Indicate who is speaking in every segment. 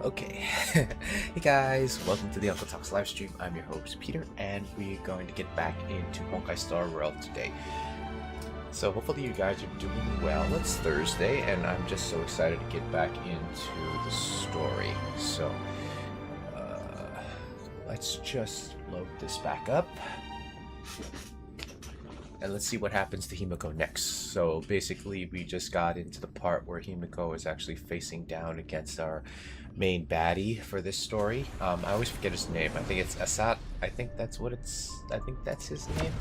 Speaker 1: Okay. Hey guys, welcome to the UncleTalks live stream. I'm your host Peter, and we're going to get back into Honkai Star World today. So hopefully you guys are doing well. It's Thursday, and I'm just so excited to get back into the story. So let's just load this back up. And let's see what happens to Himiko next. So basically we just got into the part where Himiko is actually facing down against our main baddie for this story. I always forget his name. I think it's Asat. I think that's his name.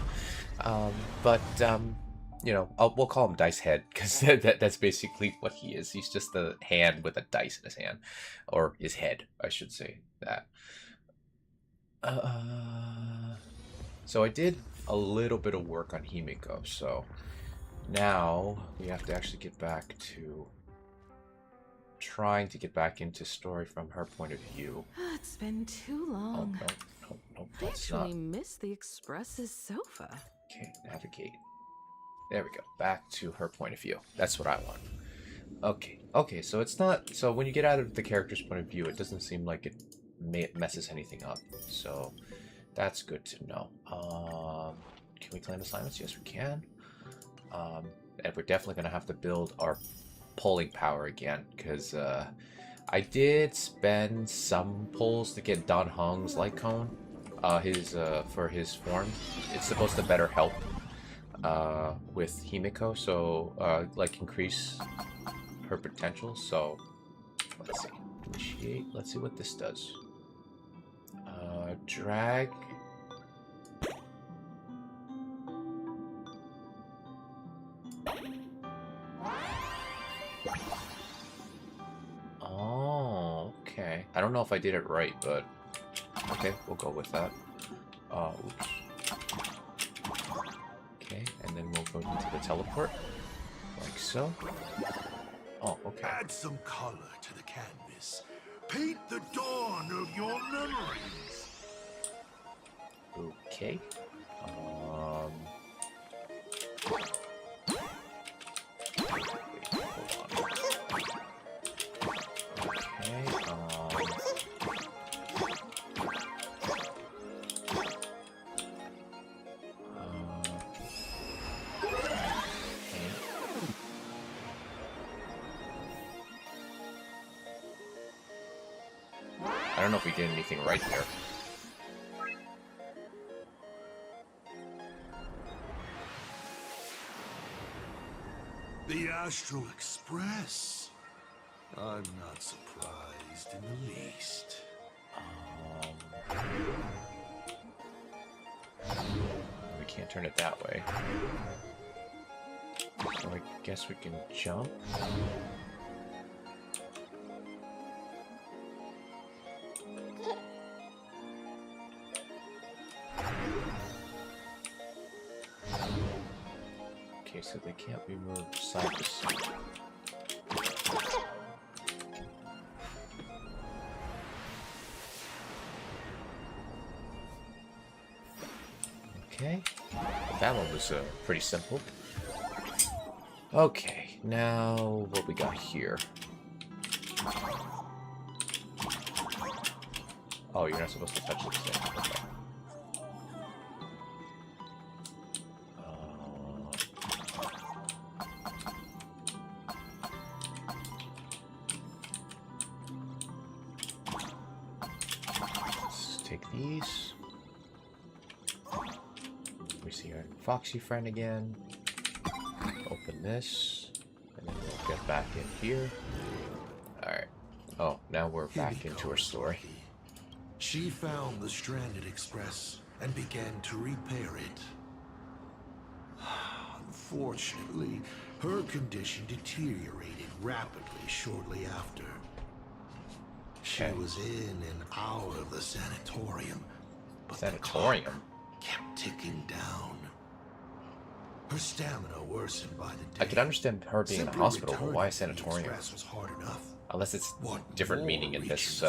Speaker 1: You know, we'll call him Dice Head, because that's basically what he is. He's just a hand with a dice in his hand. Or his head, I should say that. So I did a little bit of work on Himiko, so now we have to actually get back to trying to get back into story from her point of view.
Speaker 2: It's been too long.
Speaker 1: Oh, no,
Speaker 2: I
Speaker 1: that's not.
Speaker 2: actually miss the Express's sofa.
Speaker 1: Okay, navigate. There we go. Back to her point of view. That's what I want. Okay, so it's not... So when you get out of the character's point of view, it doesn't seem like it messes anything up. So that's good to know. Can we claim assignments? Yes, we can. And we're definitely going to have to build our pulling power again, because I did spend some pulls to get Don Hong's light cone. For his form. It's supposed to better help with Himiko, so like increase her potential. So let's see. Initiate. Let's see what this does. Drag. Oh, okay. I don't know if I did it right, but okay, we'll go with that. Oops. Okay, and then we'll go into the teleport, like so. Oh, okay.
Speaker 3: Add some color to the canvas. Paint the dawn of your memories.
Speaker 1: Okay. I don't know if we did anything right there.
Speaker 3: The Astral Express. I'm not surprised in the least.
Speaker 1: We can't turn it that way. So I guess we can jump. Okay, so they can't be moved side to side. Okay, that one was pretty simple. Okay, now what we got here? Oh, you're not supposed to touch this thing. Okay. Let's take these. We see our Foxy friend again. Open this, and then we'll get back in here. Alright. Oh, now we're back into our story.
Speaker 3: She found the stranded express and began to repair it. Unfortunately, her condition deteriorated rapidly shortly after. She was in an hour of the sanatorium, but the clock kept ticking down. Her stamina worsened by the day.
Speaker 1: I could understand her being in a hospital, but why a sanatorium?
Speaker 3: Was hard enough.
Speaker 1: Unless it's different meaning in this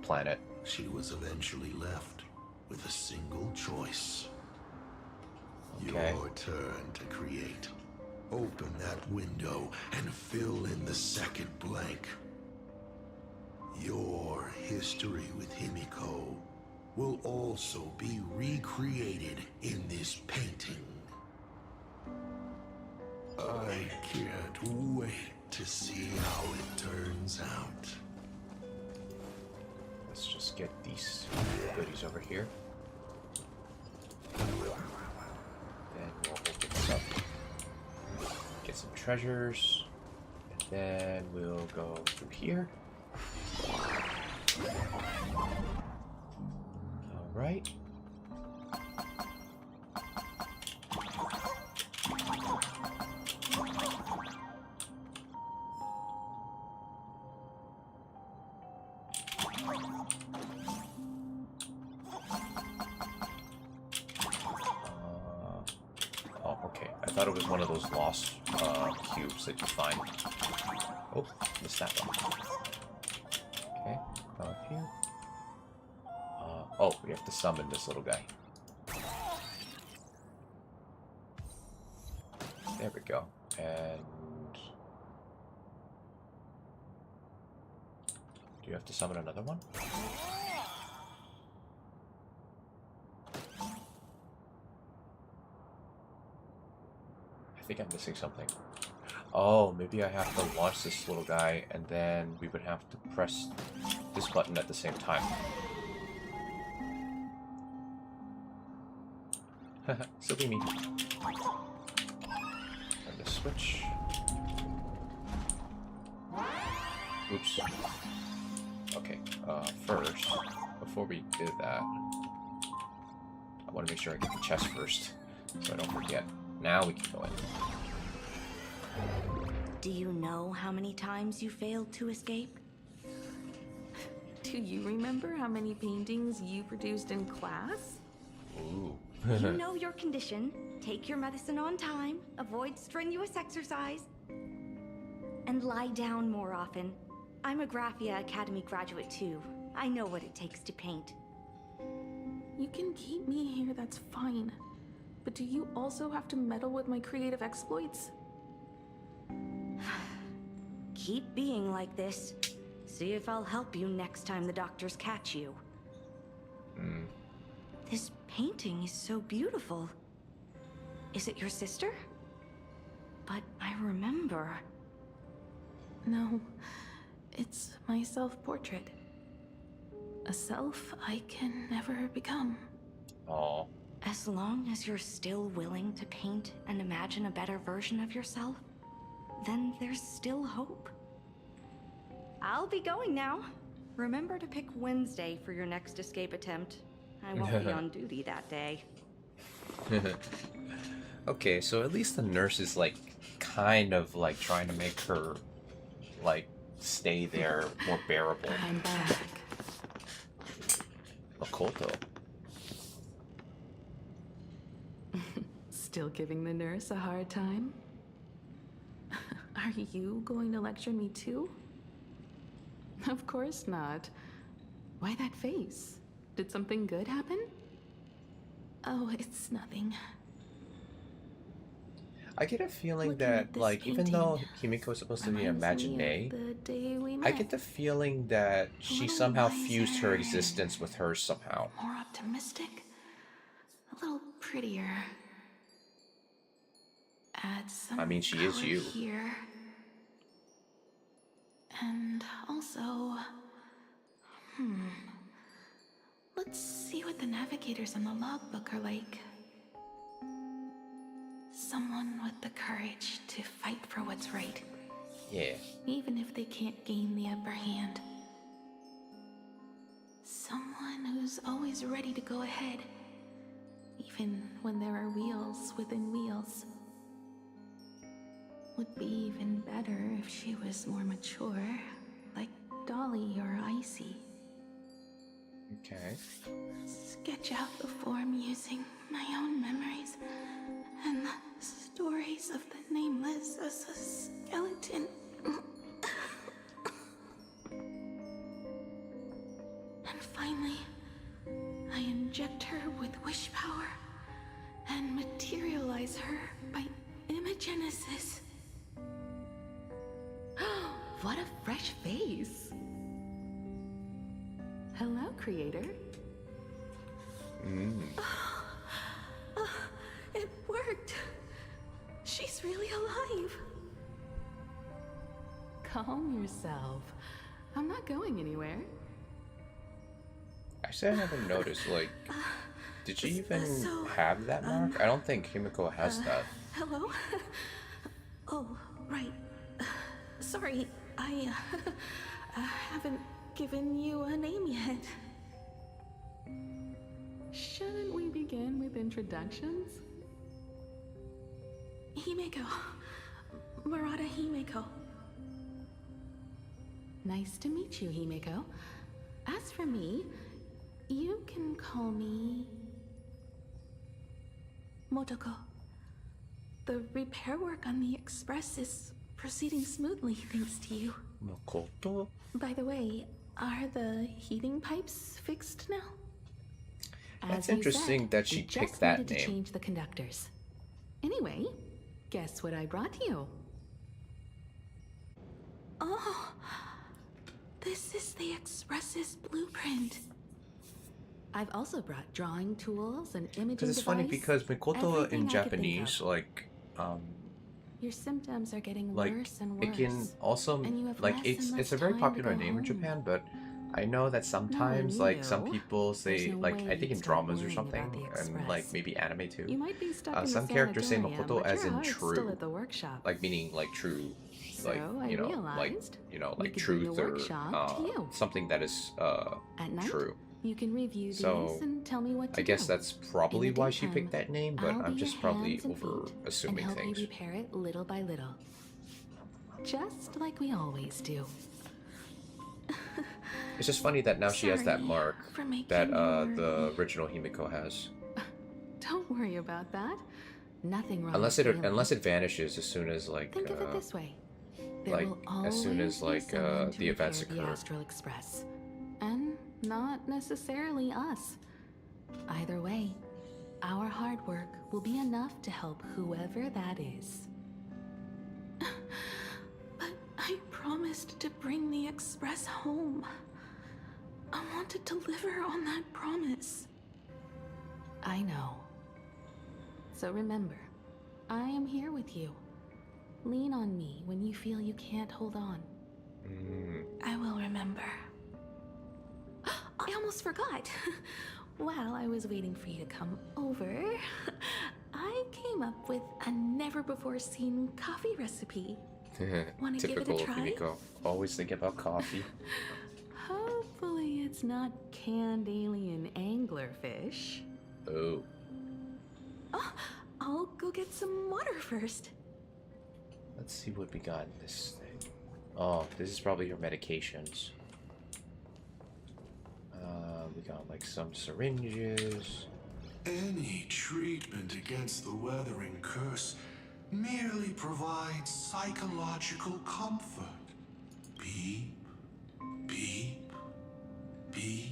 Speaker 1: planet.
Speaker 3: She was eventually left with a single choice.
Speaker 1: Okay.
Speaker 3: Your turn to create. Open that window and fill in the second blank. Your history with Himiko will also be recreated in this painting. I can't wait to see how it turns out.
Speaker 1: Let's just get these goodies over here. Then we'll open this up. Get some treasures. And then we'll go through here. Alright. Oh, okay. I thought it was one of those lost cubes that you find. Oh, missed that one. Okay, up here. Oh, we have to summon this little guy. There we go. And do you have to summon another one? I think I'm missing something. Oh, maybe I have to launch this little guy, and then we would have to press this button at the same time. Silly me. And the switch. Oops. Okay, first, before we do that, I want to make sure I get the chest first, so I don't forget. Now we can go in.
Speaker 4: Do you know how many times you failed to escape?
Speaker 2: Do you remember how many paintings you produced in class?
Speaker 1: Ooh.
Speaker 4: You know your condition. Take your medicine on time, avoid strenuous exercise, and lie down more often. I'm a Graphia Academy graduate too. I know what it takes to paint.
Speaker 2: You can keep me here, that's fine. But do you also have to meddle with my creative exploits?
Speaker 4: Keep being like this. See if I'll help you next time the doctors catch you. This painting is so beautiful. Is it your sister? But I remember.
Speaker 2: No, it's my self-portrait. A self I can never become.
Speaker 1: Oh.
Speaker 4: As long as you're still willing to paint and imagine a better version of yourself, then there's still hope. I'll be going now. Remember to pick Wednesday for your next escape attempt. I won't be on duty that day.
Speaker 1: Okay, so at least the nurse is like kind of like trying to make her like stay there more bearable.
Speaker 2: I'm back.
Speaker 1: Makoto.
Speaker 2: Still giving the nurse a hard time? Are you going to lecture me too? Of course not. Why that face? Did something good happen? Oh, it's nothing.
Speaker 1: I get a feeling
Speaker 2: Looking
Speaker 1: that
Speaker 2: at this
Speaker 1: like even though
Speaker 2: painting
Speaker 1: Himiko is supposed to be
Speaker 2: reminds me
Speaker 1: imaginae,
Speaker 2: of the day we
Speaker 1: I
Speaker 2: met.
Speaker 1: get the feeling that she
Speaker 2: little
Speaker 1: somehow fused her
Speaker 2: wiser.
Speaker 1: existence with hers somehow.
Speaker 2: More optimistic, a little prettier. Add some
Speaker 1: I mean, she is
Speaker 2: color
Speaker 1: you.
Speaker 2: here. And also, let's see what the navigators on the logbook are like. Someone with the courage to fight for what's right,
Speaker 1: Yeah.
Speaker 2: even if they can't gain the upper hand. Someone who's always ready to go ahead, even when there are wheels within wheels. Would be even better if she was more mature, like Dolly or Icy.
Speaker 1: Okay.
Speaker 2: Sketch out the form using my own memories and the stories of the nameless as a skeleton. And finally, I inject her with wish power and materialize her by imagenesis. What a fresh face. creator. It worked. She's really alive. Calm yourself. I'm not going anywhere.
Speaker 1: Actually, I never noticed, like, did she even have that mark? I don't think Himiko has that.
Speaker 2: Hello? Oh, right. Sorry, I haven't given you a name yet. Shouldn't we begin with introductions? Himeko. Murata Himeko. Nice to meet you, Himeko. As for me, you can call me Motoko. The repair work on the Express is proceeding smoothly thanks to you.
Speaker 1: Makoto?
Speaker 2: By the way, are the heating pipes fixed now?
Speaker 1: That's
Speaker 2: As you
Speaker 1: interesting
Speaker 2: said,
Speaker 1: that she
Speaker 2: we
Speaker 1: picked
Speaker 2: just
Speaker 1: that
Speaker 2: needed
Speaker 1: name.
Speaker 2: to change the conductors. Anyway, guess what I brought you? Oh, this is the Express's blueprint. I've also brought drawing tools and imaging
Speaker 1: Because it's
Speaker 2: device,
Speaker 1: funny because Makoto
Speaker 2: everything
Speaker 1: in
Speaker 2: I could think
Speaker 1: Japanese,
Speaker 2: of.
Speaker 1: like,
Speaker 2: Your symptoms are getting
Speaker 1: like
Speaker 2: worse and worse.
Speaker 1: it can also
Speaker 2: and you have
Speaker 1: like
Speaker 2: less and less
Speaker 1: it's a very
Speaker 2: time to
Speaker 1: popular
Speaker 2: go
Speaker 1: name in
Speaker 2: home.
Speaker 1: Japan, but I know that sometimes
Speaker 2: Knowing
Speaker 1: like some
Speaker 2: you,
Speaker 1: people
Speaker 2: there's
Speaker 1: say
Speaker 2: no
Speaker 1: like
Speaker 2: way
Speaker 1: I think
Speaker 2: you'd
Speaker 1: in
Speaker 2: stop
Speaker 1: dramas or
Speaker 2: worrying
Speaker 1: something
Speaker 2: about the
Speaker 1: and like
Speaker 2: Express.
Speaker 1: maybe anime too.
Speaker 2: You might be stuck in
Speaker 1: Some
Speaker 2: the
Speaker 1: characters say
Speaker 2: sanatorium,
Speaker 1: Makoto
Speaker 2: but
Speaker 1: as
Speaker 2: your
Speaker 1: in
Speaker 2: heart's
Speaker 1: true,
Speaker 2: still at the workshop.
Speaker 1: like meaning like true,
Speaker 2: So
Speaker 1: like
Speaker 2: I
Speaker 1: you know,
Speaker 2: realized we
Speaker 1: like
Speaker 2: could bring the
Speaker 1: truth or
Speaker 2: workshop to you.
Speaker 1: something that is
Speaker 2: At night,
Speaker 1: true.
Speaker 2: you can review
Speaker 1: So,
Speaker 2: these and tell me what to
Speaker 1: I guess
Speaker 2: do.
Speaker 1: that's probably
Speaker 2: In the
Speaker 1: why she
Speaker 2: daytime,
Speaker 1: picked that name, but
Speaker 2: I'll
Speaker 1: I'm
Speaker 2: be
Speaker 1: just
Speaker 2: your
Speaker 1: probably
Speaker 2: hands and
Speaker 1: over
Speaker 2: feet and
Speaker 1: assuming
Speaker 2: help
Speaker 1: things.
Speaker 2: you repair it little by little. Just like we always do.
Speaker 1: It's just funny that now she has that
Speaker 2: Sorry
Speaker 1: mark
Speaker 2: for making
Speaker 1: that
Speaker 2: you
Speaker 1: the
Speaker 2: worry.
Speaker 1: original Himiko has.
Speaker 2: Don't worry about that. Nothing wrong
Speaker 1: Unless
Speaker 2: with
Speaker 1: it
Speaker 2: feeling.
Speaker 1: unless it vanishes as soon as like
Speaker 2: Think of it this way. There
Speaker 1: like,
Speaker 2: will
Speaker 1: as soon as,
Speaker 2: always be
Speaker 1: like,
Speaker 2: someone to
Speaker 1: the events
Speaker 2: repair the
Speaker 1: occur.
Speaker 2: Astral Express. And not necessarily us. Either way, our hard work will be enough to help whoever that is. But I promised to bring the Express home. I want to deliver on that promise. I know. So remember, I am here with you. Lean on me when you feel you can't hold on. I will remember. I almost forgot. While I was waiting for you to come over, I came up with a never-before-seen coffee recipe. Wanna give it a
Speaker 1: Typical
Speaker 2: try?
Speaker 1: Himiko. Always think about coffee.
Speaker 2: Hopefully it's not canned alien anglerfish.
Speaker 1: Oh.
Speaker 2: Oh, I'll go get some water first.
Speaker 1: Let's see what we got in this thing. Oh, this is probably your medications. We got like some syringes.
Speaker 3: Any treatment against the weathering curse merely provides psychological comfort. Beep, beep, beep,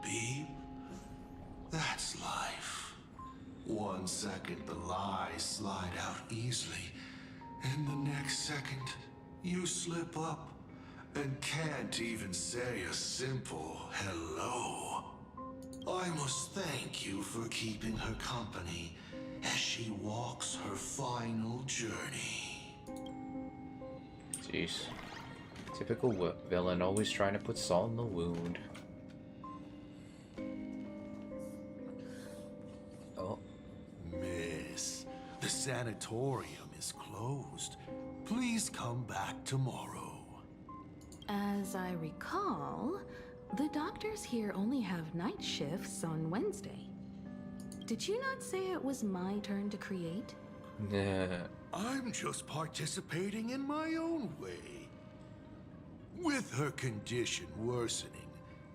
Speaker 3: beep. That's life. 1 second the lies slide out easily, and the next second you slip up and can't even say a simple hello. I must thank you for keeping her company as she walks her final journey.
Speaker 1: Jeez. Typical villain, always trying to put salt in the wound. Oh.
Speaker 3: Miss, the sanatorium is closed. Please come back tomorrow.
Speaker 2: As I recall, the doctors here only have night shifts on Wednesday. Did you not say it was my turn to create?
Speaker 1: Nah.
Speaker 3: I'm just participating in my own way. With her condition worsening,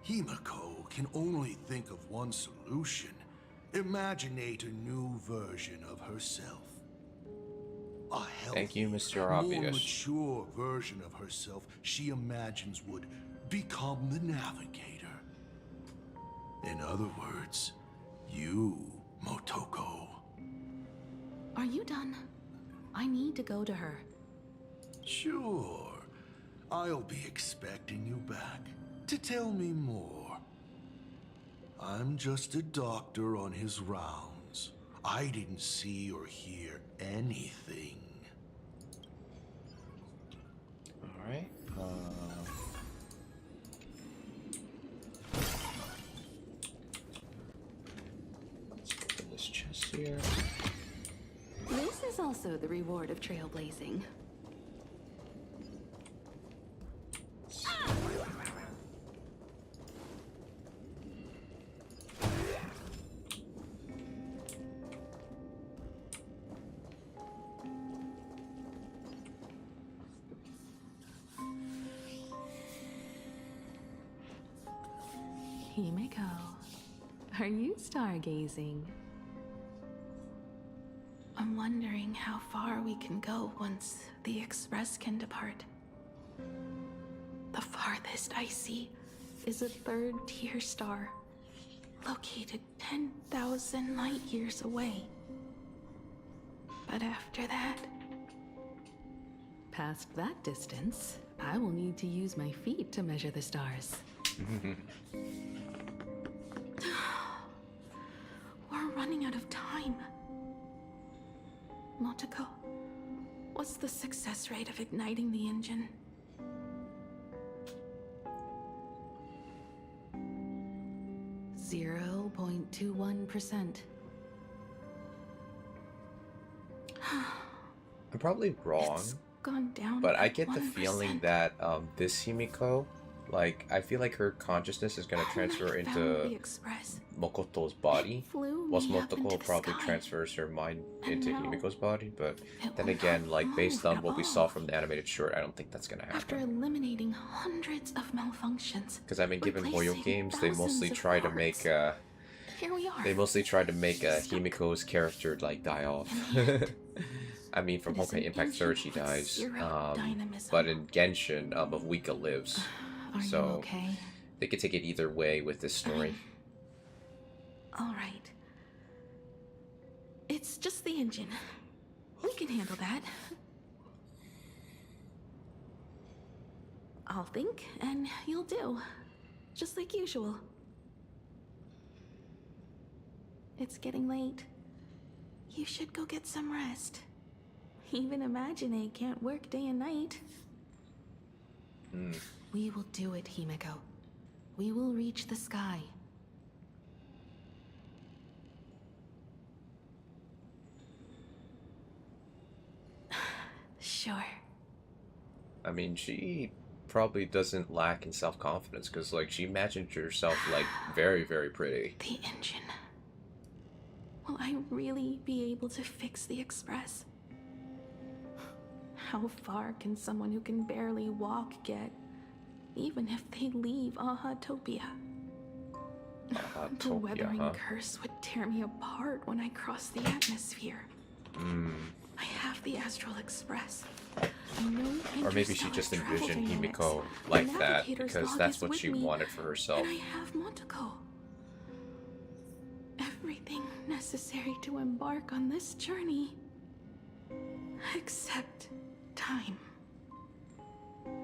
Speaker 3: Himiko can only think of one solution. Imaginate a new version of herself. A healthy,
Speaker 1: Thank you, Mr.
Speaker 3: more
Speaker 1: Obvious.
Speaker 3: mature version of herself she imagines would become the navigator. In other words, you, Motoko.
Speaker 2: Are you done? I need to go to her.
Speaker 3: Sure. I'll be expecting you back to tell me more. I'm just a doctor on his rounds. I didn't see or hear anything.
Speaker 1: Alright. Let's open this chest here.
Speaker 2: This is also the reward of trailblazing. Himeko, are you stargazing? I'm wondering how far we can go once the Express can depart. The farthest I see is a third-tier star, located 10,000 light years away. But after that, past that distance, I will need to use my feet to measure the stars. We're running out of time. Motoko, what's the success rate of igniting the engine? .21%.
Speaker 1: I'm probably wrong,
Speaker 2: It's gone down
Speaker 1: but I
Speaker 2: by
Speaker 1: get the
Speaker 2: 1%.
Speaker 1: feeling that this Himiko, like, I feel like her consciousness is going to transfer
Speaker 2: I found the
Speaker 1: into
Speaker 2: Express.
Speaker 1: Mokoto's body,
Speaker 2: Flew
Speaker 1: whilst
Speaker 2: me up into
Speaker 1: Motoko
Speaker 2: the
Speaker 1: probably
Speaker 2: sky.
Speaker 1: transfers her mind
Speaker 2: And
Speaker 1: into
Speaker 2: now
Speaker 1: Himiko's body, but
Speaker 2: it
Speaker 1: then
Speaker 2: will
Speaker 1: again,
Speaker 2: not
Speaker 1: like, based
Speaker 2: move
Speaker 1: on
Speaker 2: or
Speaker 1: what we saw
Speaker 2: evolve.
Speaker 1: from the animated short, I don't think that's going to
Speaker 2: After
Speaker 1: happen.
Speaker 2: eliminating hundreds of malfunctions,
Speaker 1: Because I mean, given Hoyo
Speaker 2: replacing
Speaker 1: games, they mostly
Speaker 2: thousands of
Speaker 1: try to
Speaker 2: parts,
Speaker 1: make,
Speaker 2: here we are. Stuck.
Speaker 1: Himiko's character, like, die off.
Speaker 2: And yet,
Speaker 1: I mean, from
Speaker 2: it is
Speaker 1: Honkai
Speaker 2: an
Speaker 1: Impact 3 she
Speaker 2: engine with
Speaker 1: dies,
Speaker 2: zero dynamism.
Speaker 1: but in Genshin, Mavika lives.
Speaker 2: Are
Speaker 1: So,
Speaker 2: you okay?
Speaker 1: they could take it either way with this story.
Speaker 2: All right. It's just the engine. We can handle that. I'll think, and you'll do. Just like usual. It's getting late. You should go get some rest. Even Imagine can't work day and night. We will do it, Himeko. We will reach the sky. Sure.
Speaker 1: I mean, she probably doesn't lack in self-confidence, because, like, she imagines herself, like, very, very pretty.
Speaker 2: The engine. Will I really be able to fix the Express? How far can someone who can barely walk get, even if they leave Ahatopia? The
Speaker 1: Ahatopia,
Speaker 2: weathering
Speaker 1: huh?
Speaker 2: curse would tear me apart when I cross the atmosphere. I have the Astral Express. I know
Speaker 1: Or maybe she
Speaker 2: interstellar
Speaker 1: just
Speaker 2: travel
Speaker 1: envisioned
Speaker 2: dynamics.
Speaker 1: Himiko
Speaker 2: The
Speaker 1: like that,
Speaker 2: navigator's
Speaker 1: because
Speaker 2: log
Speaker 1: that's
Speaker 2: is
Speaker 1: what
Speaker 2: with
Speaker 1: she
Speaker 2: me,
Speaker 1: wanted for herself.
Speaker 2: And I have Montoko. Everything necessary to embark on this journey. Except time.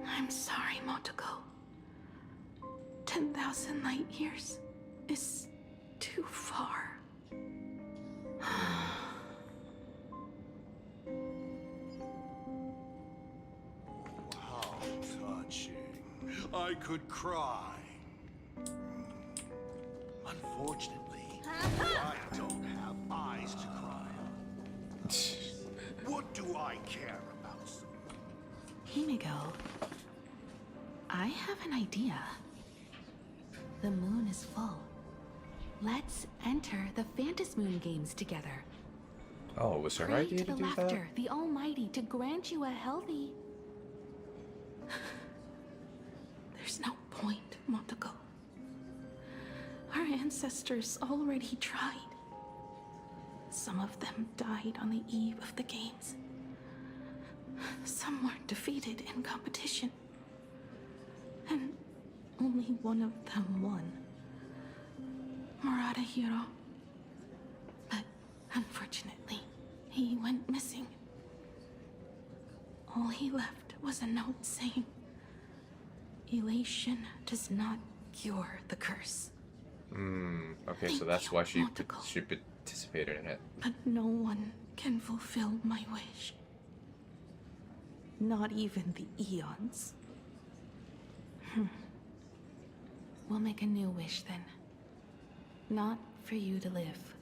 Speaker 2: I'm sorry, Motoko. 10,000 light years is too far.
Speaker 3: How touching. I could cry. Unfortunately, I don't have eyes to cry on. What do I care about?
Speaker 2: Himiko, I have an idea. The moon is full. Let's enter the Phantasmoon games together.
Speaker 1: Oh, it was her
Speaker 2: Pray
Speaker 1: idea
Speaker 2: to
Speaker 1: to
Speaker 2: the
Speaker 1: do that?
Speaker 2: laughter, the Almighty, to grant you a healthy... There's no point, Motoko. Our ancestors already tried. Some of them died on the eve of the games. Some were defeated in competition. And only one of them won. Murata Hiro. But unfortunately, he went missing. All he left was a note saying, "Elation does not cure the curse.
Speaker 1: Okay, so that's why she participated in it.
Speaker 2: But no one can fulfill my wish. Not even the Eons. We'll make a new wish then. Not for you to live.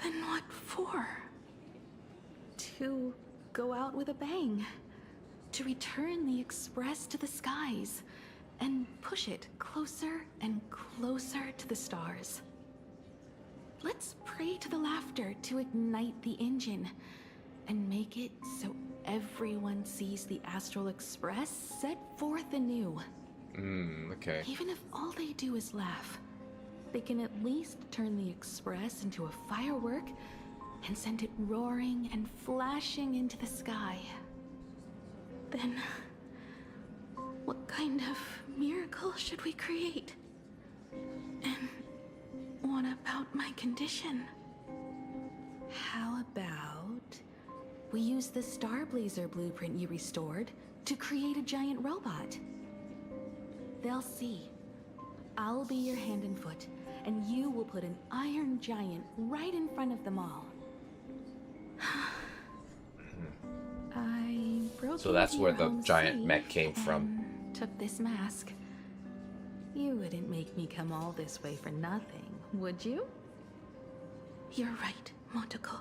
Speaker 2: Then what for? To go out with a bang. To return the Express to the skies. And push it closer and closer to the stars. Let's pray to the laughter to ignite the engine. And make it so everyone sees the Astral Express set forth anew.
Speaker 1: Okay.
Speaker 2: Even if all they do is laugh, they can at least turn the Express into a firework and send it roaring and flashing into the sky. Then, what kind of miracle should we create? And what about my condition? How about we use the Starblazer blueprint you restored to create a giant robot? They'll see. I'll be your hand and foot, and you will put an iron giant right in front of them all. I broke
Speaker 1: So that's
Speaker 2: into
Speaker 1: where
Speaker 2: your
Speaker 1: the
Speaker 2: home
Speaker 1: giant
Speaker 2: safe
Speaker 1: mech came from.
Speaker 2: and took this mask. You wouldn't make me come all this way for nothing, would you? You're right, Motoko.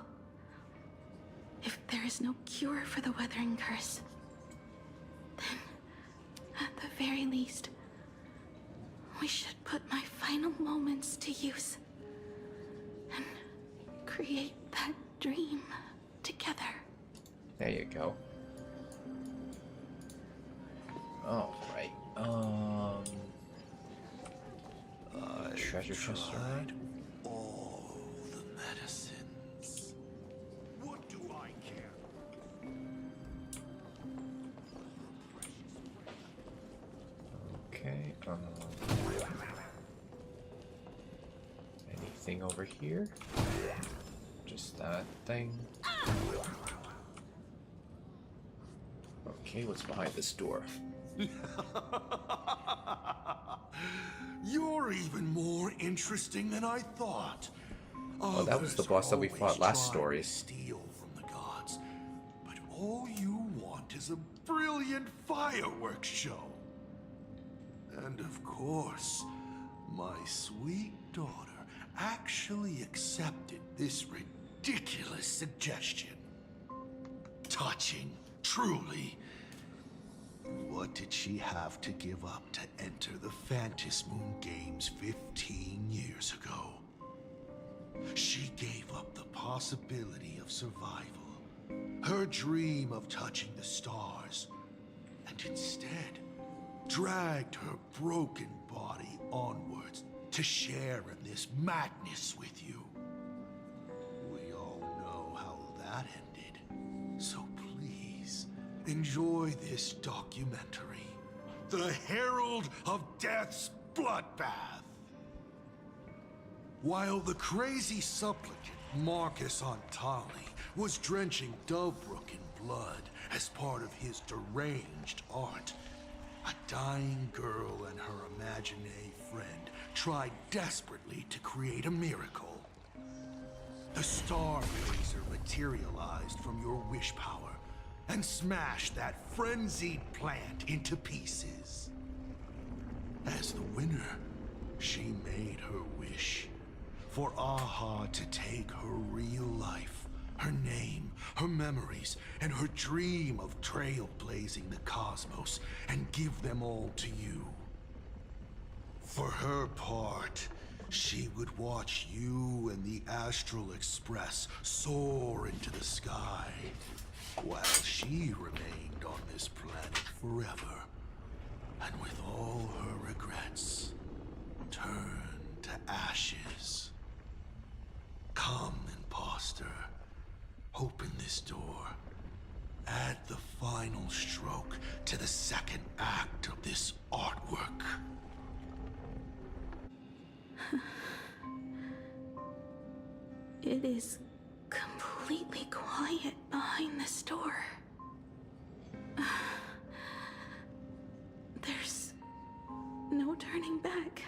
Speaker 2: If there is no cure for the Weathering Curse, then, at the very least, we should put my final moments to use and create that dream together.
Speaker 1: There you go. All right. Treasure chest.
Speaker 3: Tried all the medicines. What do I care?
Speaker 1: Okay. Anything over here? Just that thing. Okay, what's behind this door?
Speaker 3: You're even more interesting than I thought.
Speaker 1: Oh, that was the
Speaker 3: Others
Speaker 1: boss that we
Speaker 3: always
Speaker 1: fought last
Speaker 3: try
Speaker 1: story.
Speaker 3: to steal from the gods, but all you want is a brilliant fireworks show. And of course, my sweet daughter actually accepted this ridiculous suggestion. Touching, truly. What did she have to give up to enter the Phantasmoon Games 15 years ago? She gave up the possibility of survival, her dream of touching the stars, and instead dragged her broken body onwards to share in this madness with you. We all know how that ended, so please enjoy this documentary, The Herald of Death's Bloodbath. While the crazy supplicant Marcus Antali was drenching Dovebrook in blood as part of his deranged art, a dying girl and her imaginary friend tried desperately to create a miracle. The Starblazer materialized from your wish power and smashed that frenzied plant into pieces. As the winner, she made her wish for Aha to take her real life, her name, her memories, and her dream of trailblazing the cosmos and give them all to you. For her part, she would watch you and the Astral Express soar into the sky, while she remained on this planet forever, and with all her regrets, turned to ashes. Come, imposter. Open this door. Add the final stroke to the second act of this artwork.
Speaker 2: It is completely quiet behind this door. There's no turning back.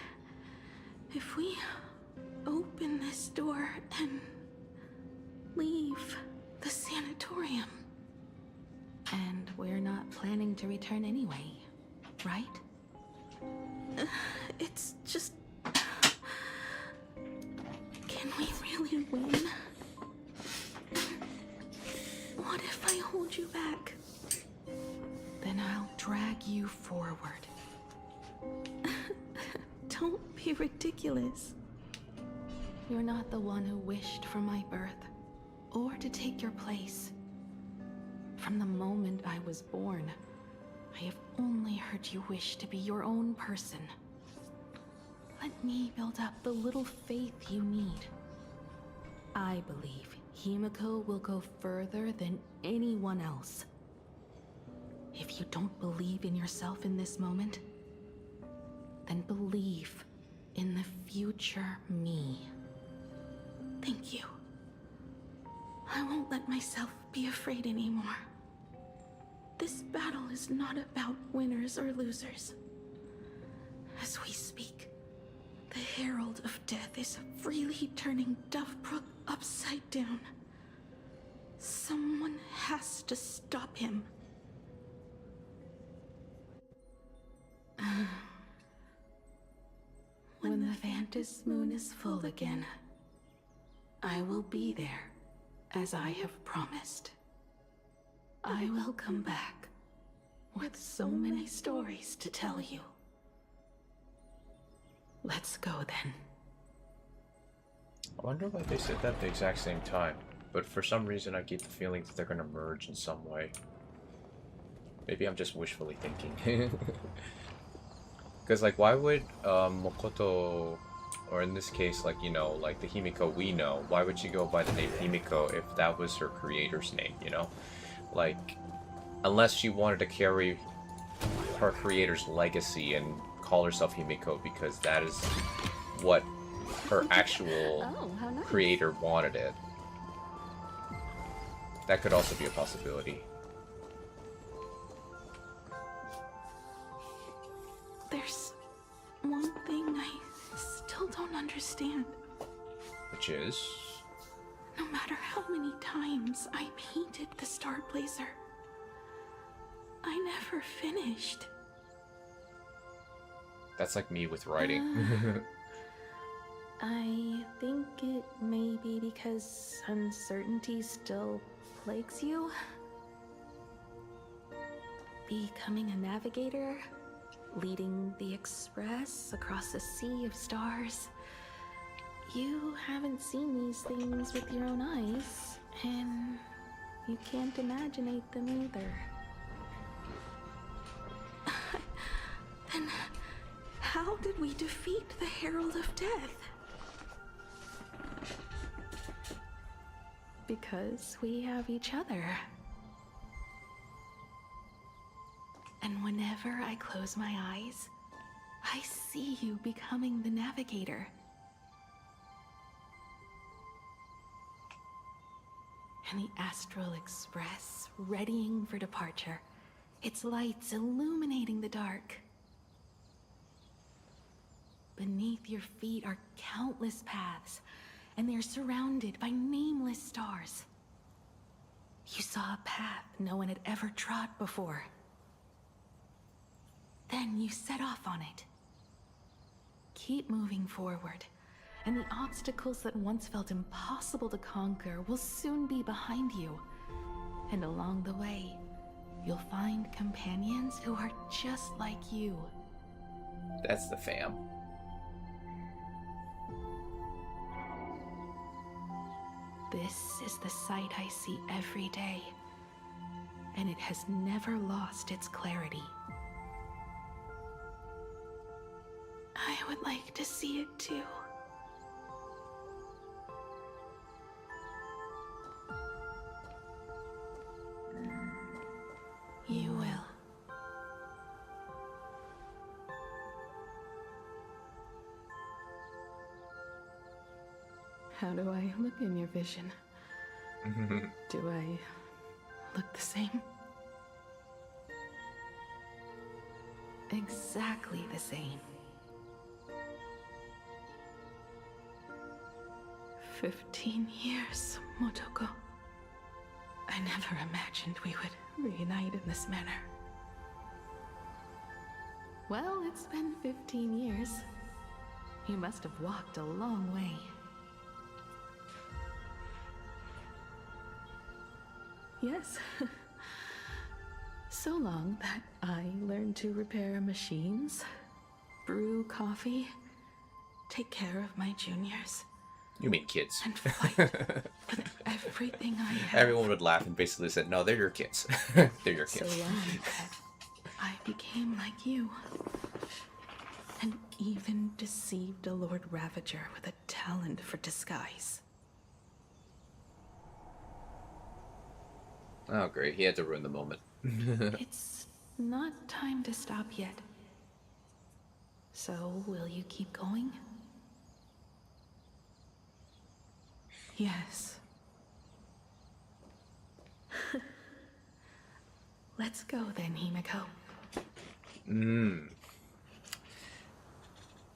Speaker 2: If we open this door and leave the sanatorium, and we're not planning to return anyway, right? It's just... Can we really win? What if I hold you back? Then I'll drag you forward. Don't be ridiculous. You're not the one who wished for my birth, or to take your place. From the moment I was born, I have only heard you wish to be your own person. Let me build up the little faith you need. I believe Himiko will go further than anyone else. If you don't believe in yourself in this moment, then believe in the future me. Thank you. I won't let myself be afraid anymore. This battle is not about winners or losers. As we speak, the Herald of Death is freely turning Dovebrook upside down. Someone has to stop him. When the Vantis moon is full again, I will be there, as I have promised. I will come back with so many stories to tell you. Let's go then.
Speaker 1: I wonder why they said that at the exact same time, but for some reason I get the feeling that they're gonna merge in some way. Maybe I'm just wishfully thinking. Because, like, why would Mokoto, or in this case, like, you know, like the Himiko we know, why would she go by the name Himiko if that was her creator's name, you know? Like, unless she wanted to carry her creator's legacy and call herself Himiko because that is what her actual
Speaker 2: how nice.
Speaker 1: creator wanted it. That could also be a possibility.
Speaker 2: There's one thing I still don't understand.
Speaker 1: Which is...
Speaker 2: No matter how many times I painted the Star Blazer, I never finished.
Speaker 1: That's like me with writing.
Speaker 2: I think it may be because uncertainty still plagues you. Becoming a navigator, leading the Express across a sea of stars. You haven't seen these things with your own eyes, and you can't imaginate them either. Then how did we defeat the Herald of Death? Because we have each other. And whenever I close my eyes, I see you becoming the navigator. And the Astral Express readying for departure, its lights illuminating the dark. Beneath your feet are countless paths, and they're surrounded by nameless stars. You saw a path no one had ever trod before. Then you set off on it. Keep moving forward, and the obstacles that once felt impossible to conquer will soon be behind you. And along the way, you'll find companions who are just like you.
Speaker 1: That's the fam.
Speaker 2: This is the sight I see every day, and it has never lost its clarity. I would like to see it too. You will. How do I look in your vision? Do I look the same? Exactly the same. 15 years, Motoko. I never imagined we would reunite in this manner. Well, it's been 15 years. You must have walked a long way. Yes. So long that I learned to repair machines, brew coffee, take care of my juniors,
Speaker 1: You mean kids.
Speaker 2: and fight with everything I have.
Speaker 1: Everyone would laugh and basically said, no, they're your kids. They're your
Speaker 2: So
Speaker 1: kids.
Speaker 2: long that I became like you. And even deceived a Lord Ravager with a talent for disguise.
Speaker 1: Oh, great. He had to ruin the moment.
Speaker 2: It's not time to stop yet. So, will you keep going? Yes. Let's go then, Himiko.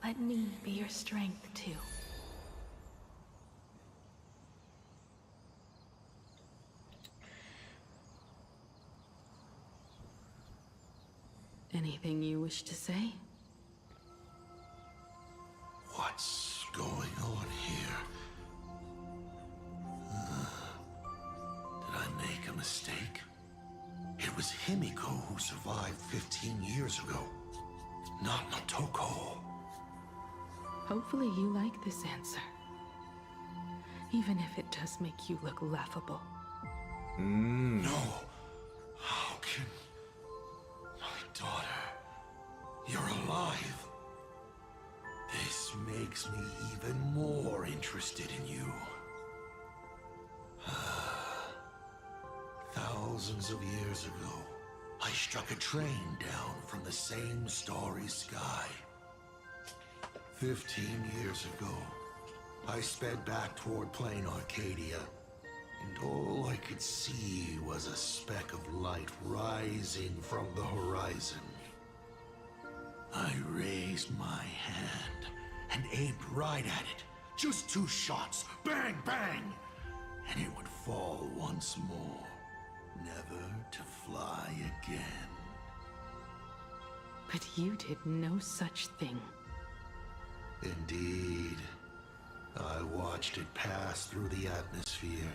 Speaker 2: Let me be your strength, too. Anything you wish to say?
Speaker 3: What's going on here? Did I make a mistake? It was Himiko who survived 15 years ago, not Motoko.
Speaker 2: Hopefully you like this answer. Even if it does make you look laughable.
Speaker 3: No. How can... My daughter... You're alive. This makes me even more interested in you. Thousands of years ago, I struck a train down from the same starry sky. 15 years ago, I sped back toward plain Arcadia, and all I could see was a speck of light rising from the horizon. I raised my hand and aimed right at it. Just 2 shots, bang, bang, and it would fall once more, never to fly again.
Speaker 2: But you did no such thing.
Speaker 3: Indeed. I watched it pass through the atmosphere,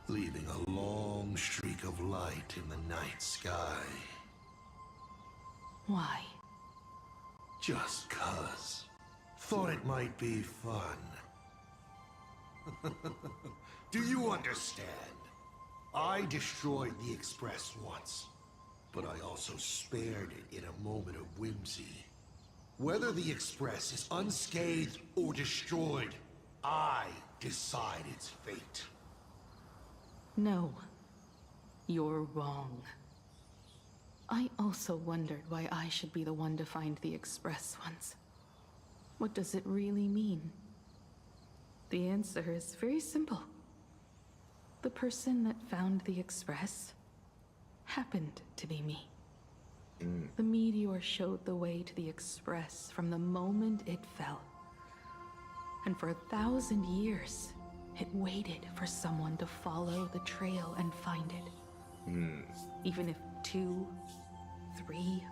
Speaker 3: leaving a long streak of light in the night sky.
Speaker 2: Why?
Speaker 3: Just 'cause. Thought it might be fun. Do you understand? I destroyed the Express once, but I also spared it in a moment of whimsy. Whether the Express is unscathed or destroyed, I decide its fate.
Speaker 2: No. You're wrong. I also wondered why I should be the one to find the Express once. What does it really mean? The answer is very simple. The person that found the Express happened to be me. The meteor showed the way to the Express from the moment it fell. And for 1,000 years, it waited for someone to follow the trail and find it. Even if 2, 3,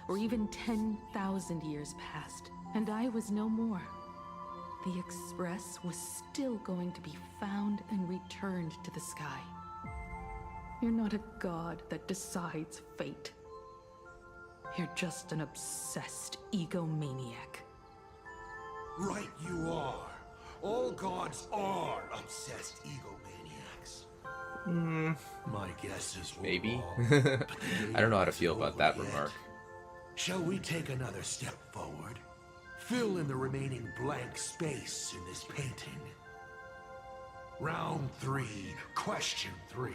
Speaker 2: or even 10,000 years passed, and I was no more, the Express was still going to be found and returned to the sky. You're not a god that decides fate. You're just an obsessed egomaniac.
Speaker 3: Right you are. All gods are obsessed egomaniacs. My guesses were
Speaker 1: Maybe.
Speaker 3: wrong, but the
Speaker 1: I don't know how to
Speaker 3: game
Speaker 1: feel
Speaker 3: isn't
Speaker 1: about
Speaker 3: over
Speaker 1: that
Speaker 3: yet.
Speaker 1: remark.
Speaker 3: Shall we take another step forward? Fill in the remaining blank space in this painting. Round 3, question 3.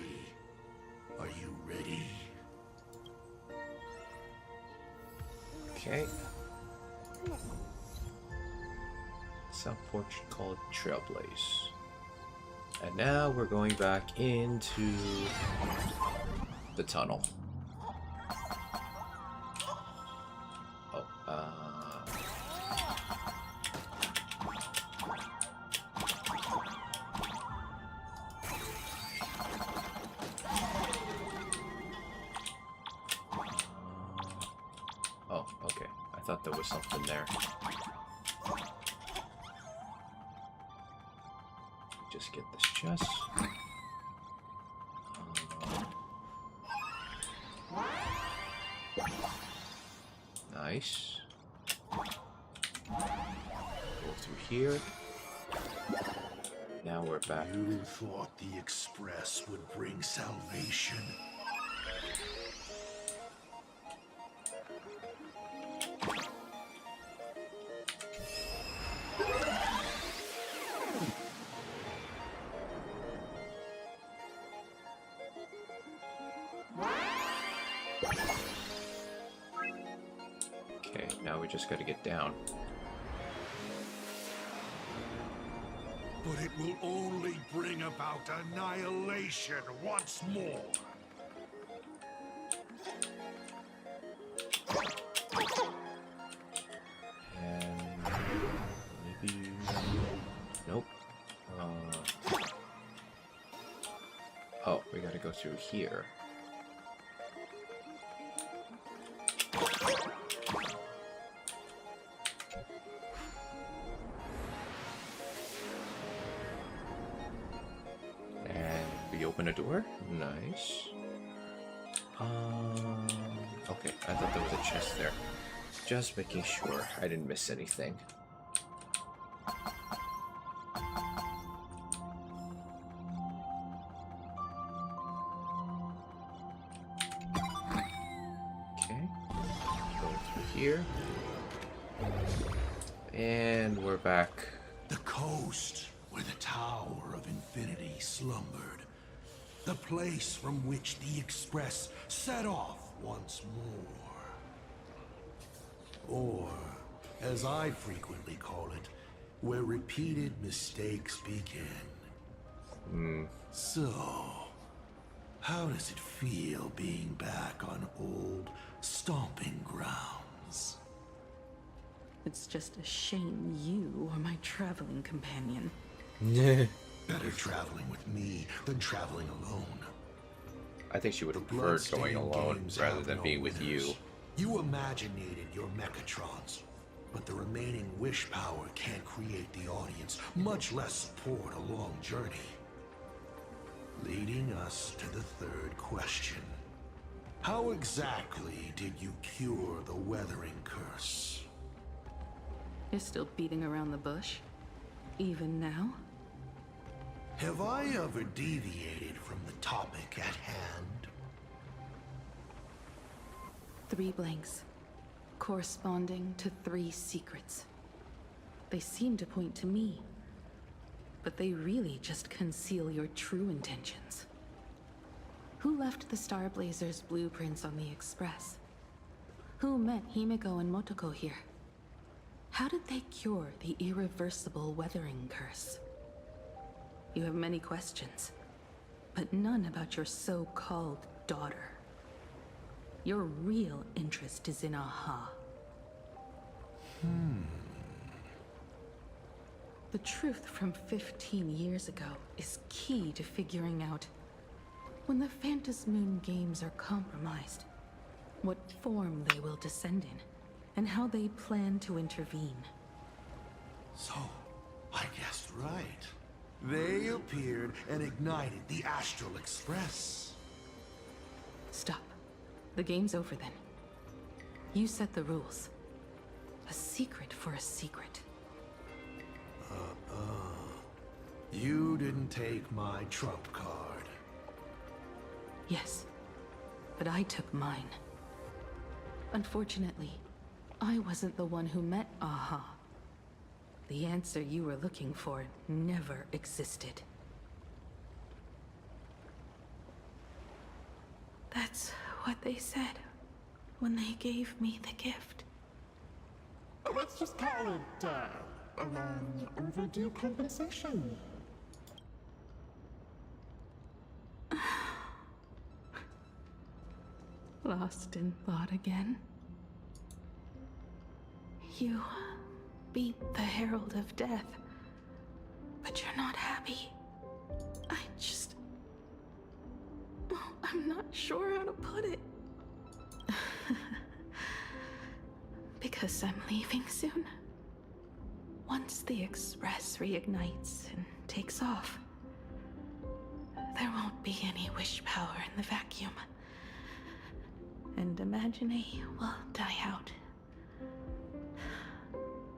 Speaker 3: Are you ready?
Speaker 1: Okay. Some portrait called Trailblaze. And now we're going back into the tunnel. Oh, thought there was something there. Just get this chest. Nice. Go through here. Now we're back.
Speaker 3: You thought the Express would bring salvation?
Speaker 1: Okay, now we just gotta get down.
Speaker 3: But it will only bring about annihilation once more.
Speaker 1: And maybe... Nope. Oh, we gotta go through here. Open a door? Nice. Okay, I thought there was a chest there. Just making sure I didn't miss anything. Okay, go through here. And we're back.
Speaker 3: The coast where the Tower of Infinity slumbered. The place from which the Express set off once more. Or, as I frequently call it, where repeated mistakes begin. So, how does it feel being back on old stomping grounds?
Speaker 2: It's just a shame you are my traveling companion.
Speaker 3: Better traveling with me than traveling alone.
Speaker 1: I think she would have preferred going alone rather than being with you.
Speaker 3: You imaginated your Mechatrons, but the remaining wish power can't create the audience, much less support a long journey. Leading us to the third question. How exactly did you cure the weathering curse?
Speaker 2: You're still beating around the bush? Even now?
Speaker 3: Have I ever deviated from the topic at hand?
Speaker 2: 3 blanks, corresponding to 3 secrets. They seem to point to me, but they really just conceal your true intentions. Who left the Starblazer's blueprints on the Express? Who met Himiko and Motoko here? How did they cure the irreversible weathering curse? You have many questions, but none about your so-called daughter. Your real interest is in Aha. The truth from 15 years ago is key to figuring out when the Phantasmoon games are compromised, what form they will descend in, and how they plan to intervene.
Speaker 3: So, I guessed right. They appeared and ignited the Astral Express.
Speaker 2: Stop. The game's over then. You set the rules. A secret for a secret.
Speaker 3: You didn't take my trump card.
Speaker 2: Yes, but I took mine. Unfortunately, I wasn't the one who met Aha. The answer you were looking for never existed. That's what they said when they gave me the gift.
Speaker 5: Let's just call it, a long overdue compensation.
Speaker 2: Lost in thought again? You beat the Herald of Death, but you're not happy. I'm not sure how to put it. Because I'm leaving soon. Once the Express reignites and takes off, there won't be any wish power in the vacuum. And Imagine will die out.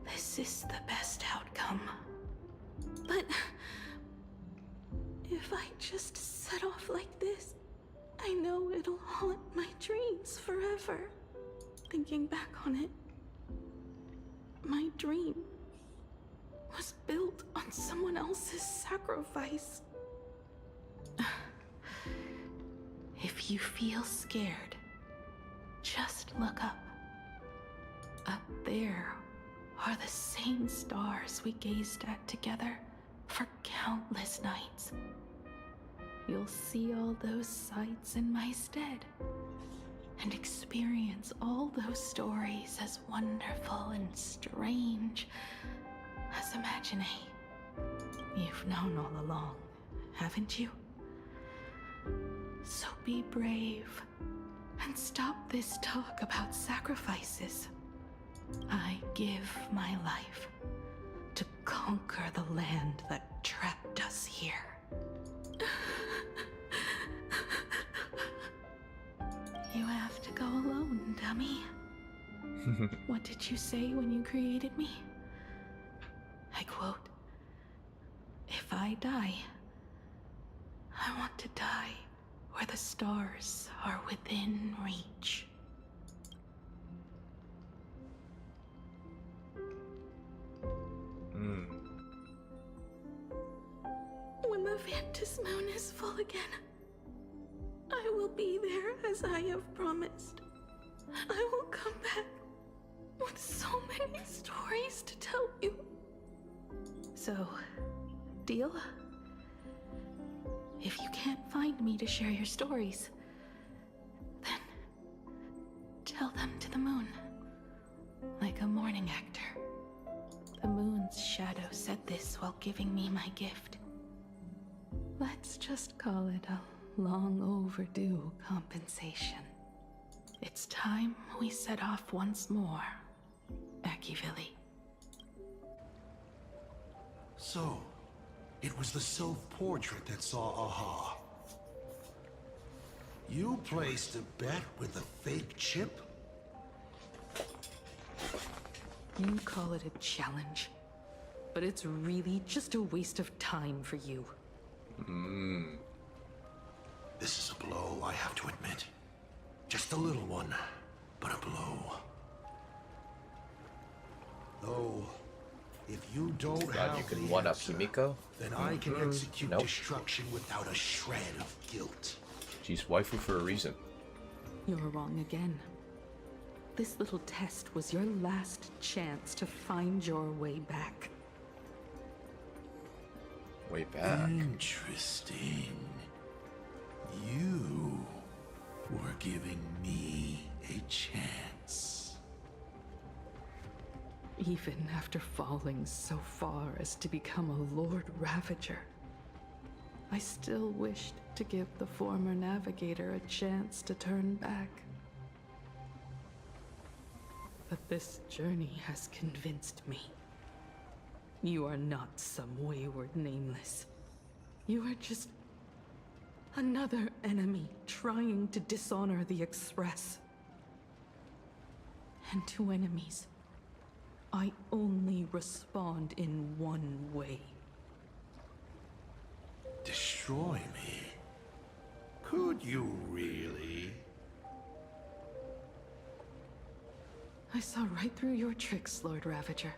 Speaker 2: This is the best outcome. But if I just set off like this, I know it'll haunt my dreams forever. Thinking back on it, my dream was built on someone else's sacrifice. If you feel scared, just look up. Up there are the same stars we gazed at together for countless nights. You'll see all those sights in my stead and experience all those stories as wonderful and strange as Imagine. You've known all along, haven't you? So be brave and stop this talk about sacrifices. I give my life to conquer the land that trapped us here. You have to go alone, dummy. What did you say when you created me? I quote, "If I die, I want to die where the stars are within reach." When the Vantis moon is full again, I will be there as I have promised. I will come back with so many stories to tell you. So, deal? If you can't find me to share your stories, then tell them to the moon, like a morning actor. The moon's shadow said this while giving me my gift. Let's just call it a long overdue compensation. It's time we set off once more, Akivili.
Speaker 3: So, it was the self-portrait that saw Aha. You placed a bet with a fake chip?
Speaker 2: You call it a challenge, but it's really just a waste of time for you.
Speaker 3: This is a blow, I have to admit. Just a little one, but a blow. Though, if you don't
Speaker 1: Glad
Speaker 3: have
Speaker 1: you can
Speaker 3: the
Speaker 1: one-up
Speaker 3: answer,
Speaker 1: Himiko.
Speaker 3: then I can execute
Speaker 1: Nope.
Speaker 3: destruction without a shred of guilt.
Speaker 1: She's waifu for a reason.
Speaker 2: You're wrong again. This little test was your last chance to find your way back.
Speaker 1: Way back.
Speaker 3: Interesting. You were giving me a chance.
Speaker 2: Even after falling so far as to become a Lord Ravager, I still wished to give the former navigator a chance to turn back. But this journey has convinced me. You are not some wayward nameless. You are just another enemy trying to dishonor the Express. And to enemies, I only respond in one way.
Speaker 3: Destroy me? Could you really?
Speaker 2: I saw right through your tricks, Lord Ravager.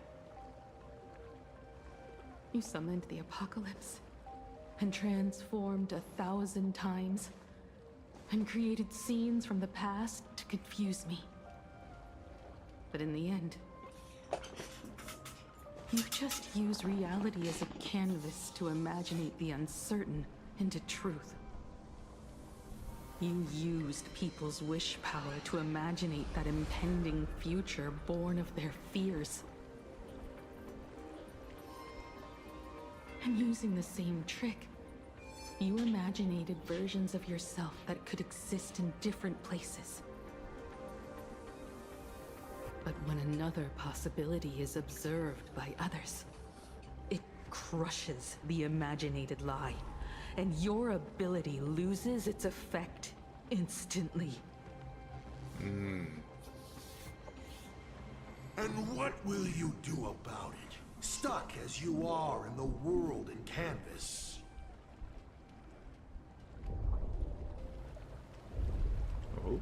Speaker 2: You summoned the apocalypse, and transformed 1,000 times, and created scenes from the past to confuse me. But in the end, you just use reality as a canvas to imaginate the uncertain into truth. You used people's wish power to imaginate that impending future born of their fears. And using the same trick, you imaginated versions of yourself that could exist in different places. But when another possibility is observed by others, it crushes the imaginated lie, and your ability loses its effect instantly.
Speaker 3: And what will you do about it? Stuck as you are in the world in canvas.
Speaker 1: Oh.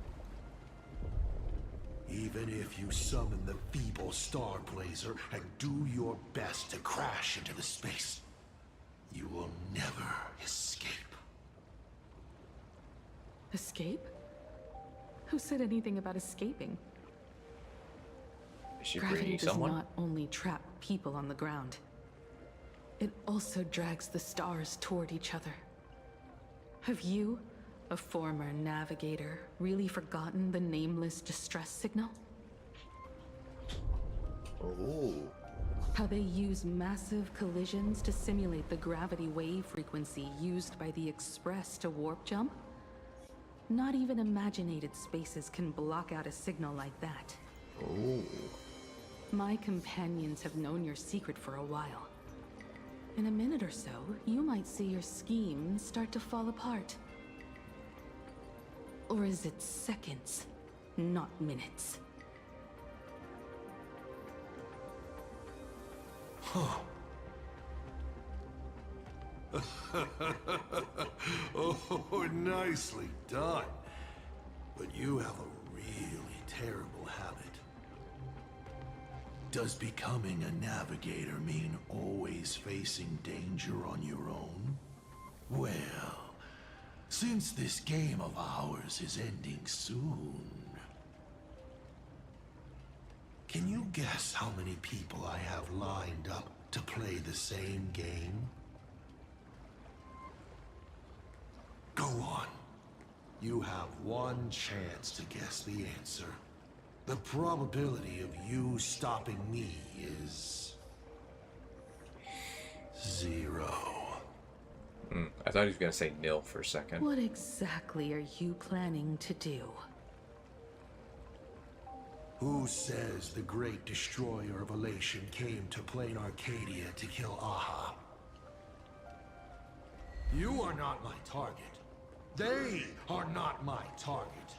Speaker 3: Even if you summon the feeble star blazer and do your best to crash into the space, you will never escape.
Speaker 2: Escape? Who said anything about escaping?
Speaker 1: Is she
Speaker 2: Gravity
Speaker 1: bringing
Speaker 2: does
Speaker 1: someone?
Speaker 2: not only trap people on the ground, it also drags the stars toward each other. Have you, a former navigator, really forgotten the nameless distress signal?
Speaker 1: Oh.
Speaker 2: How they use massive collisions to simulate the gravity wave frequency used by the Express to warp jump? Not even imaginated spaces can block out a signal like that.
Speaker 1: Oh.
Speaker 2: My companions have known your secret for a while. In a minute or so, you might see your scheme start to fall apart. Or is it seconds, not minutes?
Speaker 3: Huh. Oh, nicely done. But you have a really terrible habit. Does becoming a navigator mean always facing danger on your own? Well, since this game of ours is ending soon, can you guess how many people I have lined up to play the same game? Go on. You have one chance to guess the answer. The probability of you stopping me is 0.
Speaker 1: I thought he was gonna say nil for a second.
Speaker 2: What exactly are you planning to do?
Speaker 3: Who says the great destroyer of Elation came to plain Arcadia to kill Aha? You are not my target. They are not my target.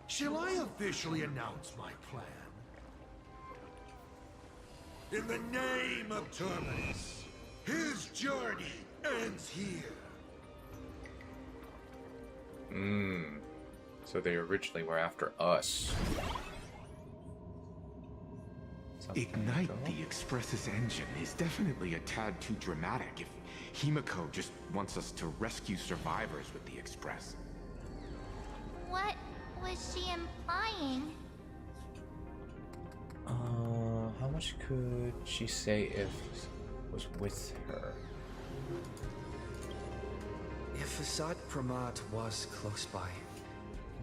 Speaker 3: Shall I officially announce my plan? In the name of Terminus, his journey ends here.
Speaker 1: So they originally were after us. Something
Speaker 6: Ignite
Speaker 1: like
Speaker 6: the Express's engine is definitely a tad too dramatic if Himiko just wants us to rescue survivors with the Express.
Speaker 7: What was she implying?
Speaker 1: How much could she say if it was with her?
Speaker 8: If Assad Pramat was close by,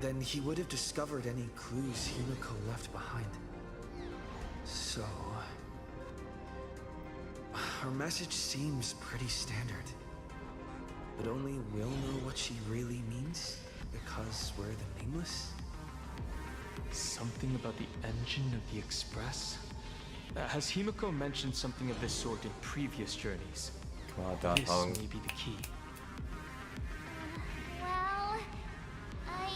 Speaker 8: then he would have discovered any clues Himiko left behind. So... her message seems pretty standard. But only we'll know what she really means, because we're the Nameless?
Speaker 9: Something about the engine of the Express? Has Himiko mentioned something of this sort in previous journeys?
Speaker 1: Come on, Da
Speaker 9: This
Speaker 1: Hong.
Speaker 9: may be the key.
Speaker 7: Well, I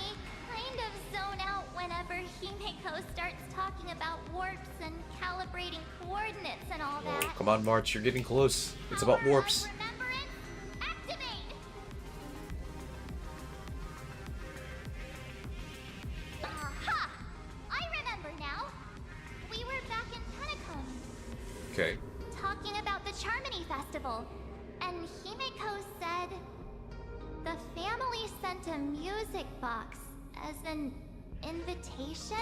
Speaker 7: kind of zone out whenever Himeko starts talking about warps and calibrating coordinates and all that.
Speaker 1: Oh, come on, March. You're getting close. It's about
Speaker 7: Power of
Speaker 1: warps.
Speaker 7: Remembrance, activate! Aha! I remember now. We were back in Penacomb,
Speaker 1: Okay.
Speaker 7: talking about the Charmony Festival, and Himeko said the family sent a music box as an invitation,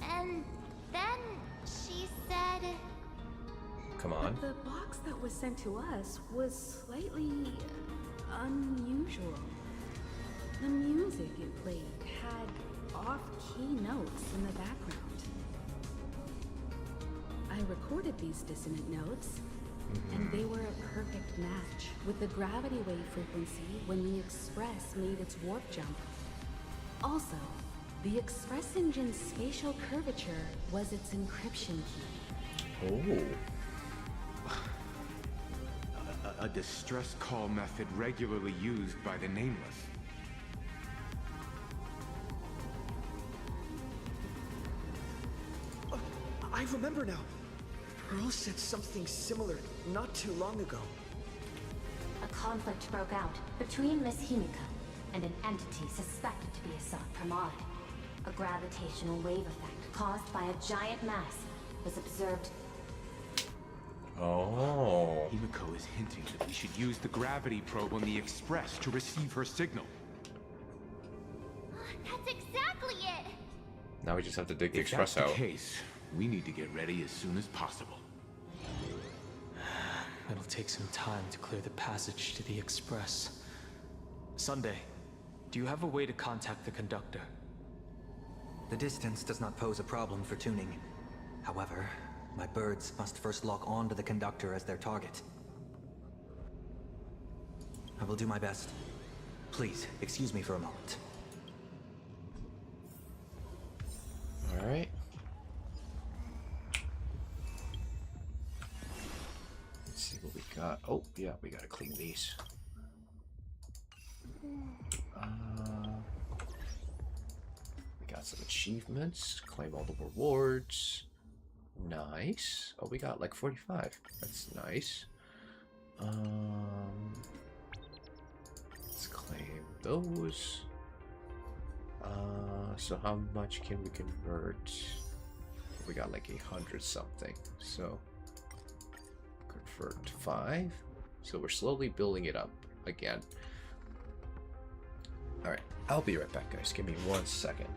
Speaker 7: and then she said,
Speaker 1: Come on.
Speaker 2: The box that was sent to us was slightly unusual. The music it played had off-key notes in the background. I recorded these dissonant notes, and they were a perfect match with the gravity wave frequency when the Express made its warp jump. Also, The Express Engine's spatial curvature was its encryption key.
Speaker 1: Oh.
Speaker 6: A distress call method regularly used by the Nameless.
Speaker 8: I remember now. Pearl said something similar not too long ago.
Speaker 10: A conflict broke out between Miss Himiko and an entity suspected to be Assad Pramod. A gravitational wave effect caused by a giant mass was observed.
Speaker 1: Oh.
Speaker 6: Himiko is hinting that we should use the gravity probe on the Express to receive her signal.
Speaker 7: That's exactly it!
Speaker 1: Now we just have to dig the
Speaker 6: If
Speaker 1: Express
Speaker 6: that's
Speaker 1: out.
Speaker 6: the case, we need to get ready as soon as possible.
Speaker 9: It'll take some time to clear the passage to the Express. Sunday, do you have a way to contact the conductor?
Speaker 11: The distance does not pose a problem for tuning. However, my birds must first lock on to the conductor as their target. I will do my best. Please, excuse me for a moment.
Speaker 1: Alright. Let's see what we got. Oh, yeah, we gotta clean these. We got some achievements. Claim all the rewards. Nice. Oh, we got like 45. That's nice. Let's claim those. So how much can we convert? We got like 100 something. So convert to 5. So we're slowly building it up again. All right, I'll be right back, guys. Give me 1 second.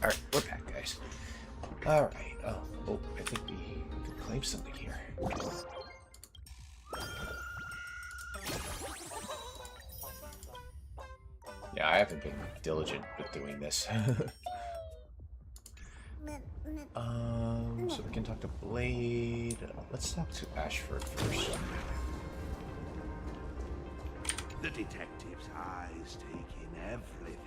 Speaker 1: Alright, we're back, guys. Alright, oh, I think we can claim something here. Yeah, I haven't been diligent with doing this. So we can talk to Blade. Let's talk to Ashford first.
Speaker 12: The detective's eyes take in everything.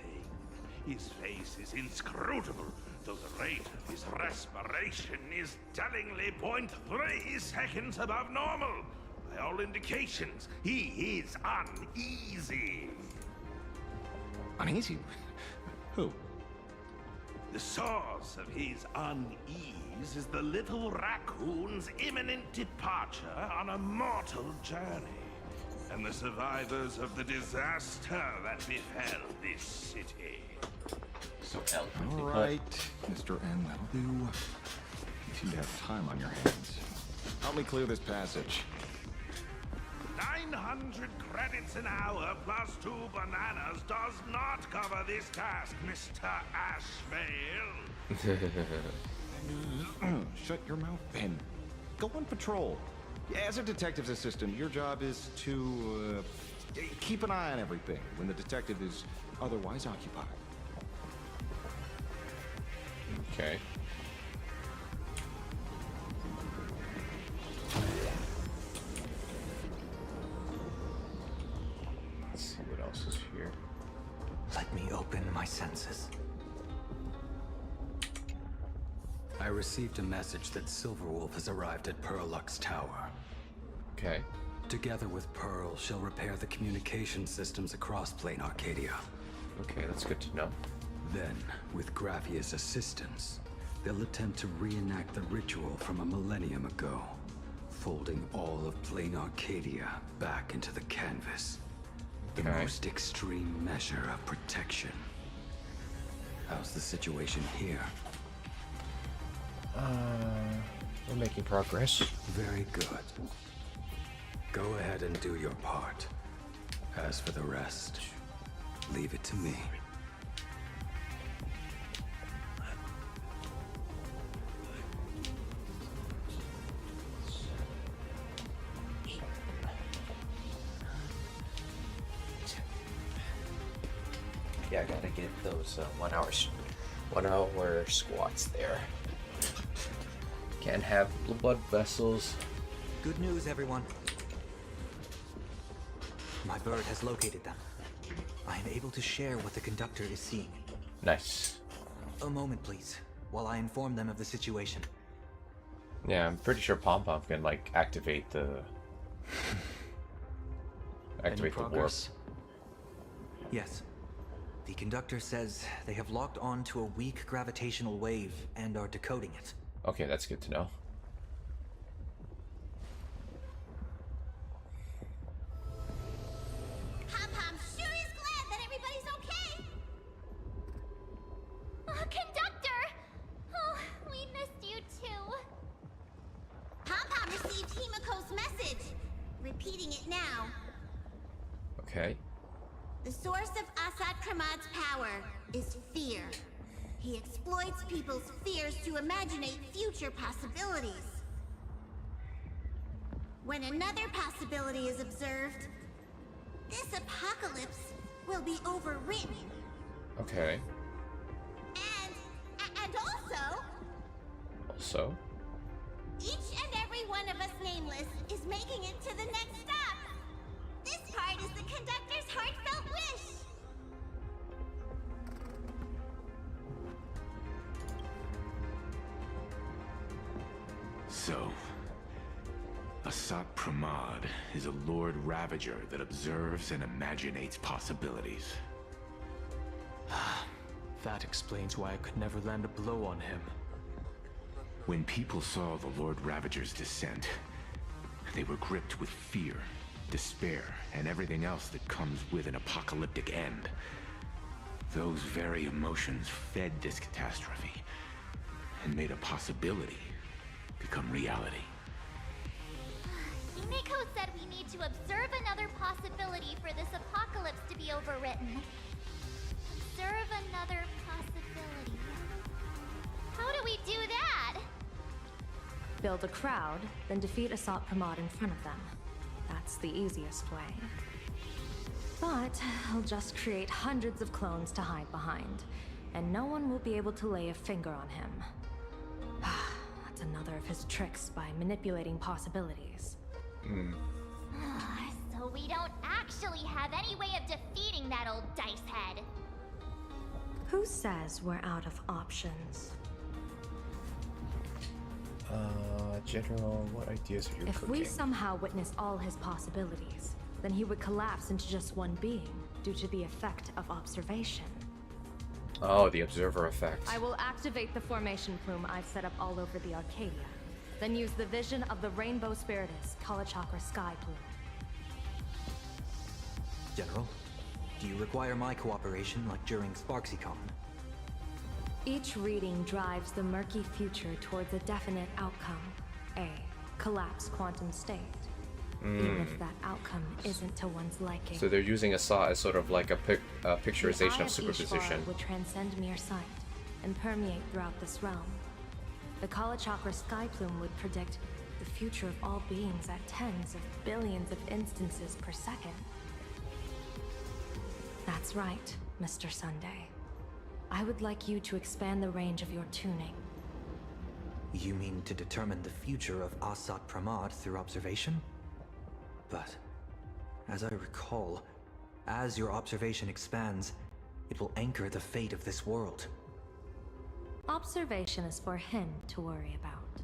Speaker 12: His face is inscrutable, though the rate of his respiration is tellingly 0.3 seconds above normal. By all indications, he is uneasy.
Speaker 6: Uneasy? Who?
Speaker 12: The source of his unease is the little raccoon's imminent departure on a mortal journey, and the survivors of the disaster that befell this city.
Speaker 1: So eloquently
Speaker 6: All right, Mr. N, that'll do. You seem to have time on your hands. Help me clear this passage.
Speaker 12: 900 credits an hour plus 2 bananas does not cover this task, Mr. Ashvale.
Speaker 6: Shut your mouth, Ben. Go on patrol. As a detective's assistant, your job is to keep an eye on everything when the detective is otherwise occupied.
Speaker 1: Okay. Let's see what else is here.
Speaker 11: Let me open my senses.
Speaker 13: I received a message that Silverwolf has arrived at Pearlux Tower.
Speaker 1: Okay.
Speaker 13: Together with Pearl, she'll repair the communication systems across Plain Arcadia.
Speaker 1: Okay, that's good to know.
Speaker 13: Then, with Graffia's assistance, They'll attempt to reenact the ritual from a millennium ago, folding all of plain Arcadia back into the canvas. The most extreme measure of protection. How's the situation here?
Speaker 1: We're making progress.
Speaker 13: Very good. Go ahead and do your part. As for the rest, leave it to me.
Speaker 1: Yeah, I gotta get those 1 hour squats there. Can't have blood vessels.
Speaker 11: Good news, everyone. My bird has located them. I am able to share what the conductor is seeing.
Speaker 1: Nice.
Speaker 11: A moment, please, while I inform them of the situation.
Speaker 1: Yeah, I'm pretty sure Pom Pom can like activate the warp.
Speaker 11: Yes. The conductor says they have locked on to a weak gravitational wave and are decoding it.
Speaker 1: Okay, that's good to know.
Speaker 7: Pom-Pom sure is glad that everybody's okay. Conductor! Oh, we missed you too. Pom-Pom received Himiko's message. Repeating it now.
Speaker 1: Okay.
Speaker 7: The source of Assad Kramad's power is fear. He exploits people's fears to imaginate future possibilities. When another possibility is observed, this apocalypse will be overwritten.
Speaker 1: Okay.
Speaker 7: And also...
Speaker 1: Also?
Speaker 7: Each and every one of us nameless is making it to the next stop. This part is the conductor's heartfelt wish.
Speaker 14: So, Assad Pramad is a Lord Ravager that observes and imaginates possibilities.
Speaker 9: That explains why I could never land a blow on him.
Speaker 14: When people saw the Lord Ravager's descent, they were gripped with fear, despair, and everything else that comes with an apocalyptic end. Those very emotions fed this catastrophe and made a possibility become reality.
Speaker 7: Himiko said we need to observe another possibility for this apocalypse to be overwritten. Observe another possibility. How do we do that?
Speaker 10: Build a crowd, then defeat Assad Pramad in front of them. That's the easiest way. But I'll just create hundreds of clones to hide behind, and no one will be able to lay a finger on him. That's another of his tricks by manipulating possibilities.
Speaker 7: So we don't actually have any way of defeating that old dice head.
Speaker 10: Who says we're out of options?
Speaker 1: General, what ideas are you
Speaker 10: If
Speaker 1: cooking?
Speaker 10: we somehow witness all his possibilities, then he would collapse into just one being due to the effect of observation.
Speaker 1: Oh, the observer effect.
Speaker 10: I will activate the formation plume I've set up all over the Arcadia, then use the vision of the Rainbow Spiritus Kalachakra Sky Plume.
Speaker 11: General, do you require my cooperation like during SparksyCon?
Speaker 10: Each reading drives the murky future towards a definite outcome, a collapsed quantum state. Even if that outcome isn't to one's liking.
Speaker 1: So they're using Assad as sort of like a picturization of
Speaker 10: The eye
Speaker 1: superposition.
Speaker 10: Ishvara would transcend mere sight and permeate throughout this realm. The Kalachakra Sky Plume would predict the future of all beings at tens of billions of instances per second. That's right, Mr. Sunday. I would like you to expand the range of your tuning.
Speaker 11: You mean to determine the future of Assad Pramad through observation? But, as I recall, as your observation expands, it will anchor the fate of this world.
Speaker 10: Observation is for him to worry about.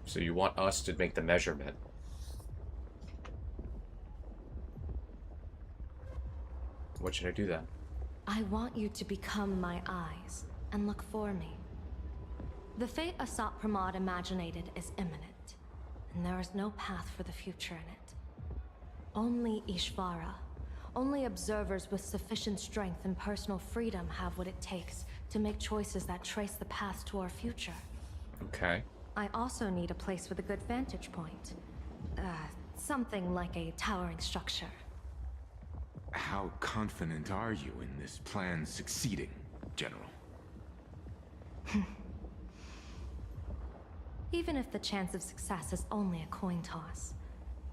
Speaker 1: So you want us to make the measurement. What should I do then?
Speaker 10: I want you to become my eyes and look for me. The fate Asat Pramod imaginated is imminent, and there is no path for the future in it. Only Ishvara, only observers with sufficient strength and personal freedom have what it takes to make choices that trace the path to our future.
Speaker 1: Okay.
Speaker 10: I also need a place with a good vantage point. Something like a towering structure.
Speaker 14: How confident are you in this plan succeeding, General?
Speaker 10: Even if the chance of success is only a coin toss,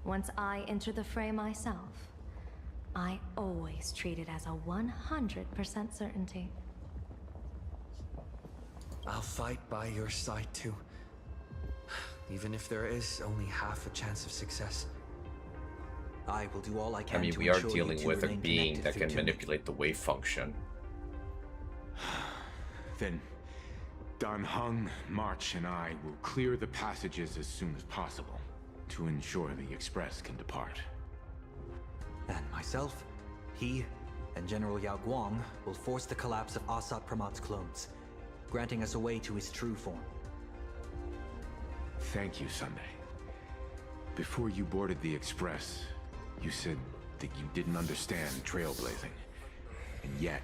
Speaker 10: once I enter the fray myself, I always treat it as a 100% certainty.
Speaker 8: I'll fight by your side too. Even if there is only half a chance of success.
Speaker 11: I will do all I can.
Speaker 1: I mean,
Speaker 11: to
Speaker 1: we are
Speaker 11: ensure
Speaker 1: dealing
Speaker 11: you two
Speaker 1: with a
Speaker 11: remain
Speaker 1: being
Speaker 11: connected
Speaker 1: that
Speaker 11: through
Speaker 1: can
Speaker 11: tuning.
Speaker 1: manipulate the wave function.
Speaker 14: Then, Dan Heng, March, and I will clear the passages as soon as possible to ensure the Express can depart.
Speaker 11: And myself, he, and General Yao Guang will force the collapse of Asat Pramad's clones, granting us a way to his true form.
Speaker 14: Thank you, Sunday. Before you boarded the Express, you said that you didn't understand trailblazing. And yet,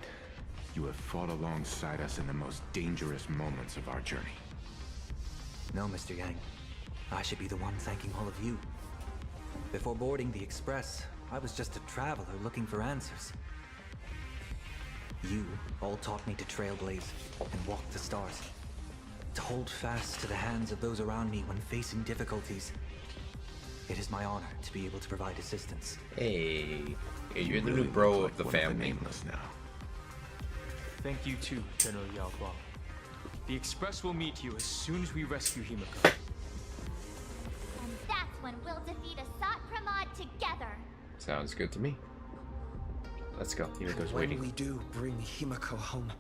Speaker 14: you have fought alongside us in the most dangerous moments of our journey.
Speaker 11: No, Mr. Yang. I should be the one thanking all of you. Before boarding the Express, I was just a traveler looking for answers. You all taught me to trailblaze and walk the stars. To hold fast to the hands of those around me when facing difficulties. It is my honor to be able to provide assistance.
Speaker 1: Hey, you're the new bro of the family.
Speaker 14: Nameless now.
Speaker 9: Thank you too, General Yao Guang. The Express will meet you as soon as we rescue Himiko.
Speaker 7: And that's when we'll defeat Asat Pramod together.
Speaker 1: Sounds good to me. Let's go. Himiko's waiting.
Speaker 8: When we do bring Himiko home,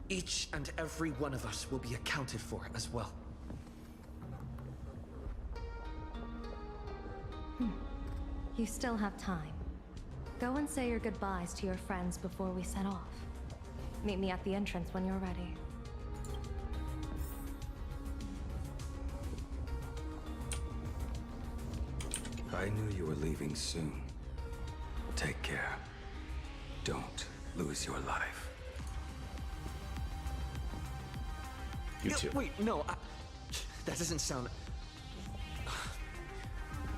Speaker 8: each and every one of us will be accounted for as well.
Speaker 10: You still have time. Go and say your goodbyes to your friends before we set off. Meet me at the entrance when you're ready.
Speaker 13: I knew you were leaving soon. Take care. Don't lose your life.
Speaker 1: You too.
Speaker 8: Wait, no, that doesn't sound...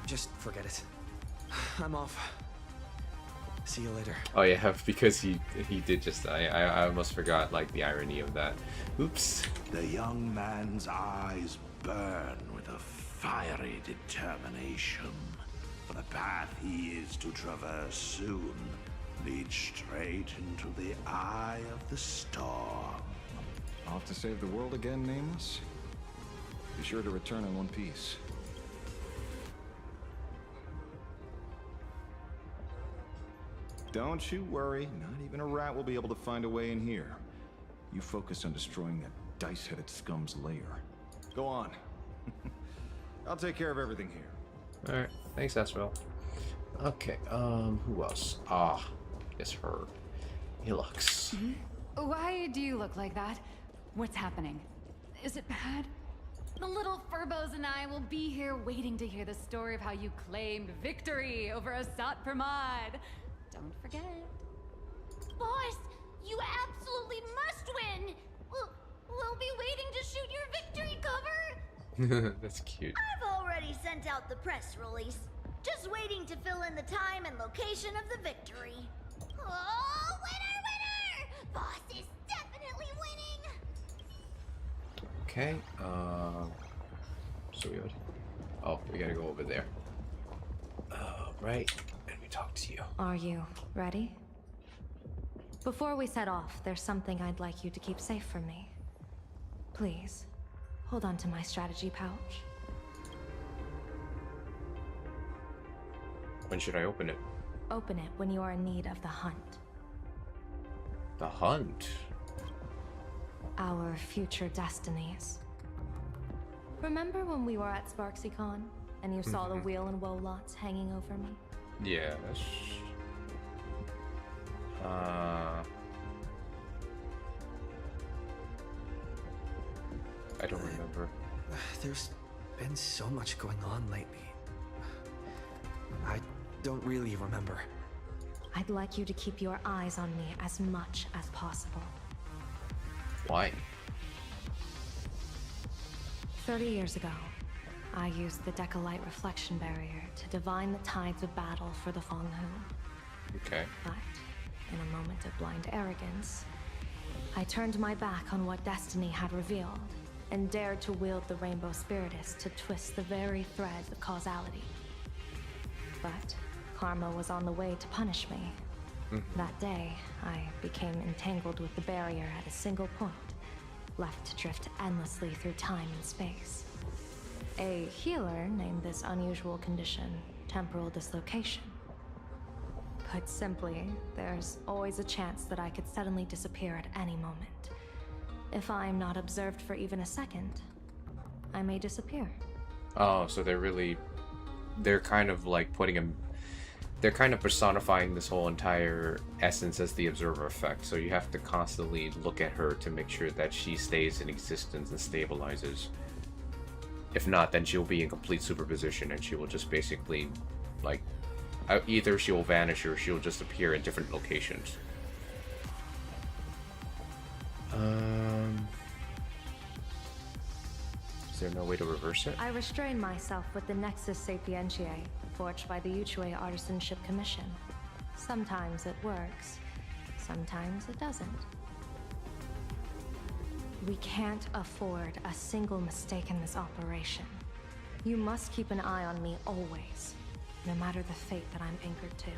Speaker 8: Just forget it. I'm off. See you later.
Speaker 1: Oh yeah, because he did just. I almost forgot like the irony of that. Oops.
Speaker 12: The young man's eyes burn with a fiery determination. For the path he is to traverse soon leads straight into the eye of the storm.
Speaker 6: Off to save the world again, Nameless? Be sure to return in one piece. Don't you worry, not even a rat will be able to find a way in here. You focus on destroying that dice-headed scum's lair. Go on. I'll take care of everything here.
Speaker 1: Alright, thanks, Asriel. Okay, who else? It's her. Hilux.
Speaker 15: Why do you look like that? What's happening? Is it bad? The little Furbos and I will be here waiting to hear the story of how you claimed victory over Asat Pramod. Don't forget.
Speaker 7: Boss, you absolutely must win! We'll be waiting to shoot your victory cover!
Speaker 1: That's cute.
Speaker 16: I've already sent out the press release. Just waiting to fill in the time and location of the victory.
Speaker 7: Oh, winner, winner! Boss is definitely winning!
Speaker 1: Okay, so we gotta go over there. Right, and we talk to you.
Speaker 10: Are you ready? Before we set off, there's something I'd like you to keep safe from me. Please, hold on to my strategy pouch.
Speaker 1: When should I open it?
Speaker 10: Open it when you are in need of the hunt.
Speaker 1: The hunt?
Speaker 10: Our future destinies. Remember when we were at SparksyCon and you saw the wheel and woe lots hanging over me?
Speaker 1: Yeah, that's... I don't remember.
Speaker 8: There's been so much going on lately. I don't really remember.
Speaker 4: I'd like you to keep your eyes on me as much as possible.
Speaker 1: Why?
Speaker 4: 30 years ago, I used the Decalite reflection barrier to divine the tides of battle for the Fonghu.
Speaker 1: Okay.
Speaker 4: But, in a moment of blind arrogance, I turned my back on what destiny had revealed and dared to wield the Rainbow Spiritus to twist the very threads of causality. But karma was on the way to punish me. That day, I became entangled with the barrier at a single point, left to drift endlessly through time and space. A healer named this unusual condition temporal dislocation. Put simply, there's always a chance that I could suddenly disappear at any moment. If I'm not observed for even a second, I may disappear.
Speaker 1: Oh, so they're kind of like they're kind of personifying this whole entire essence as the observer effect. So you have to constantly look at her to make sure that she stays in existence and stabilizes. If not, then she'll be in complete superposition and she will just basically, like, either she will vanish or she'll just appear in different locations. Is there no way to reverse it?
Speaker 4: I restrain myself with the Nexus Sapientiae, forged by the Yuchue Artisanship Commission. Sometimes it works, sometimes it doesn't. We can't afford a single mistake in this operation. You must keep an eye on me always, no matter the fate that I'm anchored to.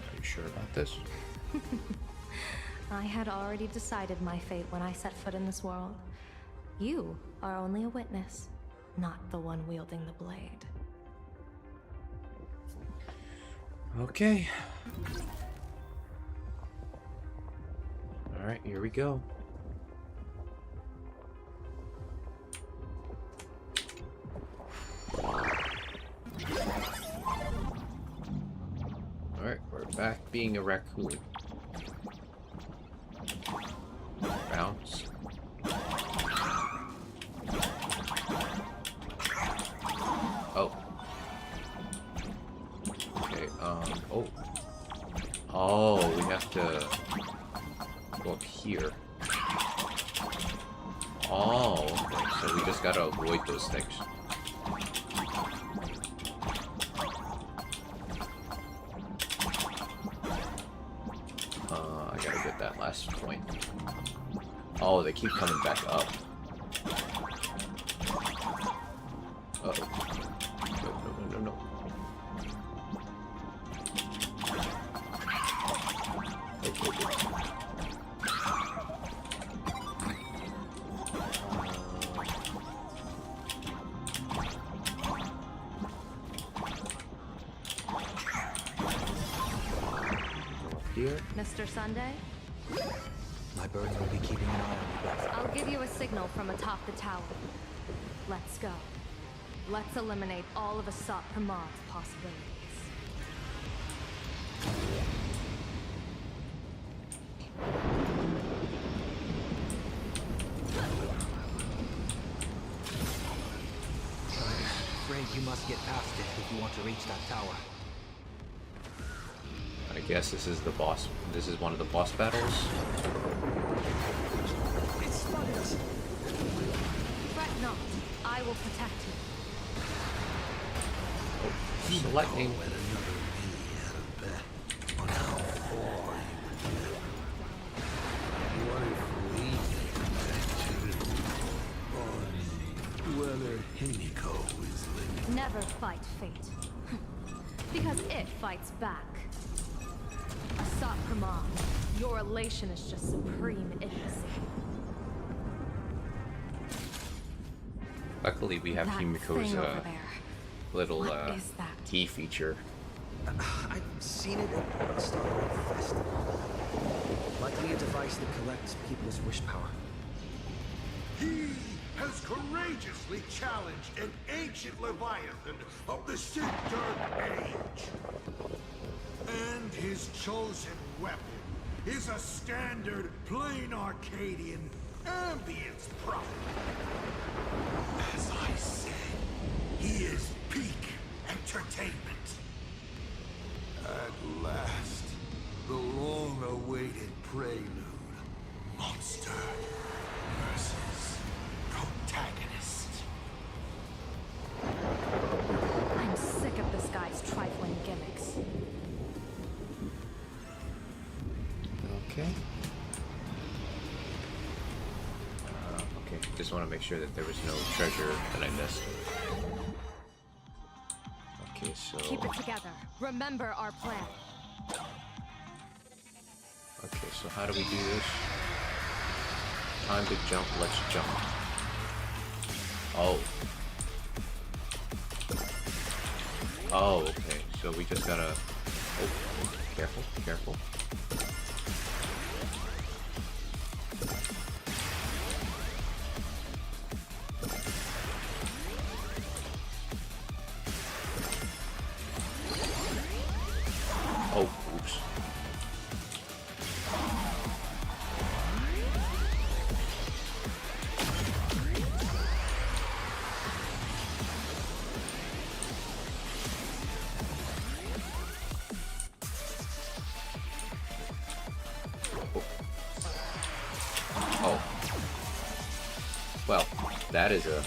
Speaker 1: Are you sure about this?
Speaker 4: I had already decided my fate when I set foot in this world. You are only a witness, not the one wielding the blade.
Speaker 1: Okay. Alright, here we go. Alright, we're back being a raccoon. Bounce. Oh. Okay, oh. Oh, we have to go up here. Oh, okay, so we just gotta avoid those things. I gotta get that last point. Oh, they keep coming back up. Uh-oh. No. Here.
Speaker 4: Mr. Sunday?
Speaker 11: My birds will be keeping an eye on you both.
Speaker 4: I'll give you a signal from atop the tower. Let's go. Let's eliminate all of Asat Pramad's possibilities.
Speaker 11: I'm afraid you must get past it if you want to reach that tower.
Speaker 1: I guess this is the boss. This is one of the boss battles.
Speaker 8: It's spotted us.
Speaker 4: Fret not. I will protect you.
Speaker 1: Oh, lightning.
Speaker 3: Let another me had a bet on how far you would get. What if we take that too? On whether Himiko is living?
Speaker 4: Never fight fate. Because it fights back. Asat Pramad, your elation is just supreme idiocy.
Speaker 1: Luckily, we have
Speaker 4: That
Speaker 1: Himiko's
Speaker 4: thing over there.
Speaker 1: little
Speaker 4: What is that?
Speaker 1: key feature.
Speaker 8: I've seen it at Starlight Festival. Likely a device that collects people's wish power.
Speaker 3: He has courageously challenged an ancient Leviathan of the Sintern Age. And his chosen weapon is a standard plain Arcadian ambience prop. As I said, he is peak entertainment. At last, the long-awaited prelude. Monster versus protagonist.
Speaker 15: I'm sick of this guy's trifling gimmicks.
Speaker 1: Okay. Okay, just want to make sure that there was no treasure that I missed. Okay, so...
Speaker 15: Keep it together. Remember our plan.
Speaker 1: Okay, so how do we do this? Time to jump, let's jump. Oh. Oh, okay, so we just gotta... Oh, careful, careful. Oh, oops. Oh. Well, that is a...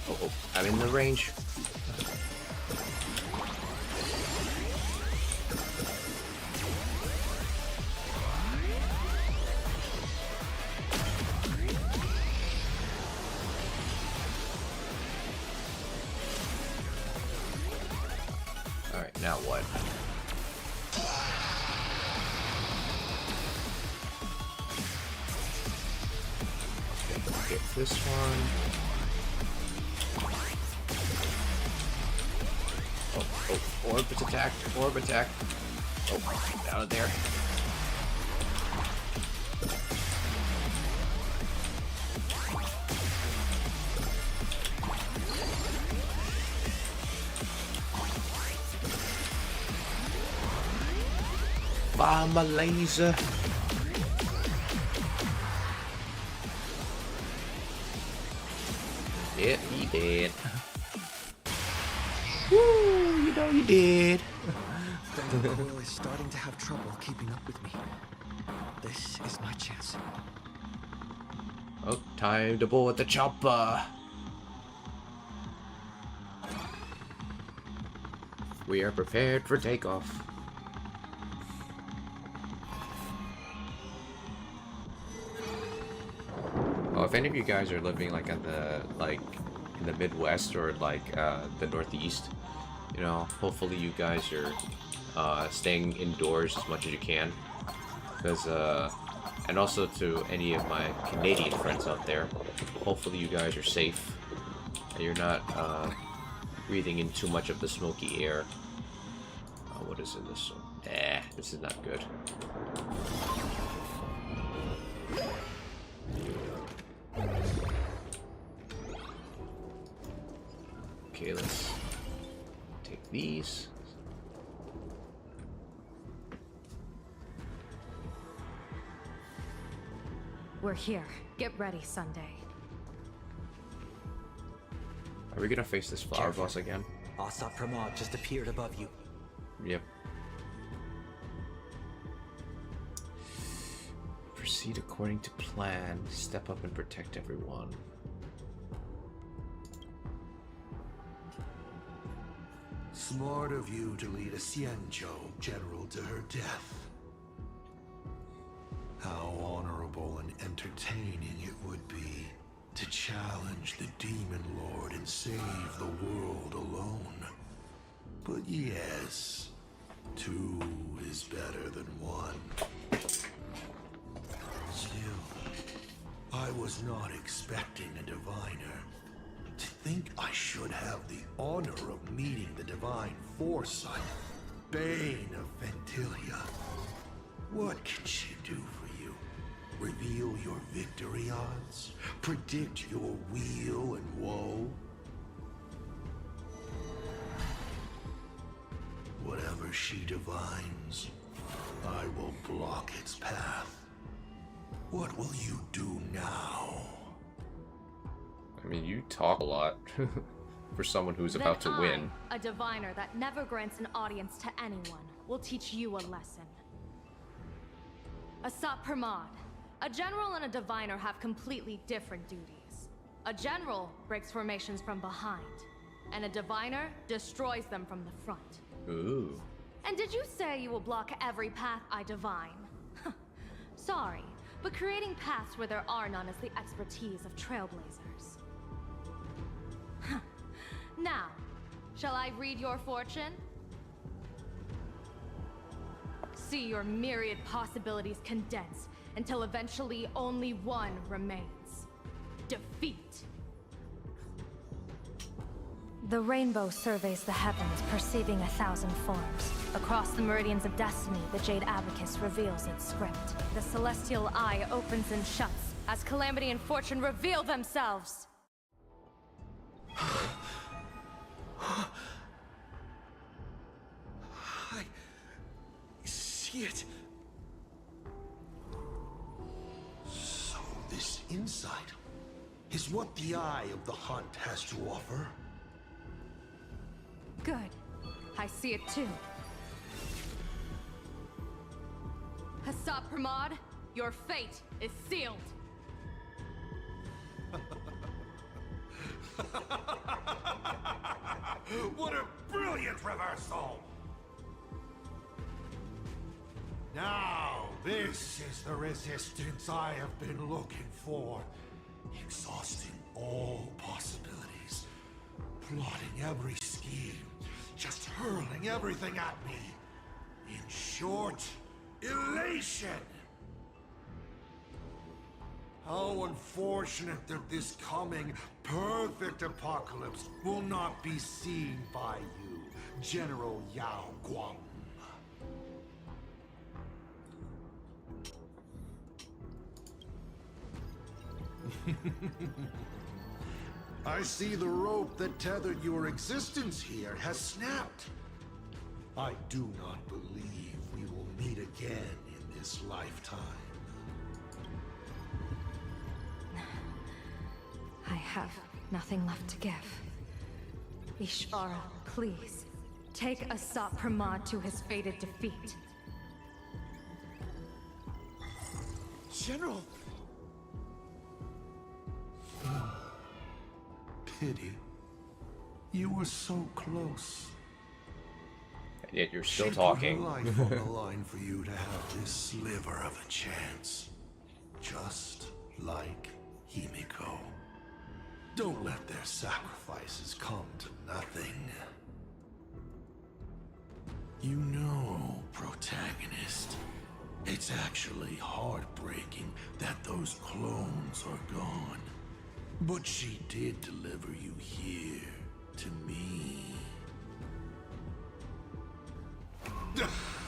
Speaker 1: Oh, I'm in the range. Alright, now what? Okay, get this one. Oh, orb attack, orb attack. Oh, down there. Fire my laser. Yep, he did. Woo, you know you did.
Speaker 8: The coil is starting to have trouble keeping up with me. This is my chance.
Speaker 1: Oh, time to board the chopper. We are prepared for takeoff. Oh, if any of you guys are living like in the Midwest or like the Northeast, you know, hopefully you guys are staying indoors as much as you can, because and also to any of my Canadian friends out there, hopefully you guys are safe and you're not breathing in too much of the smoky air. What is in this one? This is not good. Okay, let's take these.
Speaker 15: We're here. Get ready, Sunday.
Speaker 1: Are we gonna face this flower boss again?
Speaker 11: Asat Pramod just appeared above you.
Speaker 1: Yep. Proceed according to plan. Step up and protect everyone.
Speaker 3: Smart of you to lead a Xianzhou general to her death. How honorable and entertaining it would be to challenge the Demon Lord and save the world alone. But yes, two is better than one. Still, I was not expecting a diviner. To think I should have the honor of meeting the divine foresight, Bane of Ventilia. What can she do for you? Reveal your victory odds? Predict your weal and woe? whatever she divines, I will block its path. What will you do now?
Speaker 1: I mean, you talk a lot for someone who's about to win.
Speaker 17: A diviner that never grants an audience to anyone, will teach you a lesson. Asat Pramad, a general and a diviner have completely different duties. A general breaks formations from behind, and a diviner destroys them from the front.
Speaker 1: Ooh.
Speaker 17: And did you say you will block every path I divine? Sorry, but creating paths where there are none is the expertise of trailblazers. Now, shall I read your fortune? See your myriad possibilities condense until eventually only one remains. Defeat.
Speaker 18: The rainbow surveys the heavens, perceiving 1,000 forms. Across the meridians of destiny, the Jade Abacus reveals its script.
Speaker 17: The celestial eye opens and shuts as calamity and fortune reveal themselves.
Speaker 8: I see it.
Speaker 3: So this insight is what the Eye of the Hunt has to offer?
Speaker 17: Good. I see it too. Asat Pramad, your fate is sealed.
Speaker 12: What a brilliant reversal!
Speaker 3: Now, this is the resistance I have been looking for. Exhausting all possibilities. Plotting every scheme. Just hurling everything at me. In short, elation! How unfortunate that this coming perfect apocalypse will not be seen by you, General Yao Guang. I see the rope that tethered your existence here has snapped. I do not believe we will meet again in this lifetime.
Speaker 18: I have nothing left to give.
Speaker 17: Ishvara, please, take Asat Pramad to his fated defeat.
Speaker 8: General!
Speaker 3: Pity. You were so close.
Speaker 1: And yet you're still
Speaker 3: She
Speaker 1: talking.
Speaker 3: put her life on the line for you to have this sliver of a chance. Just like Himiko. Don't let their sacrifices come to nothing. You know, protagonist, it's actually heartbreaking that those clones are gone. But she did deliver you here, to me.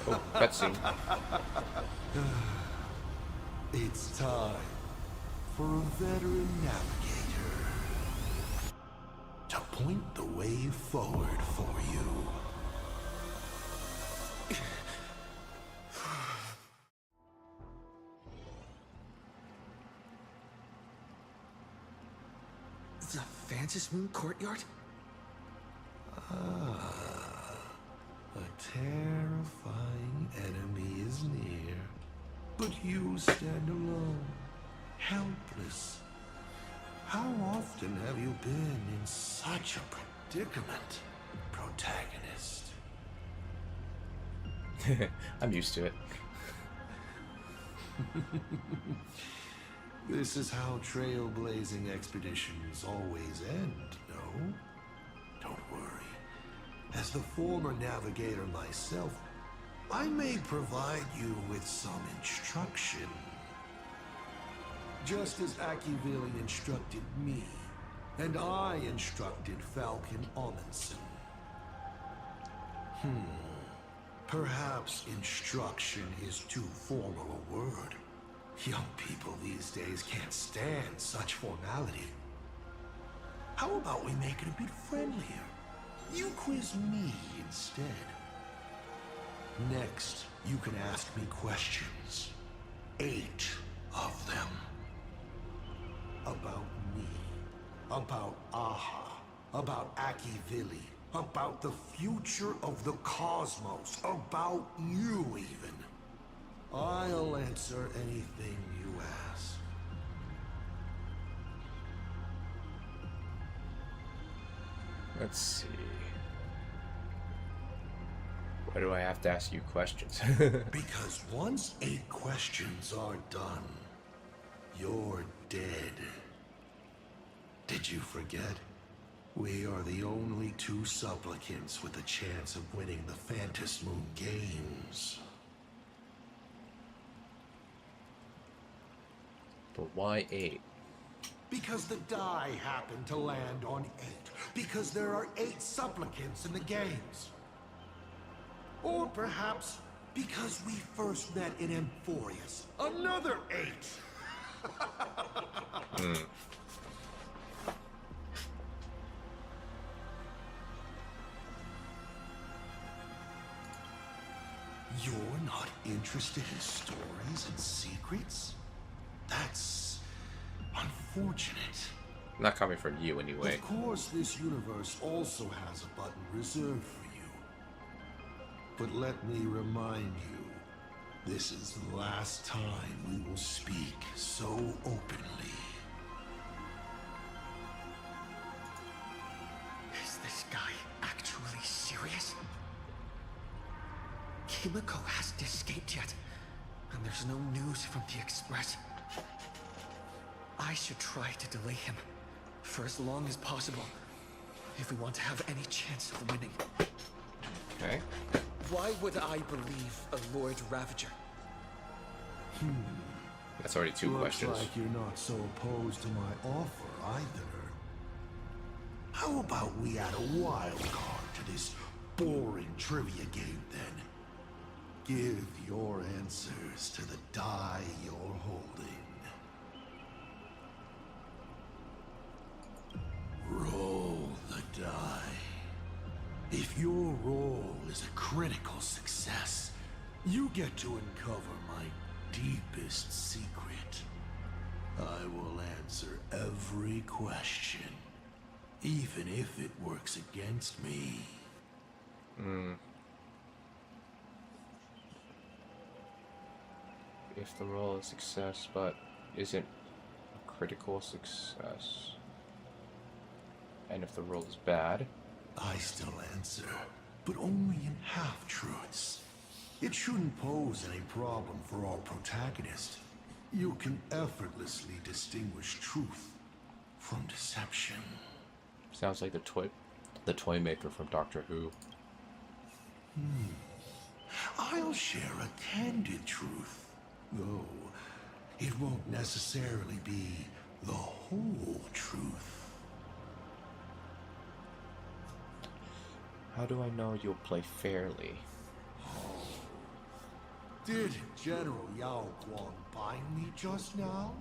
Speaker 1: Oh, cutscene.
Speaker 3: It's time for a veteran navigator to point the way forward for you.
Speaker 8: The Vantis Moon Courtyard?
Speaker 3: Ah, a terrifying enemy is near. But you stand alone, helpless. How often have you been in such a predicament, protagonist?
Speaker 1: I'm used to it.
Speaker 3: This is how trailblazing expeditions always end, no? Don't worry. As the former navigator myself, I may provide you with some instruction. Just as Akivilian instructed me, and I instructed Falcon Amundsen. Perhaps instruction is too formal a word. Young people these days can't stand such formality. How about we make it a bit friendlier? You quiz me instead. Next, you can ask me questions. 8 of them. About me. About Aha. About Akivili. About the future of the cosmos. About you, even. I'll answer anything you ask.
Speaker 1: Let's see. Why do I have to ask you questions?
Speaker 3: Because once 8 questions are done, you're dead. Did you forget? We are the only 2 supplicants with a chance of winning the Phantom Moon Games.
Speaker 1: But why 8?
Speaker 3: Because the die happened to land on 8. Because there are 8 supplicants in the games. Or perhaps because we first met in Emphorius. Another 8! You're not interested in stories and secrets? That's unfortunate.
Speaker 1: Not coming from you anyway.
Speaker 3: Of course, this universe also has a button reserved for you. But let me remind you, this is the last time we will speak so openly.
Speaker 8: Is this guy actually serious? Himiko hasn't escaped yet, and there's no news from the Express. I should try to delay him for as long as possible if we want to have any chance of winning.
Speaker 1: Okay.
Speaker 8: Why would I believe a Lord Ravager?
Speaker 1: That's already 2 questions.
Speaker 3: Looks like you're not so opposed to my offer either. How about we add a wild card to this boring trivia game then? Give your answers to the die you're holding. Roll the die. If your roll is a critical success, you get to uncover my deepest secret. I will answer every question, even if it works against me.
Speaker 1: If the roll is success, but isn't a critical success. And if the roll is bad,
Speaker 3: I still answer, but only in half-truths. It shouldn't pose any problem for our protagonist. You can effortlessly distinguish truth from deception.
Speaker 1: sounds like the toy maker from Doctor Who.
Speaker 3: I'll share a candid truth, though it won't necessarily be the whole truth.
Speaker 1: How do I know you'll play fairly?
Speaker 3: Did General Yao Guang bind me just now?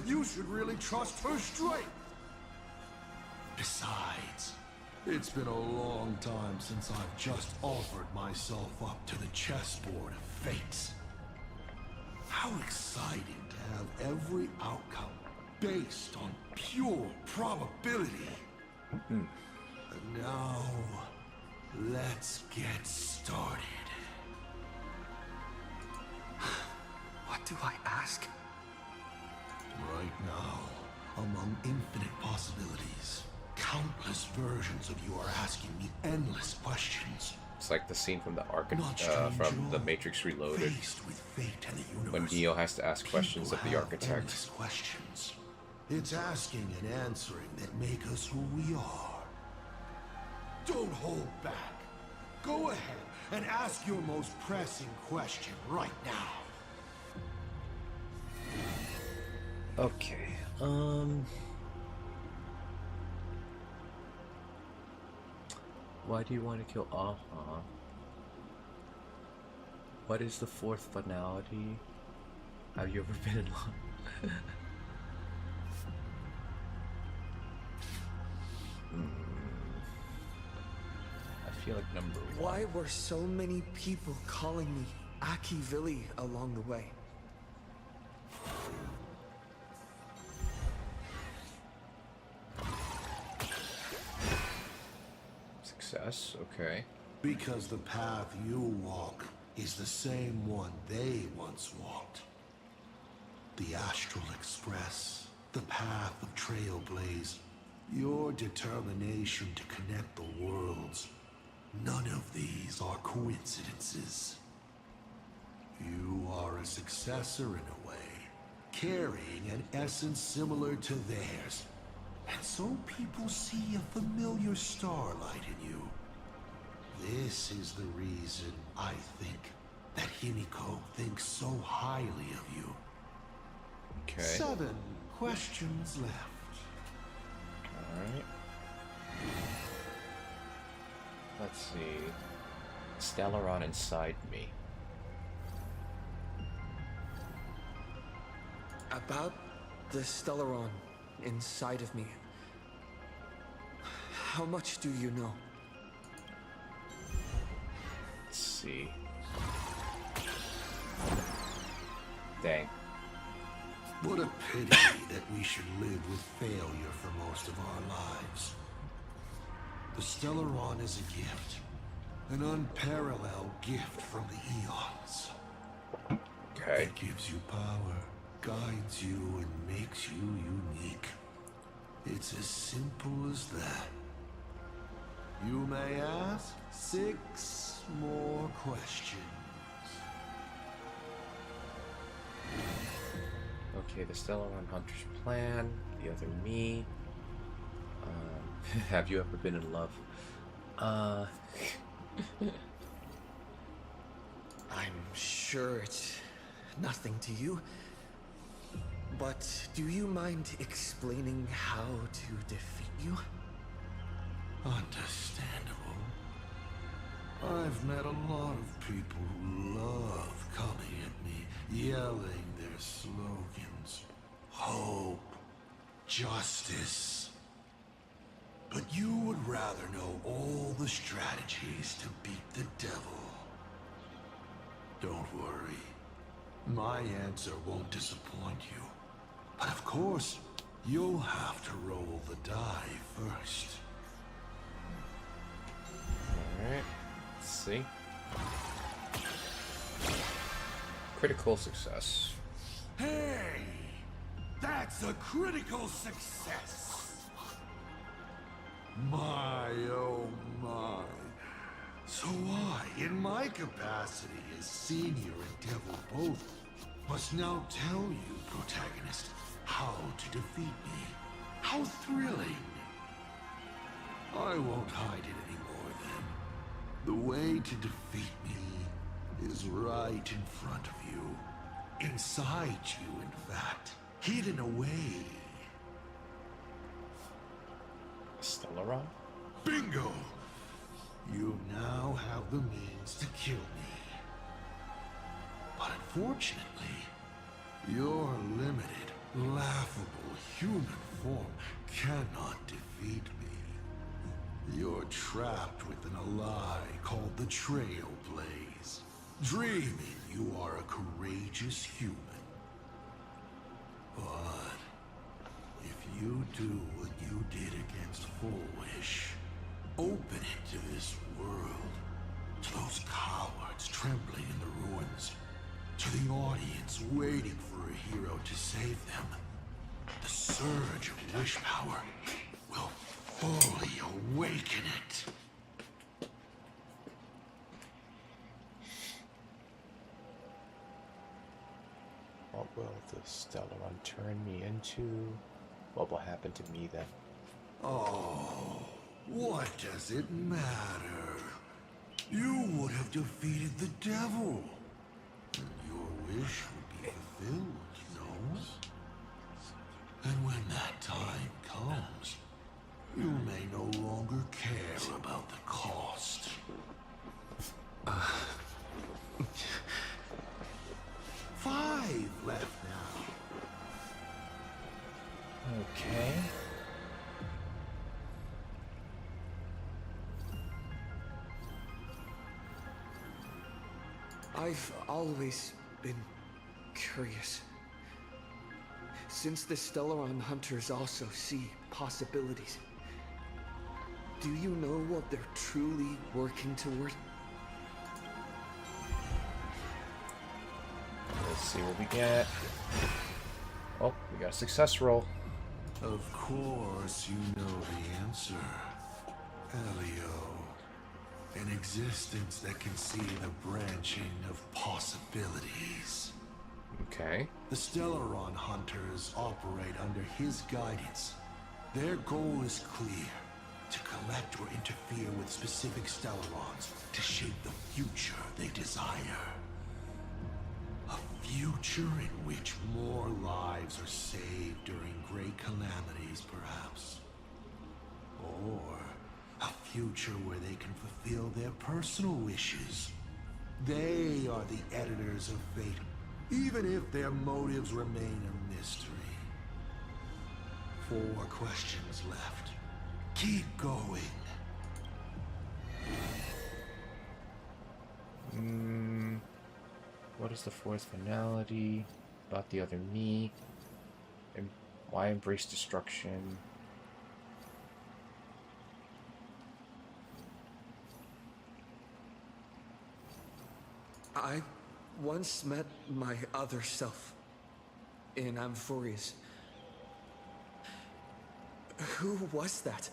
Speaker 3: You should really trust her strength. Besides, it's been a long time since I've just offered myself up to the chessboard of fate. How exciting to have every outcome based on pure probability. And now, let's get started.
Speaker 8: What do I ask?
Speaker 3: Right now, among infinite possibilities, countless versions of you are asking me endless questions.
Speaker 1: It's like the scene from the from the Matrix Reloaded, when Neo has to ask questions of the architect.
Speaker 3: Questions. It's asking and answering that make us who we are. Don't hold back. Go ahead and ask your most pressing question right now.
Speaker 1: Okay, why do you want to kill Aha? What is the fourth finality? Have you ever been in love? I feel like number 1.
Speaker 8: Why were so many people calling me Aki Villi along the way?
Speaker 1: Success, okay.
Speaker 3: Because the path you walk is the same one they once walked. The Astral Express, the path of Trailblaze, your determination to connect the worlds. None of these are coincidences. You are a successor in a way, carrying an essence similar to theirs. And so people see a familiar starlight in you. This is the reason I think that Himiko thinks so highly of you.
Speaker 1: Okay.
Speaker 3: 7 questions left.
Speaker 1: Alright. Let's see. Stellaron inside me.
Speaker 8: About the Stellaron inside of me. How much do you know?
Speaker 1: Let's see. Dang.
Speaker 3: What a pity that we should live with failure for most of our lives. The Stellaron is a gift. An unparalleled gift from the eons.
Speaker 1: Okay.
Speaker 3: It gives you power, guides you, and makes you unique. It's as simple as that. You may ask 6 more questions.
Speaker 1: Okay, the Stellaron Hunter's plan, the other me. Have you ever been in love?
Speaker 8: I'm sure it's nothing to you. But do you mind explaining how to defeat you?
Speaker 3: Understandable. I've met a lot of people who love coming at me, yelling their slogans. Hope. Justice. But you would rather know all the strategies to beat the devil. Don't worry. My answer won't disappoint you. But of course, you'll have to roll the die first.
Speaker 1: Alright, let's see. Critical success.
Speaker 3: Hey! That's a critical success! My, oh my. So I, in my capacity as senior and devil both, must now tell you, protagonist, how to defeat me. How thrilling. I won't hide it anymore then. The way to defeat me is right in front of you. Inside you, in fact. Hidden away.
Speaker 1: Stellaron?
Speaker 3: Bingo! You now have the means to kill me. But unfortunately, your limited, laughable human form cannot defeat me. You're trapped within a lie called the Trailblaze, dreaming you are a courageous human. But if you do what you did against Full Wish, open it to this world, to those cowards trembling in the ruins, to the audience waiting for a hero to save them, the surge of wish power will fully awaken it.
Speaker 1: What will the Stellaron turn me into? What will happen to me then?
Speaker 3: Oh, what does it matter? You would have defeated the devil. And your wish would be fulfilled, no? And when that time comes, you may no longer care about the cost. 5 left now.
Speaker 1: Okay.
Speaker 8: I've always been curious. Since the Stellaron hunters also see possibilities, do you know what they're truly working toward?
Speaker 1: Let's see what we get. Oh, we got a success roll.
Speaker 3: Of course, you know the answer. Elio. An existence that can see the branching of possibilities.
Speaker 1: Okay.
Speaker 3: The Stellaron hunters operate under his guidance. Their goal is clear: to collect or interfere with specific Stellarons to shape the future they desire. A future in which more lives are saved during great calamities, perhaps. Or a future where they can fulfill their personal wishes. They are the editors of fate, even if their motives remain a mystery. 4 questions left. Keep going.
Speaker 1: What is the 4th finality? About the other me? Why embrace destruction?
Speaker 8: I once met my other self in Amphorius. Who was that?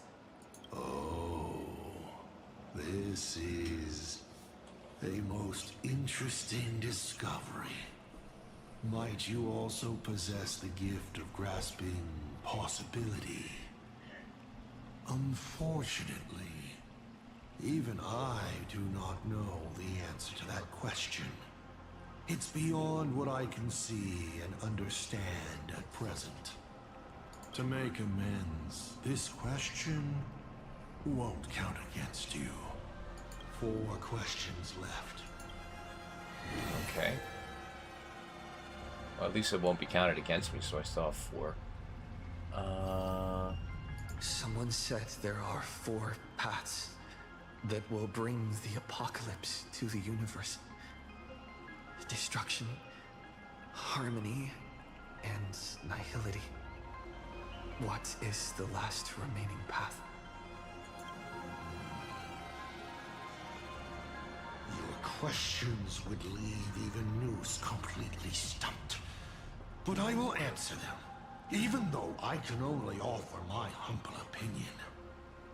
Speaker 3: Oh, this is a most interesting discovery. Might you also possess the gift of grasping possibility? Unfortunately, even I do not know the answer to that question. It's beyond what I can see and understand at present. To make amends, this question won't count against you. 4 questions left.
Speaker 1: Okay. Well, at least it won't be counted against me, so I still have 4.
Speaker 8: Someone said there are 4 paths that will bring the apocalypse to the universe. Destruction, harmony, and nihility. What is the last remaining path?
Speaker 3: Your questions would leave even Noose completely stumped. But I will answer them, even though I can only offer my humble opinion.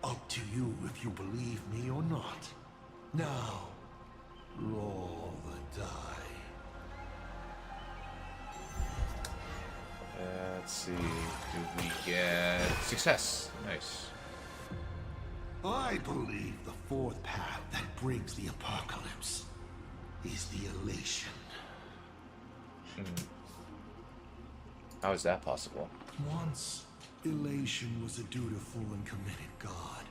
Speaker 3: Up to you if you believe me or not. Now, roll the die.
Speaker 1: Let's see. Do we get success? Nice.
Speaker 3: I believe the 4th path that brings the apocalypse is the elation.
Speaker 1: How is that possible?
Speaker 3: Once, elation was a dutiful and committed god.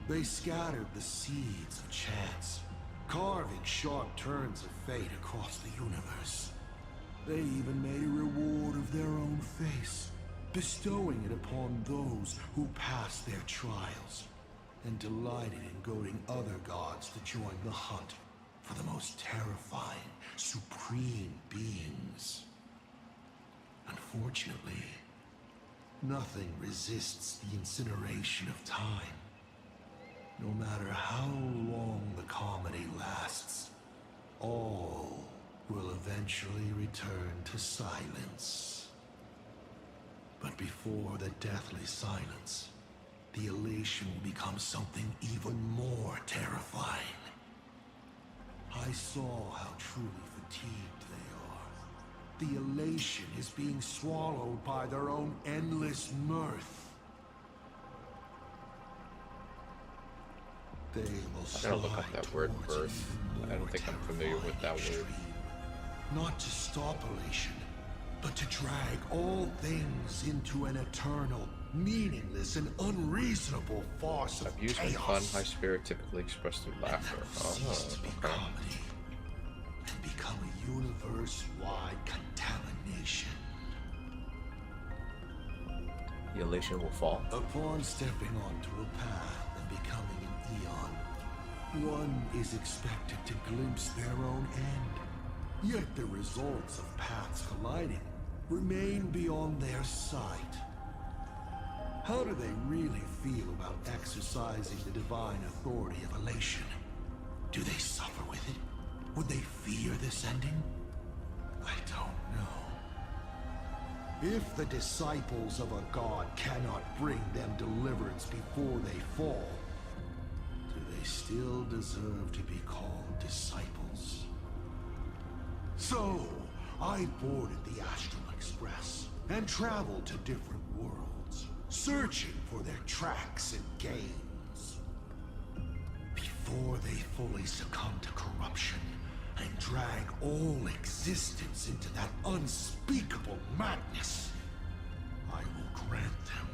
Speaker 3: They scattered the seeds of chance, carving sharp turns of fate across the universe. They even made a reward of their own face, bestowing it upon those who passed their trials, and delighted in goading other gods to join the hunt for the most terrifying, supreme beings. Unfortunately, nothing resists the incineration of time. No matter how long the comedy lasts, all will eventually return to silence. But before the deathly silence, the elation will become something even more terrifying. I saw how truly fatigued they are. The elation is being swallowed by their own endless mirth. They will
Speaker 1: I gotta look up that word birth. I don't think I'm familiar with that word.
Speaker 3: Not to stop elation, but to drag all things into an eternal, meaningless, and unreasonable farce of
Speaker 1: Amusement, fun,
Speaker 3: chaos.
Speaker 1: high spirit, typically expressed through laughter.
Speaker 3: Cease to be
Speaker 1: Okay.
Speaker 3: comedy and become a universe-wide contamination.
Speaker 1: The elation will fall.
Speaker 3: Upon stepping onto a path and becoming an eon, one is expected to glimpse their own end. Yet the results of paths colliding remain beyond their sight. How do they really feel about exercising the divine authority of elation? Do they suffer with it? Would they fear this ending? I don't know. If the disciples of a god cannot bring them deliverance before they fall, do they still deserve to be called disciples? So, I boarded the Astral Express and traveled to different worlds, searching for their tracks and gains. Before they fully succumb to corruption and drag all existence into that unspeakable madness, I will grant them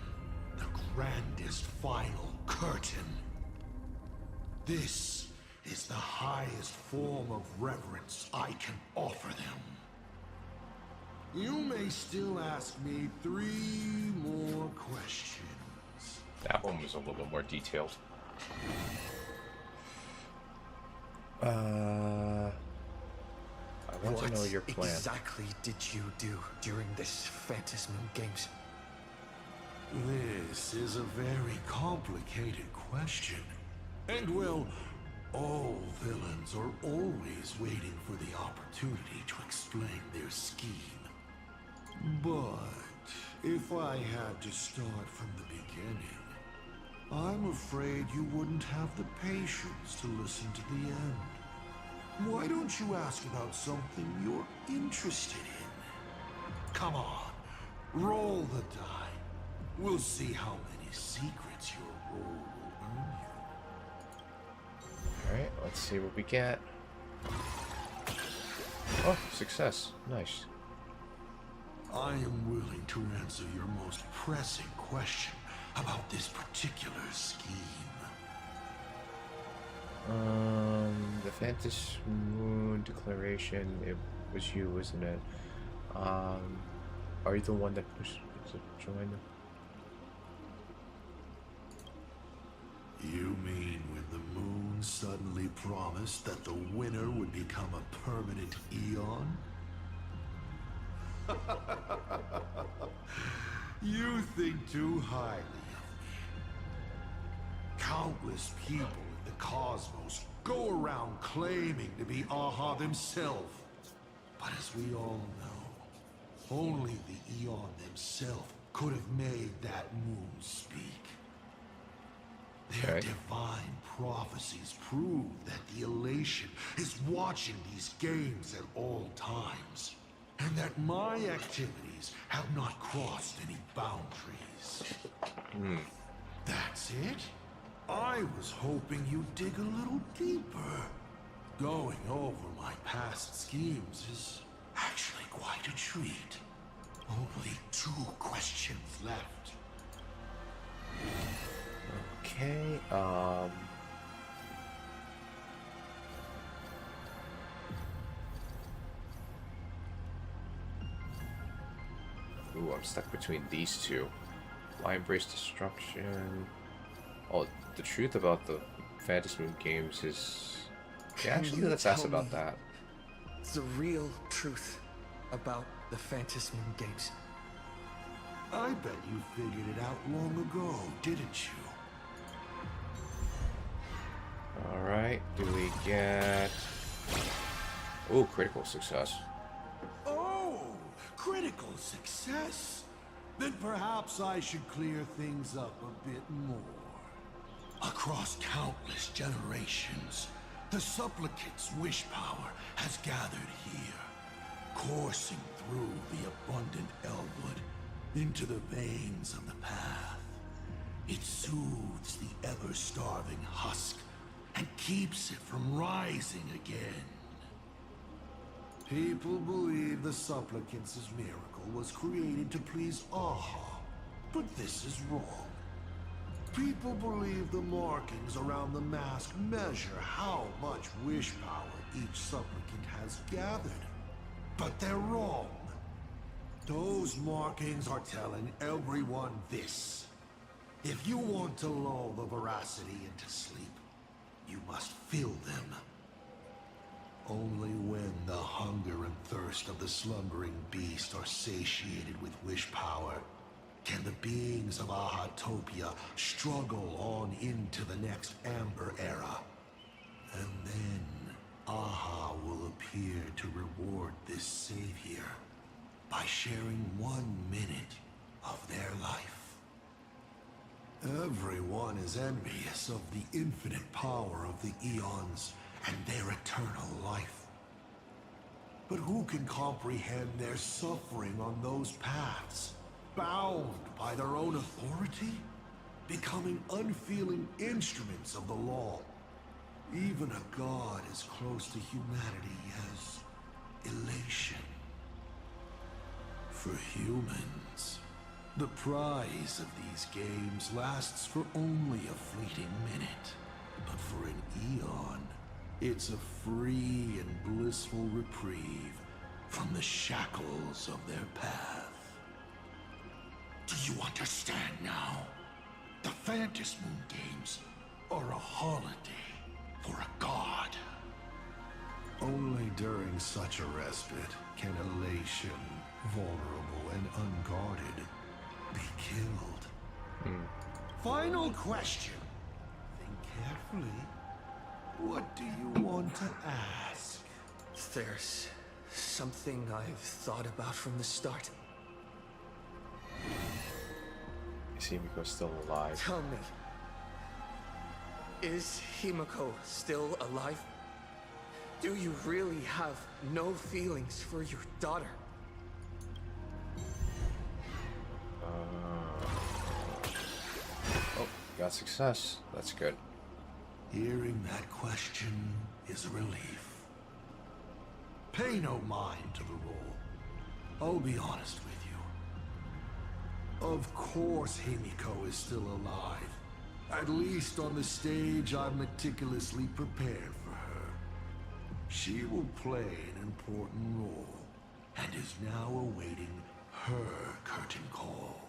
Speaker 3: the grandest final curtain. This is the highest form of reverence I can offer them. You may still ask me 3 more questions.
Speaker 1: That one was a little bit more detailed. I want to know your plan.
Speaker 8: What exactly did you do during this Phantasm Games?
Speaker 3: This is a very complicated question. And well, all villains are always waiting for the opportunity to explain their scheme. But if I had to start from the beginning, I'm afraid you wouldn't have the patience to listen to the end. Why don't you ask about something you're interested in? Come on, roll the die. We'll see how many secrets your roll will earn you.
Speaker 1: Alright, let's see what we get. Oh, success. Nice.
Speaker 3: I am willing to answer your most pressing question about this particular scheme.
Speaker 1: The Phantasm Moon Declaration, it was you, wasn't it? Are you the one that pushed to join?
Speaker 3: You mean when the moon suddenly promised that the winner would become a permanent eon? You think too highly of me. Countless people in the cosmos go around claiming to be Aha themselves. But as we all know, only the Eon themselves could have made that moon speak. Their divine prophecies prove that the Elation is watching these games at all times, and that my activities have not crossed any boundaries. That's it? I was hoping you'd dig a little deeper. Going over my past schemes is actually quite a treat. Only 2 questions left.
Speaker 1: Okay, Ooh, I'm stuck between these 2. Why embrace destruction? Oh, the truth about the Phantasm Games is... Yeah, actually, let's ask about that.
Speaker 8: The real truth about the Phantasm Games.
Speaker 3: I bet you figured it out long ago, didn't you?
Speaker 1: Alright, do we get... Ooh, critical success.
Speaker 3: Oh, critical success? Then perhaps I should clear things up a bit more. Across countless generations, the supplicant's wish power has gathered here, coursing through the abundant Elwood into the veins of the path. It soothes the ever-starving husk and keeps it from rising again. People believe the supplicant's miracle was created to please Aha, but this is wrong. People believe the markings around the mask measure how much wish power each supplicant has gathered, but they're wrong. Those markings are telling everyone this. If you want to lull the veracity into sleep, you must fill them. Only when the hunger and thirst of the slumbering beast are satiated with wish power can the beings of Ahatopia struggle on into the next Amber Era. And then Aha will appear to reward this savior by sharing 1 minute of their life. Everyone is envious of the infinite power of the Eons and their eternal life. But who can comprehend their suffering on those paths, bound by their own authority, becoming unfeeling instruments of the law? Even a god as close to humanity as elation. For humans, the prize of these games lasts for only a fleeting minute. But for an eon, it's a free and blissful reprieve from the shackles of their path. Do you understand now? The Phantasm Moon Games are a holiday for a god. Only during such a respite can elation, vulnerable and unguarded, be killed. Final question. Think carefully. What do you want to ask?
Speaker 8: There's something I've thought about from the start.
Speaker 1: Is Himiko still alive?
Speaker 8: Tell me, is Himiko still alive? Do you really have no feelings for your daughter?
Speaker 1: Oh, got success. That's good.
Speaker 3: Hearing that question is a relief. Pay no mind to the role. I'll be honest with you. Of course Himiko is still alive. At least on the stage I've meticulously prepared for her. She will play an important role, and is now awaiting her curtain call.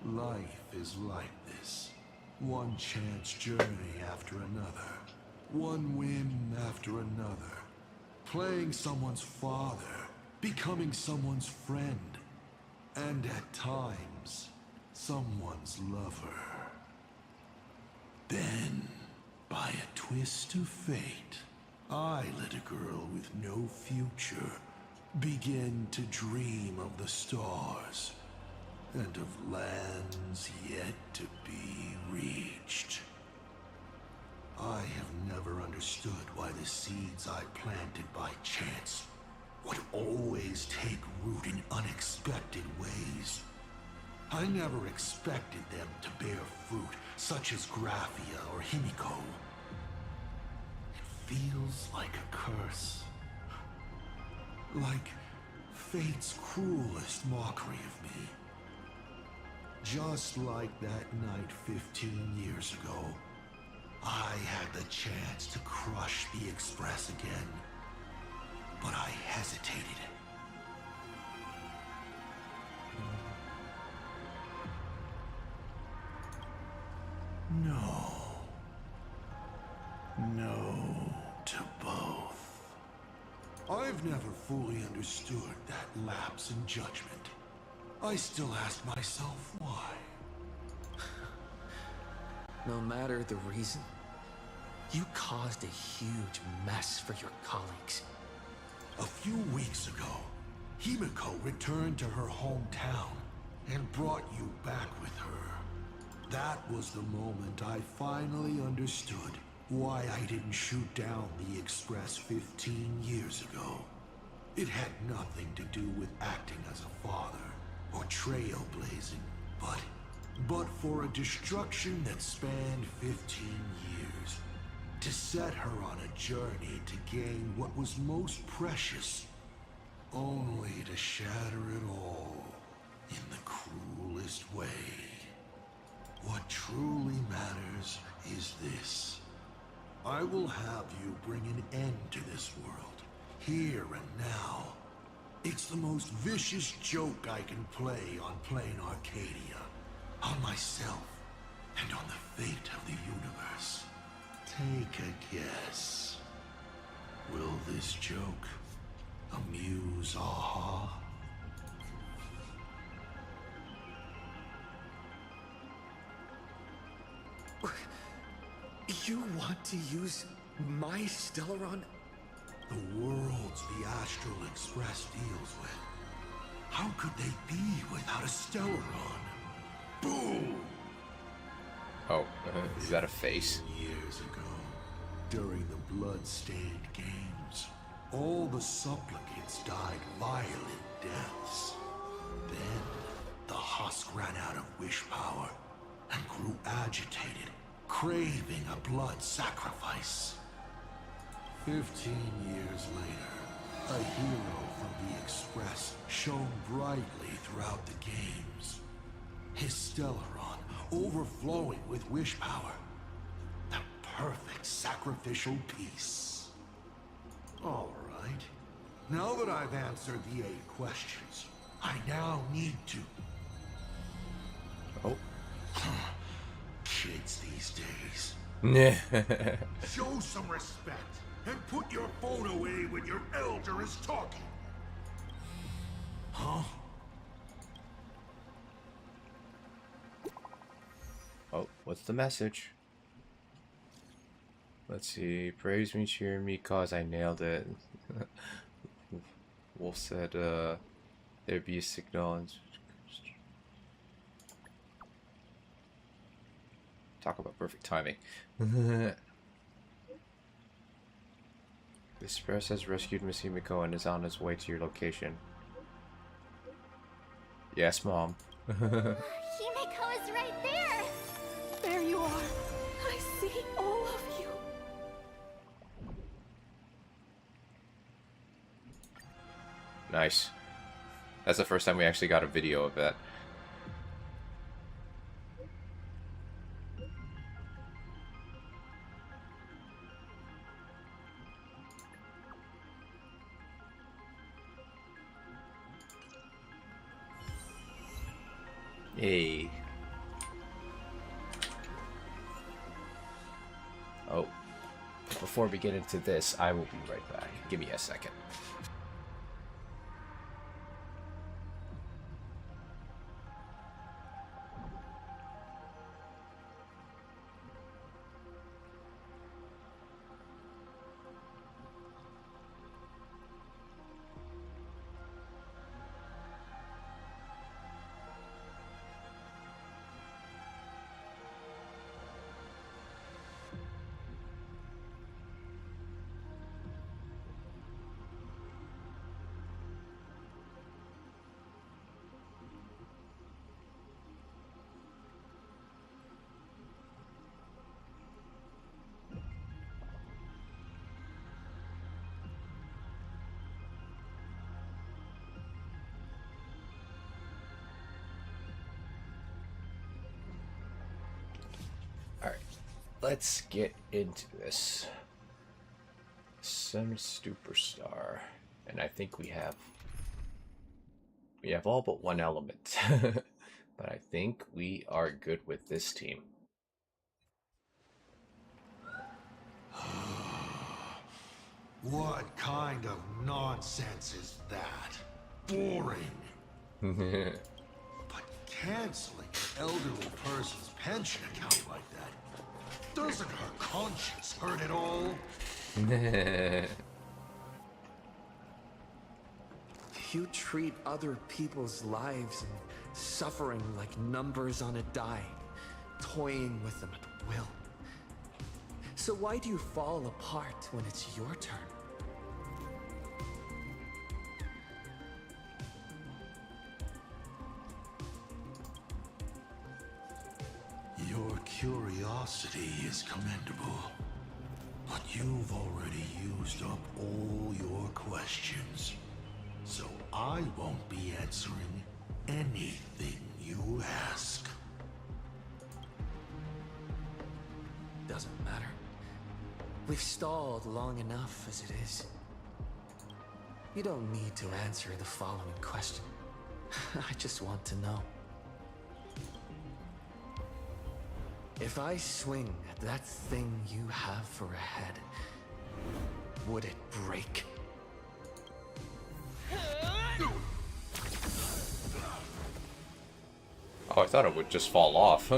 Speaker 3: Life is like this. One chance journey after another. One win after another. Playing someone's father. Becoming someone's friend. And at times, someone's lover. Then, by a twist of fate, I let a girl with no future begin to dream of the stars and of lands yet to be reached. I have never understood why the seeds I planted by chance would always take root in unexpected ways. I never expected them to bear fruit, such as Graphia or Himiko. It feels like a curse. Like fate's cruelest mockery of me. Just like that night 15 years ago, I had the chance to crush the Express again, but I hesitated. No. No to both. I've never fully understood that lapse in judgment. I still ask myself why.
Speaker 8: No matter the reason, you caused a huge mess for your colleagues.
Speaker 3: A few weeks ago, Himiko returned to her hometown and brought you back with her. That was the moment I finally understood why I didn't shoot down the Express 15 years ago. It had nothing to do with acting as a father or trailblazing, but for a destruction that spanned 15 years, to set her on a journey to gain what was most precious, only to shatter it all in the cruelest way. What truly matters is this. I will have you bring an end to this world, here and now. It's the most vicious joke I can play on plain Arcadia, on myself, and on the fate of the universe. Take a guess. Will this joke amuse Aha?
Speaker 8: You want to use my Stellaron?
Speaker 3: The worlds the Astral Express deals with. How could they be without a Stellaron? Boom!
Speaker 1: Oh, is that a face?
Speaker 3: Years ago, during the blood-stained games, all the supplicants died violent deaths. Then, the husk ran out of wish power and grew agitated, craving a blood sacrifice. 15 years later, a hero from the Express shone brightly throughout the games. His Stellaron overflowing with wish power. The perfect sacrificial piece. All right. Now that I've answered the 8 questions, I now need to...
Speaker 1: Oh.
Speaker 3: Kids these days.
Speaker 1: Yeah.
Speaker 3: Show some respect and put your phone away when your elder is talking. Huh?
Speaker 1: Oh, what's the message? Let's see. Praise me, cheer me, cause I nailed it. Wolf said, there'd be a signal and... Talk about perfect timing. The Express has rescued Miss Himiko and is on his way to your location. Yes, Mom.
Speaker 7: Himiko is right there!
Speaker 2: There you are. I see all of you.
Speaker 1: Nice. That's the first time we actually got a video of that. Hey. Oh. Before we get into this, I will be right back. Give me a second. Let's get into this. Sim Superstar. And I think we have all but one element. But I think we are good with this team.
Speaker 3: What kind of nonsense is that? Boring. But canceling an elderly person's pension account like that, doesn't her conscience hurt at all?
Speaker 8: You treat other people's lives and suffering like numbers on a die, toying with them at will. So why do you fall apart when it's your turn?
Speaker 3: Your curiosity is commendable, but you've already used up all your questions. So I won't be answering anything you ask.
Speaker 8: Doesn't matter. We've stalled long enough as it is. You don't need to answer the following question. I just want to know. If I swing at that thing you have for a head, would it break?
Speaker 1: Oh, I thought it would just fall off.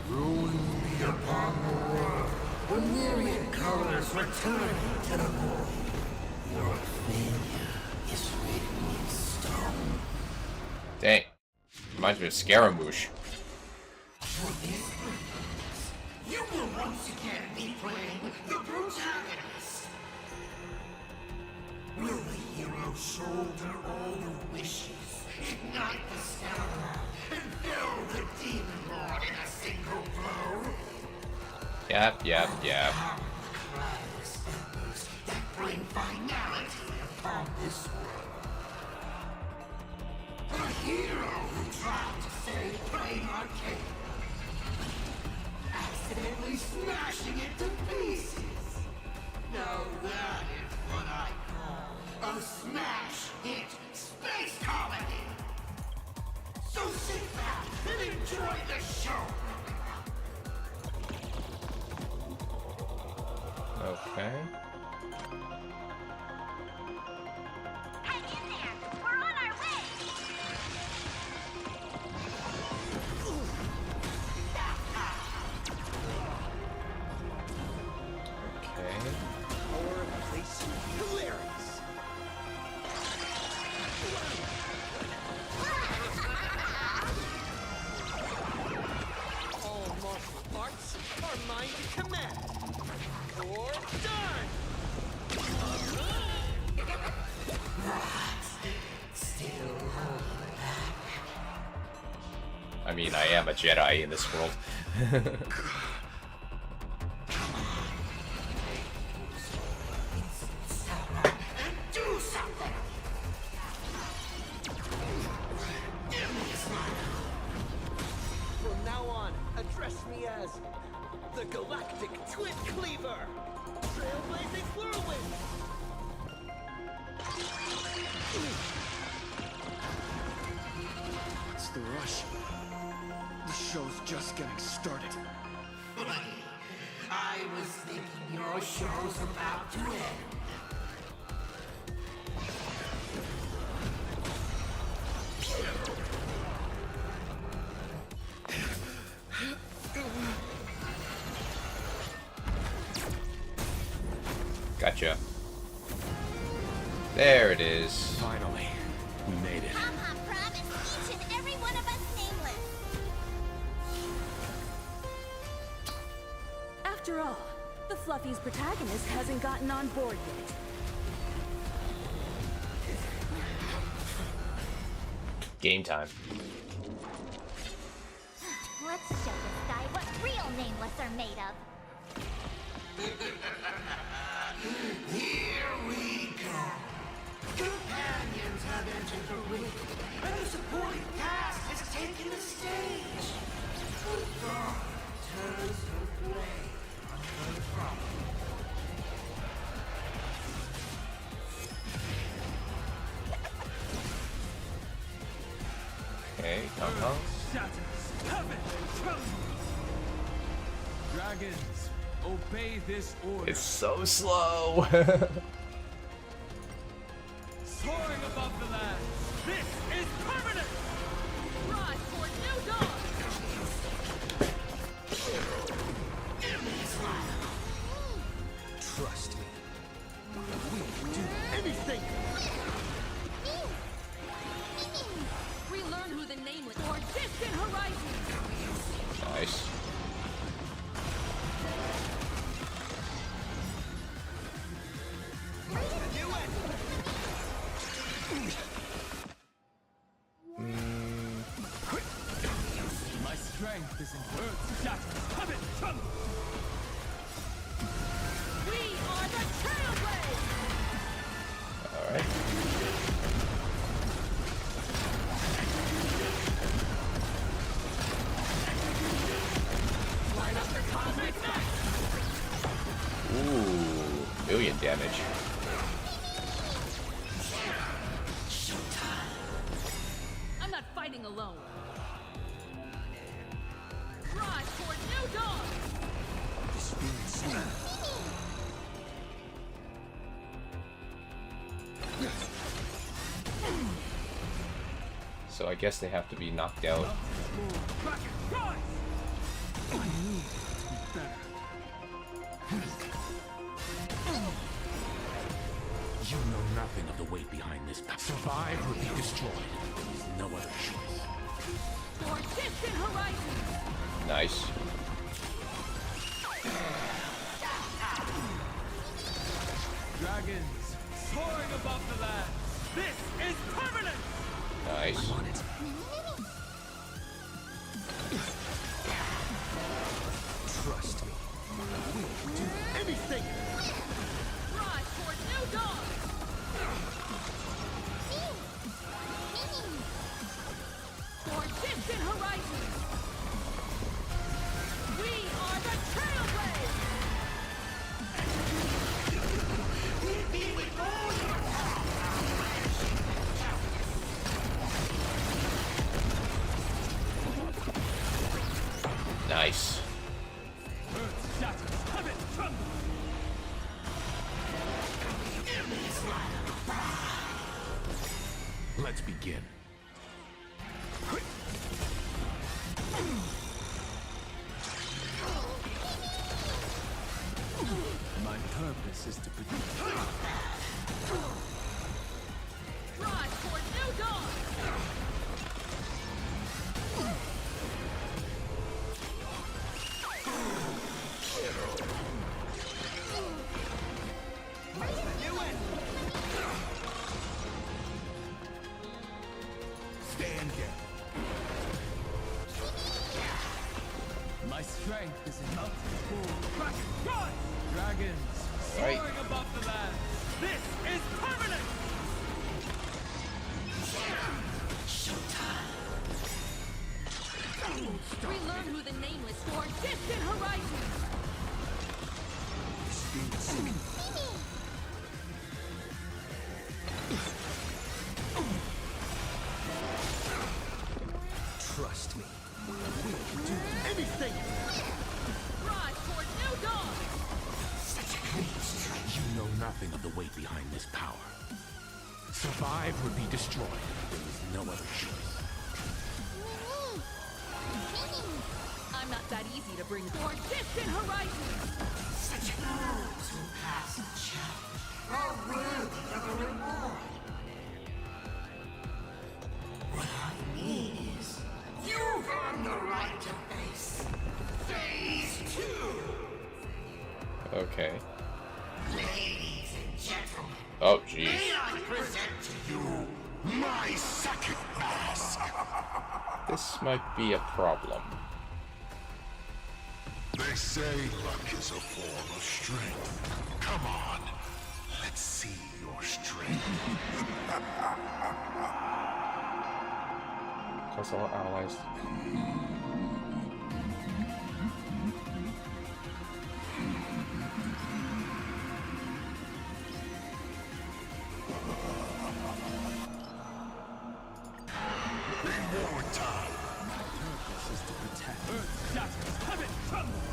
Speaker 3: Ruin be upon the world. The myriad colors return to the void. Your failure is written in stone.
Speaker 1: Dang. Reminds me of Scaramouche.
Speaker 3: For this purpose, you will once again be playing the protagonist. Will the hero shoulder all the wishes, ignite the stamina, and fell the demon lord in a single blow?
Speaker 1: Yep.
Speaker 3: Cries embers that bring finality upon this world. A hero who tried to save Plain Arcade, accidentally smashing it to pieces. Now that is what I call a smash hit space comedy. So sit back and enjoy the show.
Speaker 1: Okay.
Speaker 7: Hang in there! We're on our way!
Speaker 1: Okay.
Speaker 8: Or a place hilarious. All martial arts are mine to command. Or done!
Speaker 3: Still hold back.
Speaker 1: I mean, I am a Jedi in this world.
Speaker 3: And do something. Give me a smile.
Speaker 8: From now on, address me as the Galactic Twin Cleaver! Trailblazing Whirlwind! It's the rush. The show's just getting started.
Speaker 3: Buddy, I was thinking your show's about to end.
Speaker 1: Gotcha. There it is.
Speaker 14: Finally, we made it.
Speaker 7: Papa promised each and every one of us nameless.
Speaker 19: After all, the Fluffy's protagonist hasn't gotten on board yet.
Speaker 1: Game time.
Speaker 7: Let's show this guy what real nameless are made of.
Speaker 3: Here we go. Companions have entered the ring, and the supporting cast has taken the stage. The dawn turns her blade on her throne.
Speaker 1: Okay, come.
Speaker 9: Dragons, obey this order.
Speaker 1: It's so slow.
Speaker 9: Soaring above the land. This is permanent. Rise for new dawn.
Speaker 8: Trust me. We can do anything!
Speaker 17: Relearn who the nameless or distant horizons.
Speaker 1: Nice.
Speaker 9: My strength is in Earth's shadows. Come it, chum!
Speaker 17: We are the Trailblazers!
Speaker 1: Alright. radiant damage.
Speaker 15: I'm not fighting alone. Rise toward new dawn.
Speaker 1: So I guess they have to be knocked out.
Speaker 14: You know nothing of the weight behind this. Survive or be destroyed. There's no other choice.
Speaker 15: For distant horizon.
Speaker 1: Nice.
Speaker 9: Dragons soaring above the land. This is permanent.
Speaker 1: Nice.
Speaker 8: Trust me. We'll do anything.
Speaker 15: Rise toward new dawn. For distant horizon. We are the Trailblazers.
Speaker 1: Nice.
Speaker 14: Let's begin.
Speaker 9: My purpose is to protect.
Speaker 15: Rise toward new dawn.
Speaker 12: Stand down.
Speaker 9: My strength is in mountain full. Dragons
Speaker 1: Right.
Speaker 9: soaring above the land. This is permanent.
Speaker 15: Relearn who the nameless for distant horizon.
Speaker 8: Trust me. We'll do anything.
Speaker 15: Rise toward new dawn.
Speaker 14: You know nothing of the weight behind this power. Survive or be destroyed. There's no other choice.
Speaker 15: I'm not that easy to bring for distant horizon.
Speaker 3: Such fools who pass a challenge are worthy of a reward. What I mean is, you've earned the right to face Phase 2.
Speaker 1: Okay.
Speaker 3: Ladies and gentlemen,
Speaker 1: Oh, jeez.
Speaker 3: may I present to you my second mask.
Speaker 1: This might be a problem.
Speaker 3: They say luck is a form of strength. Come on, let's see your strength.
Speaker 1: Plus all allies.
Speaker 3: Reward time.
Speaker 9: Purpose is to protect. Earth shatters. Have it tremble.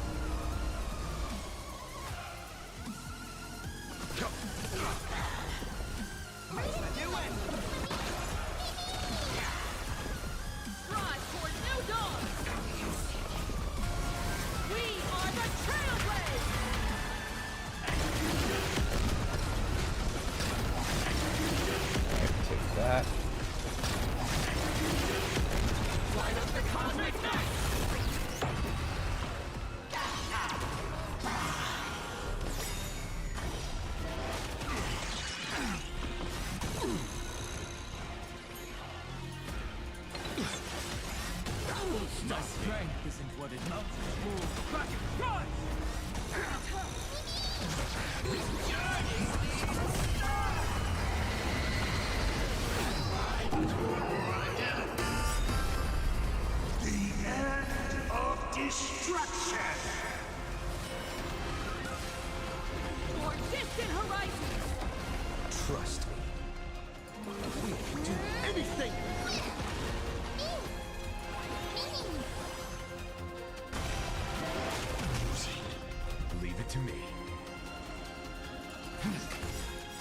Speaker 15: Rise toward new dawn. We are the Trailblazers.
Speaker 1: Take that.
Speaker 15: Light up the cosmic night.
Speaker 9: My strength isn't what it mounts to. Dragon, rise!
Speaker 3: The end of destruction.
Speaker 15: For
Speaker 8: distant horizons! Trust me. We can do anything!
Speaker 14: Leave it to me.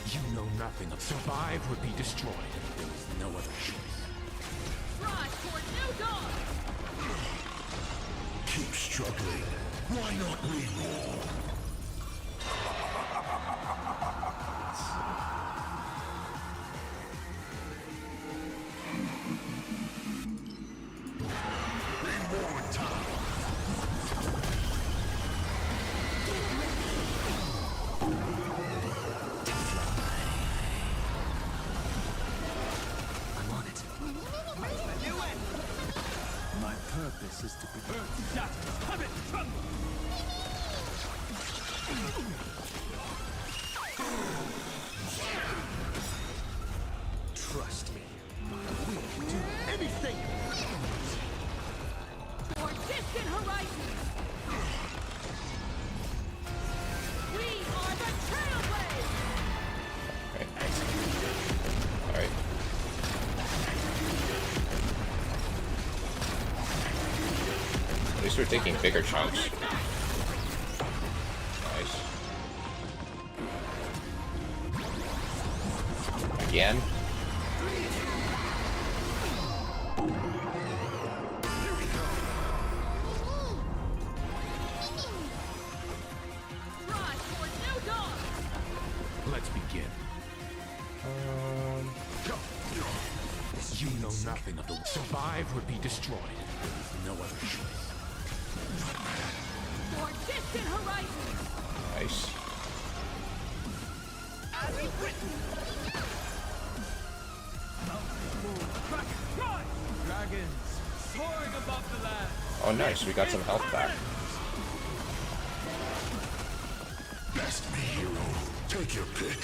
Speaker 14: You know nothing of survive or be destroyed. There is no other choice.
Speaker 8: Rise toward new dawn!
Speaker 3: Keep struggling. Why not reroll?
Speaker 8: I'm on it. My purpose is to be Earth shatters, heaven tremble! Trust me. We can do anything! For distant horizons! We are the Trailblazers!
Speaker 1: Alright. At least we're taking bigger chunks. Nice. Again?
Speaker 8: Rise toward new dawn!
Speaker 14: Let's begin. You know nothing of the survive or be destroyed. There is no other choice.
Speaker 8: For distant horizons!
Speaker 1: Nice.
Speaker 8: As is written! Dragons soaring above the land!
Speaker 1: Oh nice, we got some health back.
Speaker 3: Best me, hero. Take your pick.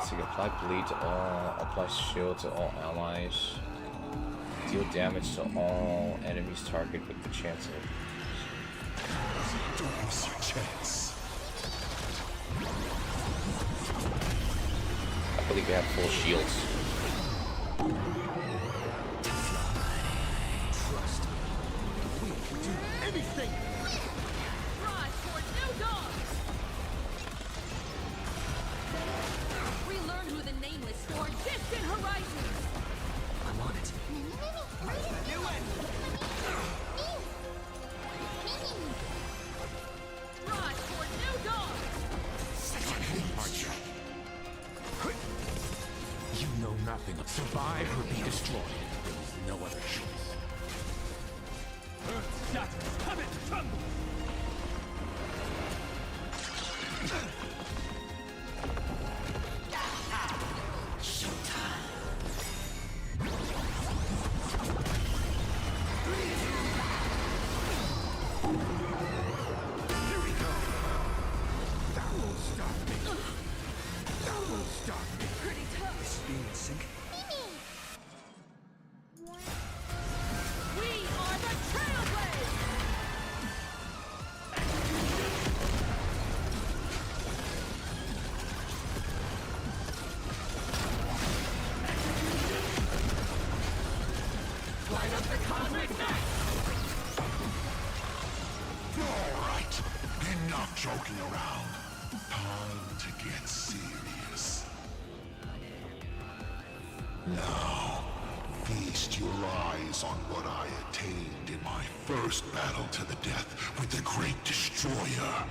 Speaker 1: So you apply bleed to all, apply shield to all allies, deal damage to all enemies target with the chance of.
Speaker 3: Don't miss your chance.
Speaker 1: I believe we have full shields.
Speaker 8: Trust me. We can do anything! Rise toward new dawn! Relearn who the nameless for distant horizons! I'm on it. New end! Rise toward new dawn!
Speaker 14: Archer. You know nothing of survive or be destroyed. There is no other choice.
Speaker 8: Earth shatters, heaven trembles!
Speaker 14: Here we go. That won't stop me. That won't stop me.
Speaker 8: Pretty tough.
Speaker 14: Is being in sync?
Speaker 8: We are the Trailblazers! Light up the cosmic net!
Speaker 3: Alright, enough joking around. Time to get serious. Now, feast your eyes on what I attained in my first battle to the death with the Great Destroyer.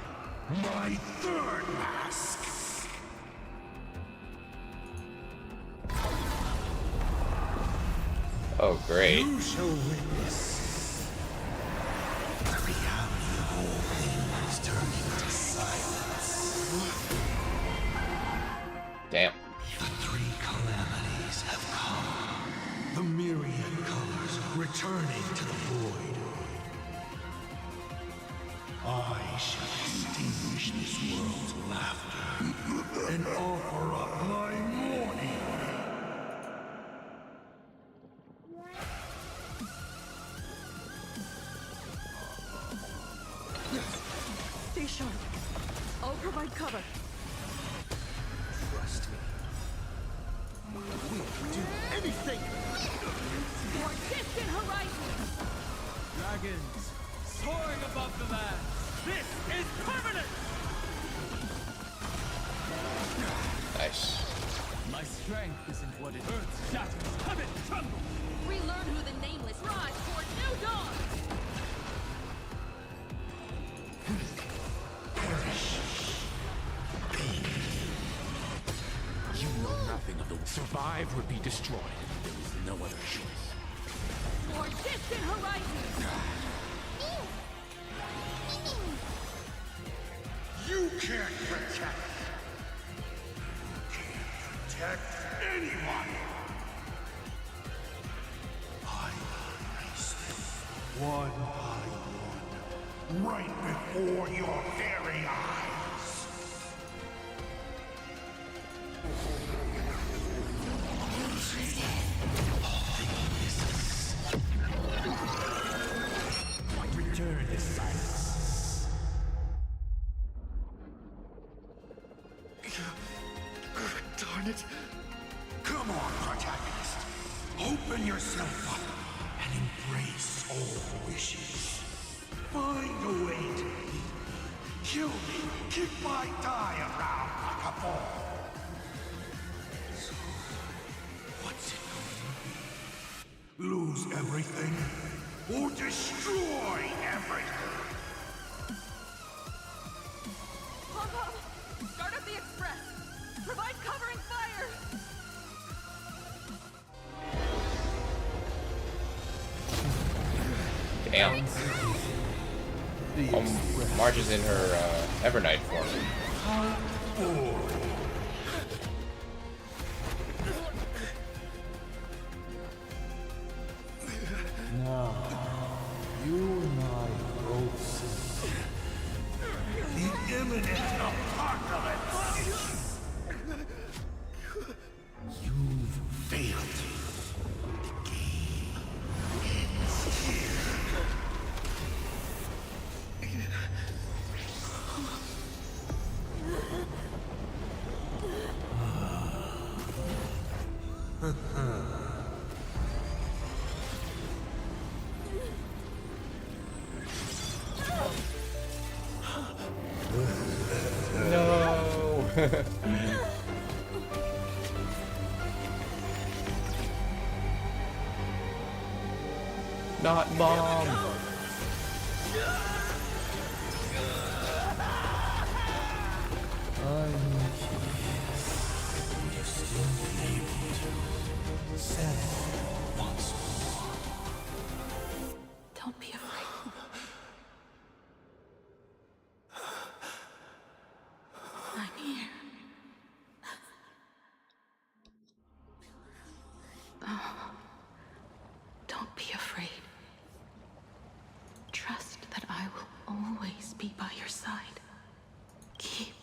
Speaker 3: My third mask!
Speaker 1: Oh great.
Speaker 3: You shall witness the reality of all things turning to silence.
Speaker 1: Damn.
Speaker 3: The three calamities have come. The myriad colors returning to the void. I shall extinguish this world's laughter and offer up my mourning.
Speaker 8: They
Speaker 19: sharp. I'll provide cover.
Speaker 8: Trust me. We'll do anything!
Speaker 19: More distant horizons!
Speaker 9: Dragons, soaring above the land. This is permanent!
Speaker 1: Nice.
Speaker 9: My strength isn't what it earth shatters, heaven trembles.
Speaker 19: Relearn who the nameless rise toward new dawn!
Speaker 14: You know nothing of the survive or be destroyed. There is no other choice.
Speaker 19: More distant horizons!
Speaker 12: You can't protect. Protect anyone. I erase them one by one, right before your very eyes.
Speaker 14: Return to silence.
Speaker 3: Darn it! Come on, protagonist. Open yourself up and embrace all wishes. Find a way to beat me. Kill me. Kick my die around like a ball. So, what's it going to be? Lose everything or destroy everything?
Speaker 19: Pom-Pom! Start up the express! Provide covering fire!
Speaker 1: Damn. Marge is in her Evernight form.
Speaker 3: Now, you and I both see the imminent apocalypse. You've failed. The game ends here.
Speaker 1: No. Not Mom.
Speaker 2: Don't be afraid. I'm here. Oh, don't be afraid. Trust that I will always be by your side. Keep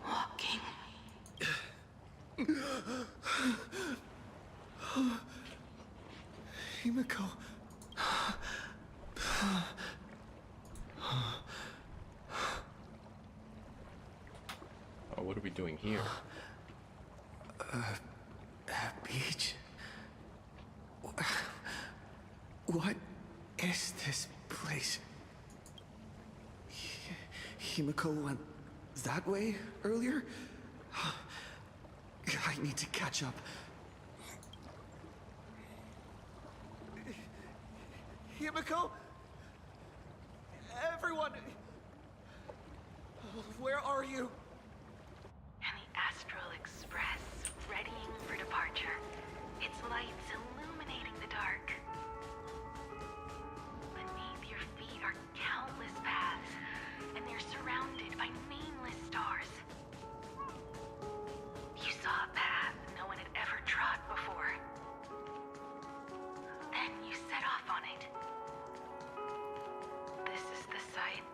Speaker 2: walking.
Speaker 8: Himiko.
Speaker 1: Oh, what are we doing here?
Speaker 8: Beach? What is this place? Himiko went that way earlier? I need to catch up. Himiko? Everyone! Where are you?
Speaker 10: And the Astral Express, readying for departure. Its lights illuminating the dark. Beneath your feet are countless paths, and they're surrounded by nameless stars. You saw a path no one had ever trod before. Then you set off on it. This is the site.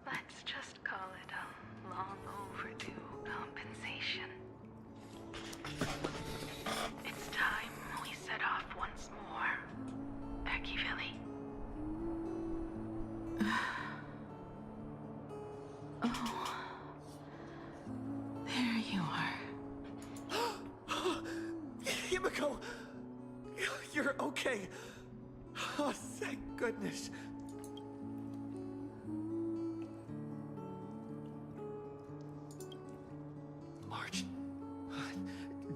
Speaker 10: Let's just call it a long overdue compensation. It's time we set off once more.
Speaker 8: okay. Oh, thank goodness. March.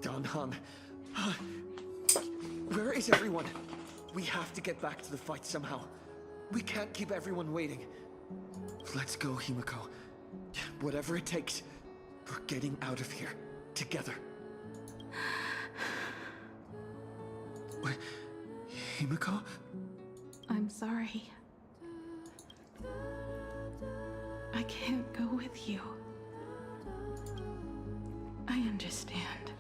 Speaker 8: Dan Han. Where is everyone? We have to get back to the fight somehow. We can't keep everyone waiting. Let's go, Himiko. Whatever it takes, we're getting out of here. Together. What? Himiko?
Speaker 2: I'm sorry. I can't go with you. I understand.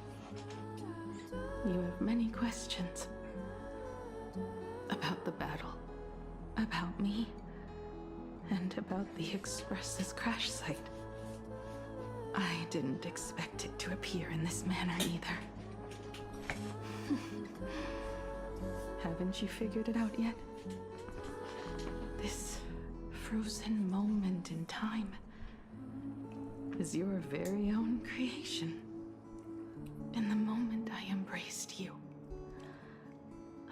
Speaker 2: You have many questions. About the battle. About me. And about the Express's crash site. I didn't expect it to appear in this manner either. Haven't you figured it out yet? This frozen moment in time is your very own creation. In the moment I embraced you,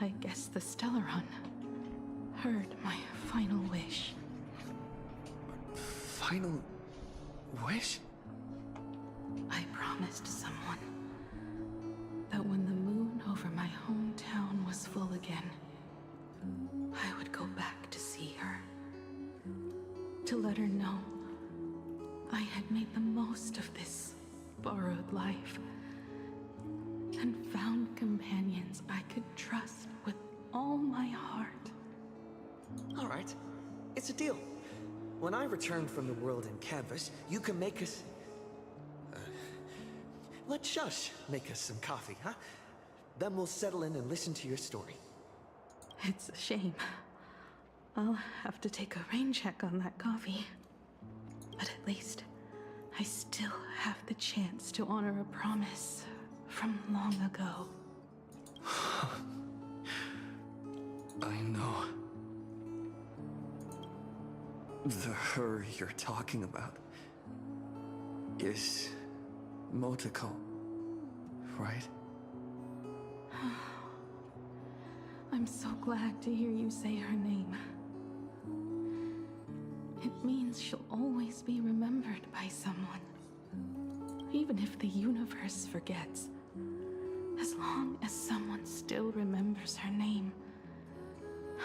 Speaker 2: I guess the Stellaron heard my final wish.
Speaker 8: Final wish?
Speaker 2: I promised someone that when the moon over my hometown was full again, I would go back to see her. To let her know I had made the most of this borrowed life and found companions I could trust with all my heart.
Speaker 8: All right. It's a deal. When I return from the world in canvas, you can make us... let Shush make us some coffee, huh? Then we'll settle in and listen to your story.
Speaker 2: It's a shame. I'll have to take a rain check on that coffee. But at least I still have the chance to honor a promise from long ago.
Speaker 8: I know. The her you're talking about is Motoko, right?
Speaker 2: I'm so glad to hear you say her name. It means she'll always be remembered by someone. Even if the universe forgets. As long as someone still remembers her name,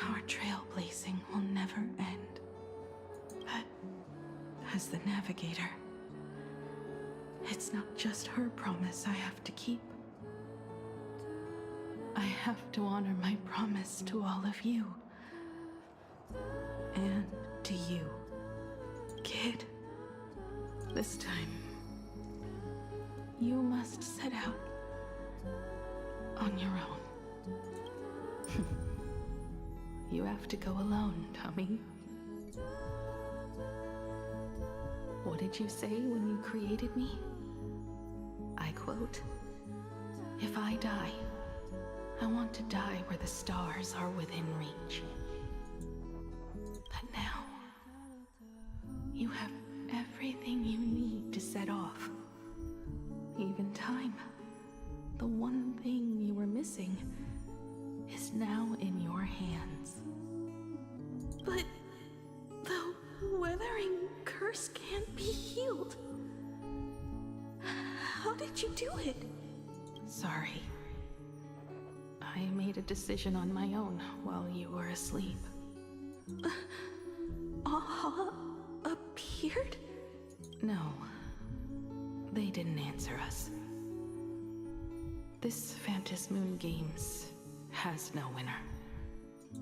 Speaker 2: our trailblazing will never end. But as the navigator, it's not just her promise I have to keep. I have to honor my promise to all of you. And to you, kid. This time, you must set out on your own. You have to go alone, Tommy. What did you say when you created me? I quote, "If I die, I want to die where the stars are within reach." But now, you have everything you need to set off. Even time. The one thing you were missing is now in your hands. But the weathering curse can't be healed. How did you do it? Sorry. I made a decision on my own while you were asleep. Aha appeared? No. They didn't answer us. This Phantom Moon Games has no winner.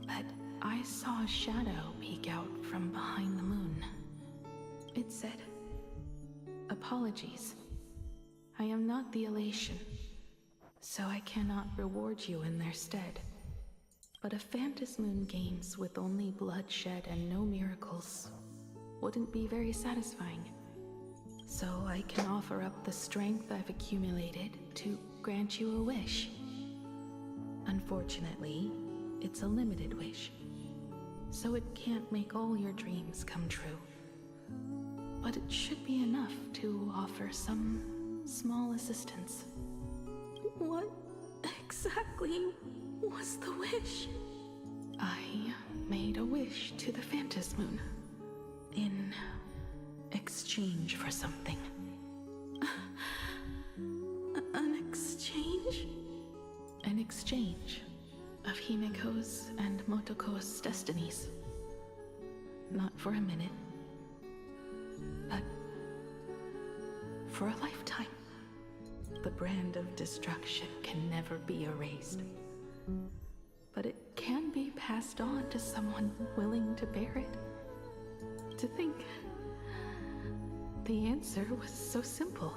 Speaker 2: But I saw a shadow peek out from behind the moon. It said, "Apologies. I am not the elation, so I cannot reward you in their stead. But a Phantom Moon Games with only bloodshed and no miracles wouldn't be very satisfying. So I can offer up the strength I've accumulated to grant you a wish. Unfortunately, it's a limited wish, so it can't make all your dreams come true. But it should be enough to offer some small assistance." What exactly was the wish? I made a wish to the Phantom Moon in exchange for something. An exchange? An exchange of Himiko's and Motoko's destinies. Not for a minute, but for a lifetime. The brand of destruction can never be erased, but it can be passed on to someone willing to bear it. To think the answer was so simple.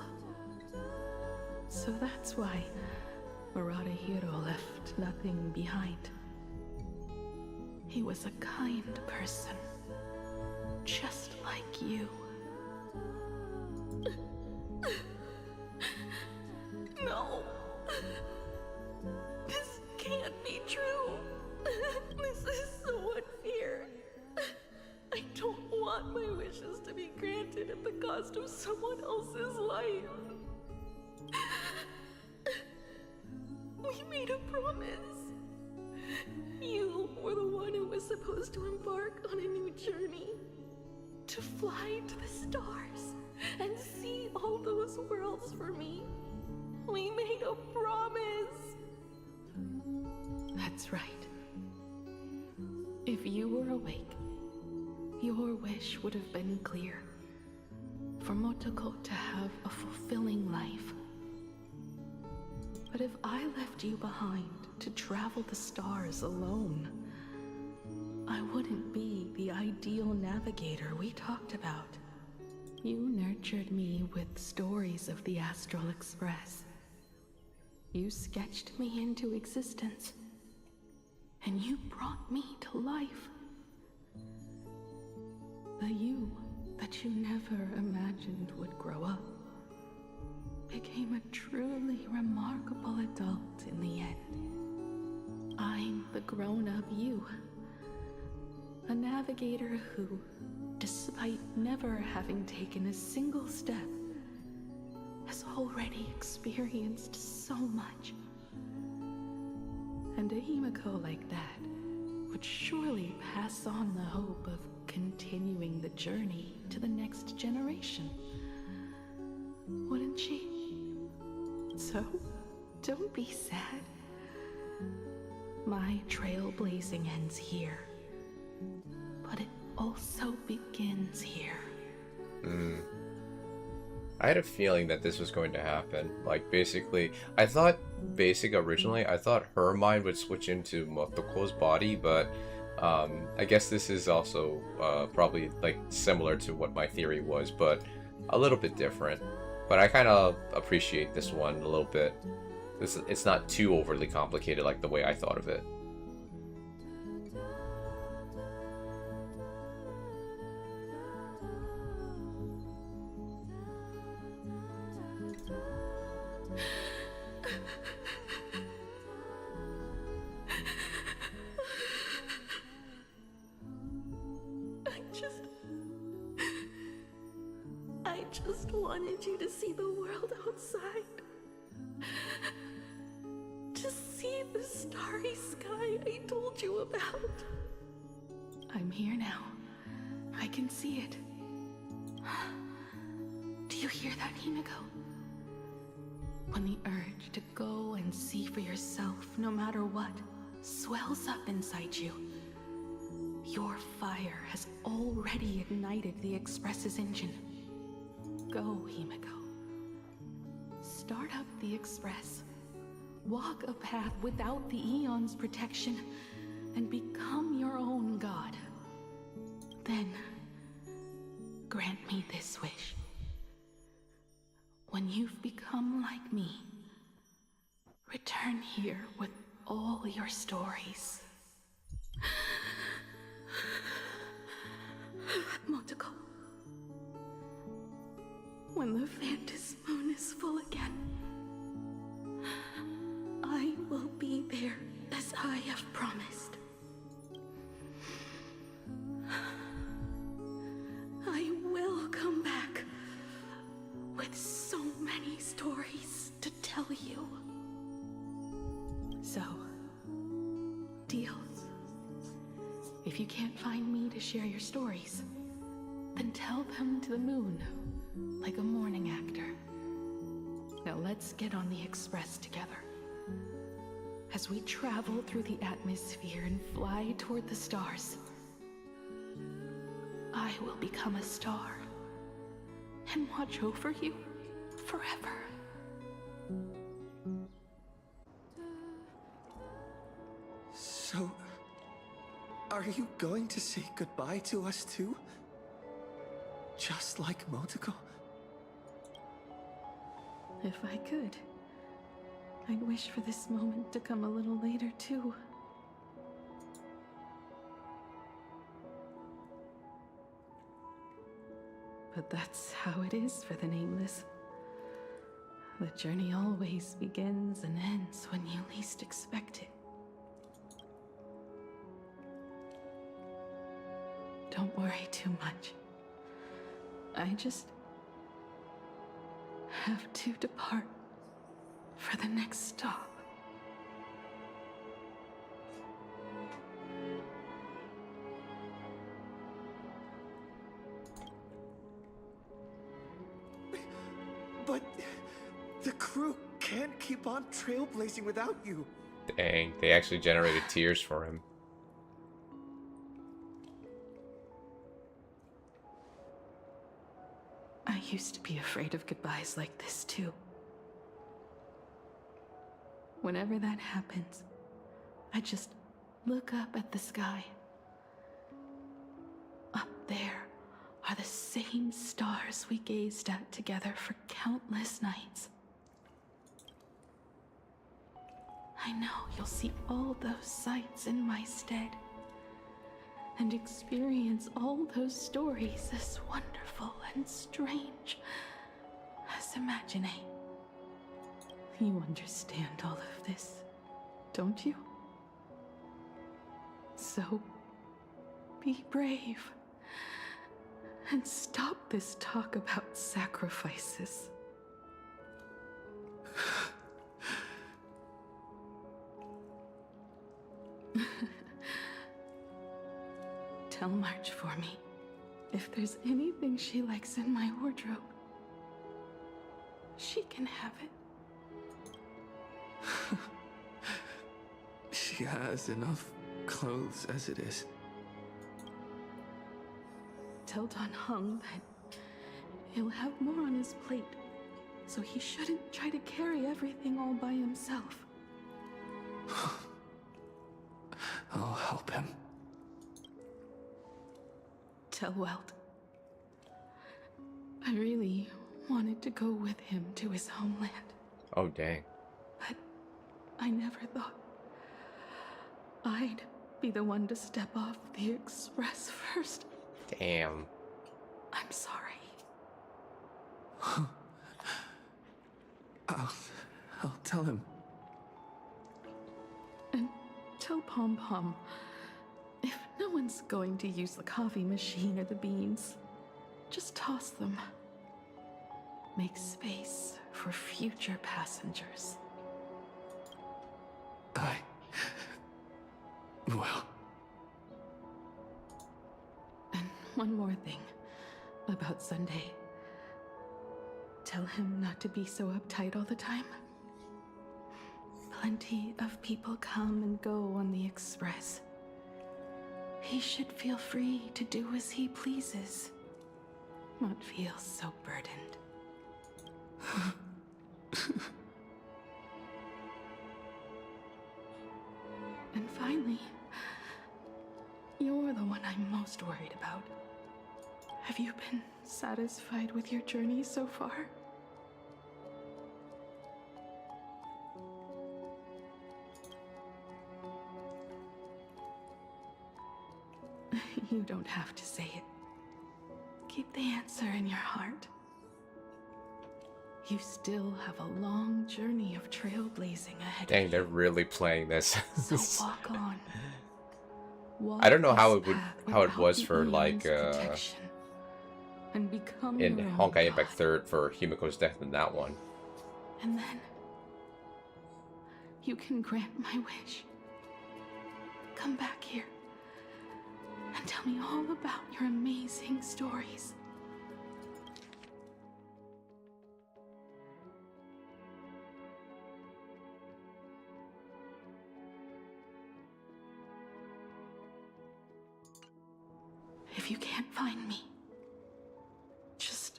Speaker 2: So that's why Murata-hiro left nothing behind. He was a kind person, just like you. No. This can't be true. This is so unfair. I don't want my wishes to be granted at the cost of someone else's life. We made a promise. You were the one who was supposed to embark on a new journey. To fly to the stars and see all those worlds for me. We made a promise. That's right. If you were awake, your wish would have been clear. For Motoko to have a fulfilling life. But if I left you behind to travel the stars alone, I wouldn't be the ideal navigator we talked about. You nurtured me with stories of the Astral Express. You sketched me into existence, and you brought me to life. The you that you never imagined would grow up became a truly remarkable adult in the end. I'm the grown-up you. A navigator who, despite never having taken a single step, has already experienced so much. And a Himiko like that would surely pass on the hope of continuing the journey to the next generation. Wouldn't she? So, don't be sad. My trailblazing ends here. But it also begins here.
Speaker 1: I had a feeling that this was going to happen. Like, basically, I thought originally, I thought her mind would switch into Motoko's body, but I guess this is also probably like similar to what my theory was, but a little bit different. But I kind of appreciate this one a little bit. It's not too overly complicated like the way I thought of it.
Speaker 2: I just wanted you to see the world outside. To see the starry sky I told you about. I'm here now. I can see it. Do you hear that, Himiko? When the urge to go and see for yourself, no matter what, swells up inside you, your fire has already ignited the Express's engine. Go, Himiko. Start up the Express. Walk a path without the Aeon's protection, and become your own god. Then, grant me this wish. When you've become like me, return here with all your stories. Motoko. When the Phantom Moon is full again, I will be there as I have promised. I will come back with so many stories to tell you. So, If you can't find me to share your stories, then tell them to the moon, like a morning actor. Now let's get on the Express together. As we travel through the atmosphere and fly toward the stars, I will become a star and watch over you forever.
Speaker 8: So, are you going to say goodbye to us too? Just like Motoko?
Speaker 2: If I could, I'd wish for this moment to come a little later too. But that's how it is for the Nameless. The journey always begins and ends when you least expect it. Don't worry too much. I just have to depart for the next stop.
Speaker 8: But the crew can't keep on trailblazing without you.
Speaker 1: Dang, they actually generated tears for him.
Speaker 2: I used to be afraid of goodbyes like this too. Whenever that happens, I just look up at the sky. Up there are the same stars we gazed at together for countless nights. I know you'll see all those sights in my stead and experience all those stories as wonderful and strange as imagining. You understand all of this, don't you? So, be brave and stop this talk about sacrifices. Tell March for me if there's anything she likes in my wardrobe. She can have it.
Speaker 8: She has enough clothes as it is.
Speaker 2: Tell Don Hung that he'll have more on his plate, so he shouldn't try to carry everything all by himself.
Speaker 8: I'll help him.
Speaker 2: Tell Welt I really wanted to go with him to his homeland.
Speaker 1: Oh, dang.
Speaker 2: But I never thought I'd be the one to step off the Express first.
Speaker 1: Damn.
Speaker 2: I'm sorry.
Speaker 8: I'll tell him.
Speaker 2: And tell Pom Pom, if no one's going to use the coffee machine or the beans, just toss them. Make space for future passengers.
Speaker 8: Well.
Speaker 2: And one more thing about Sunday. Tell him not to be so uptight all the time. Plenty of people come and go on the Express. He should feel free to do as he pleases, not feel so burdened. And finally, you're the one I'm most worried about. Have you been satisfied with your journey so far? You don't have to say it. Keep the answer in your heart. You still have a long journey of trailblazing ahead of you.
Speaker 1: Dang, they're really playing this.
Speaker 2: So walk on. Walk
Speaker 1: I don't know how
Speaker 2: this
Speaker 1: it would
Speaker 2: path
Speaker 1: how it
Speaker 2: without
Speaker 1: was
Speaker 2: the
Speaker 1: for
Speaker 2: Eon's
Speaker 1: like
Speaker 2: protection, and become
Speaker 1: in
Speaker 2: your own
Speaker 1: Honkai
Speaker 2: god.
Speaker 1: Impact 3rd for Himiko's death in that one.
Speaker 2: And then you can grant my wish. Come back here Tell me all about your amazing stories. If you can't find me, just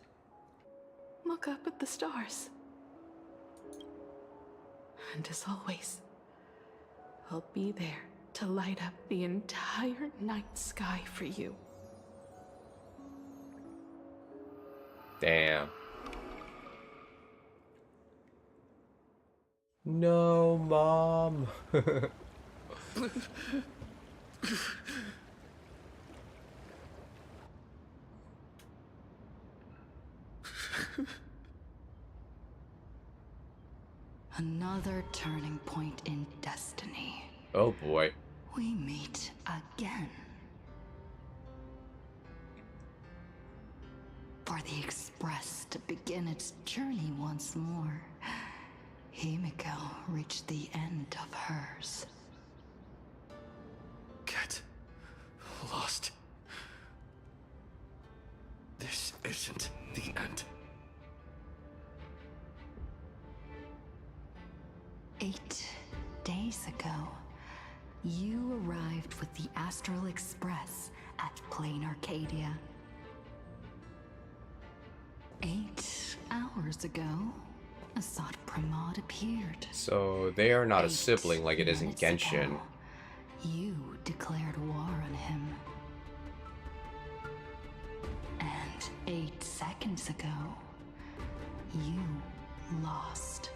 Speaker 2: look up at the stars. And as always, I'll be there to light up the entire night sky for you.
Speaker 1: Damn. No, Mom.
Speaker 20: Another turning point in destiny.
Speaker 1: Oh boy.
Speaker 20: We meet again. For the Express to begin its journey once more, Himiko reached the end of hers.
Speaker 8: Get lost. This isn't the end.
Speaker 20: 8 days ago, you arrived with the Astral Express at Plain Arcadia. 8 hours ago, Assad Pramod appeared.
Speaker 1: So they are not a sibling like it is in
Speaker 20: minutes
Speaker 1: Genshin.
Speaker 20: ago, you declared war on him. And 8 seconds ago, you lost.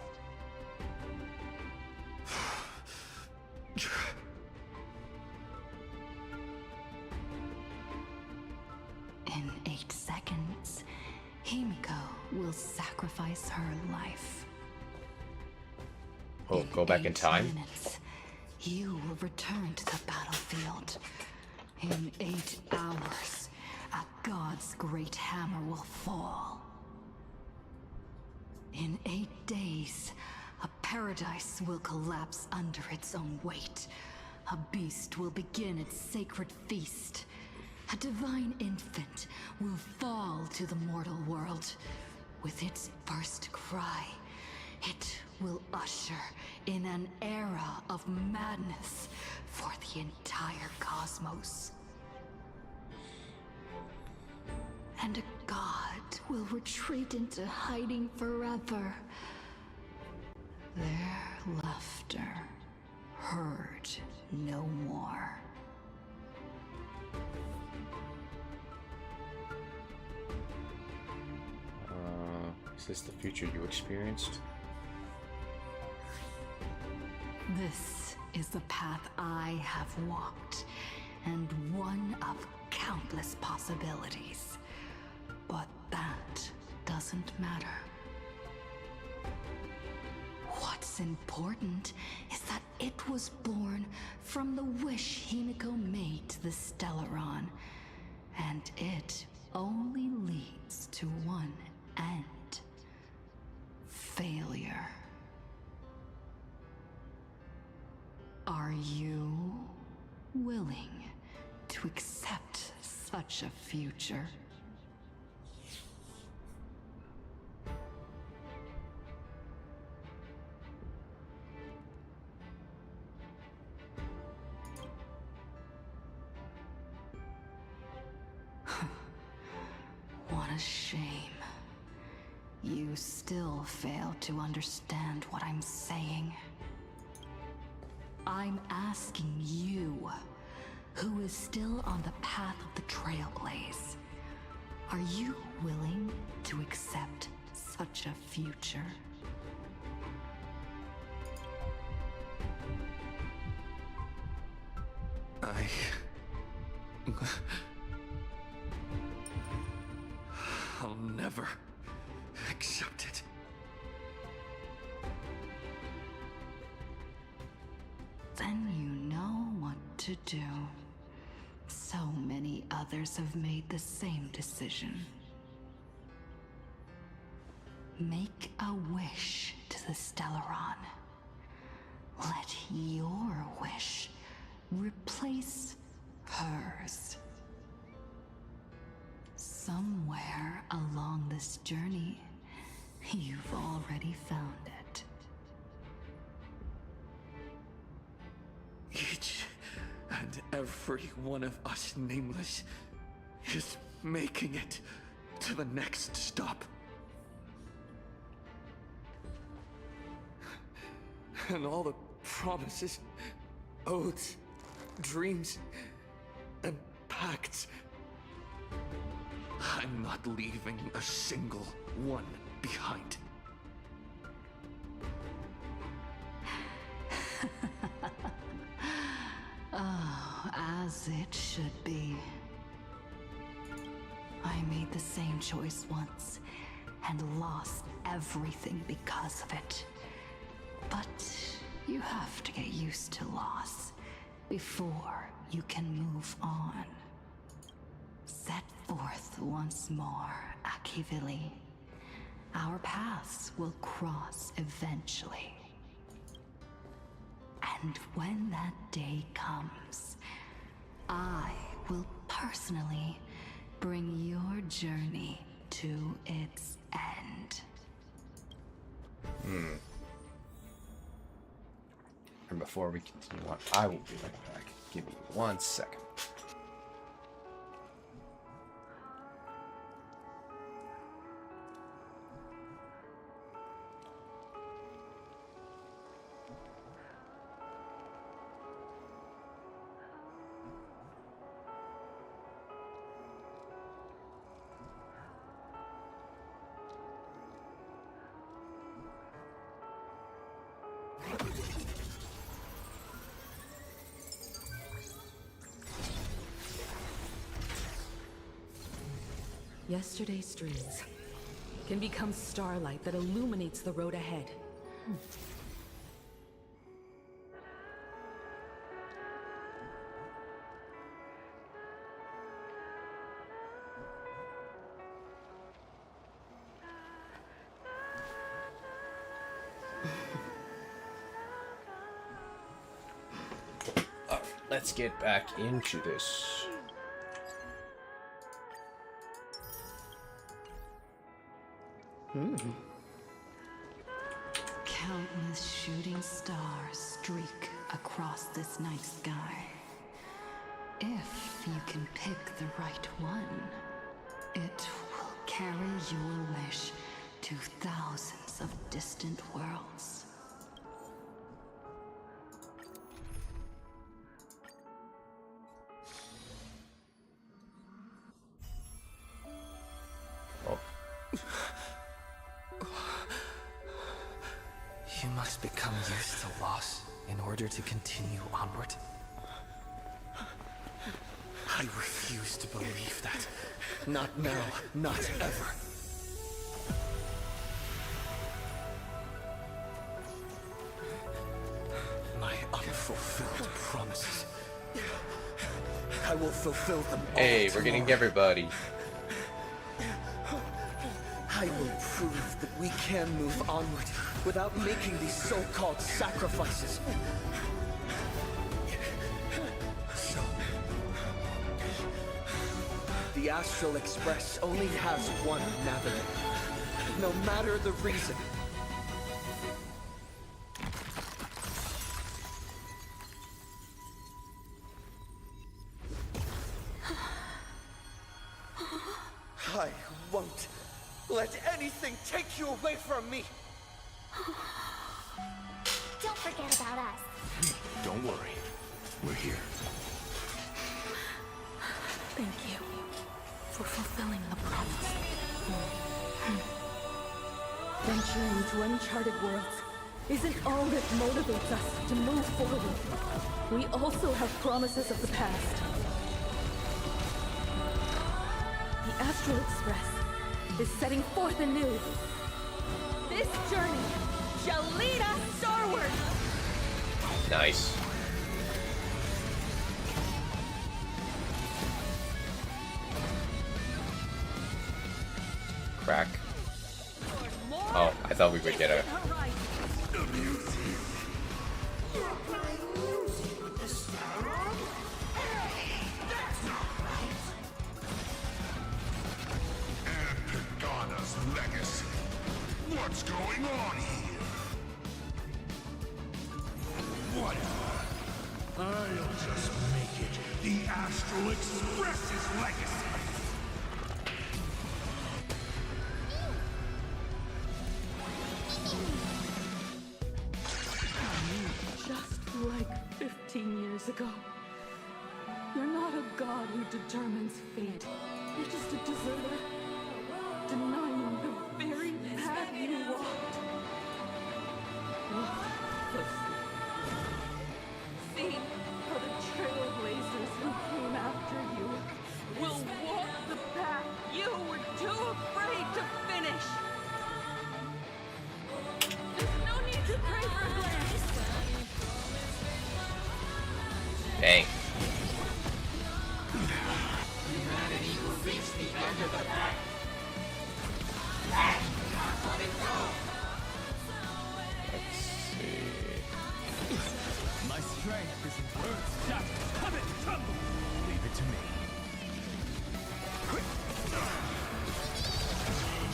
Speaker 20: In 8 seconds, Himiko will sacrifice her life.
Speaker 1: Oh, go back in time?
Speaker 20: Minutes, you will return to the battlefield. In 8 hours, a god's great hammer will fall. In 8 days, a paradise will collapse under its own weight. A beast will begin its sacred feast. A divine infant will fall to the mortal world. With its first cry, it will usher in an era of madness for the entire cosmos. And a god will retreat into hiding forever. Their laughter heard no more.
Speaker 1: Is this the future you experienced?
Speaker 20: This is the path I have walked, and one of countless possibilities. But that doesn't matter. What's important is that it was born from the wish Himiko made to the Stellaron, and it only leads to one end. Failure. Are you willing to accept such a future? What a shame. You still fail to understand what I'm saying. I'm asking you, who is still on the path of the Trailblaze, are you willing to accept such a future?
Speaker 8: I'll never accept it.
Speaker 20: Then you know what to do. So many others have made the same decision. Make a wish to the Stellaron. Let your wish replace hers. somewhere along this journey, you've already found it.
Speaker 8: Each and every one of us nameless is making it to the next stop. And all the promises, oaths, dreams, and pacts. I'm not leaving a single one behind.
Speaker 20: Oh, as it should be. I made the same choice once, and lost everything because of it. But you have to get used to loss before you can move on. Set forth once more, Akivili. Our paths will cross eventually. And when that day comes, I will personally bring your journey to its end.
Speaker 1: And before we continue on, I will be right back. Give me 1 second.
Speaker 2: Yesterday's dreams can become starlight that illuminates the road ahead.
Speaker 1: Alright, let's get back into this.
Speaker 20: Countless shooting stars streak across this night sky. If you can pick the right one, it will carry your wish to thousands of distant worlds.
Speaker 8: You must become used to loss in order to continue onward. I refuse to believe that. Not now, not ever. My unfulfilled promises. I will fulfill them all.
Speaker 1: Hey, we're getting everybody.
Speaker 8: I will prove that we can move onward without making these so-called sacrifices. So, the Astral Express only has one navigator, no matter the reason. I won't let anything take you away from me!
Speaker 7: Don't forget about us.
Speaker 14: Don't worry. We're here.
Speaker 2: Thank you for fulfilling the promise. Venturing into uncharted worlds isn't all that motivates us to move forward. We also have promises of the past. The Astral Express is setting forth anew. This journey shall lead us starward.
Speaker 1: Nice. Crack. Oh, I thought we would get a...
Speaker 3: What's going on here? Whatever. I'll just make it the Astral Express's legacy.
Speaker 2: Just like 15 years ago. You're not a god who determines fate. You're just a deserter, denying the very path you walked. Look closely. See how the trailblazers who came after you will walk the path you were too afraid to finish. There's no need to pray for glance.
Speaker 1: Dang.
Speaker 21: Humanity will reach the end of the path.
Speaker 1: Let's see.
Speaker 9: My strength is in earth's shadow. Come and tumble! Leave it to me.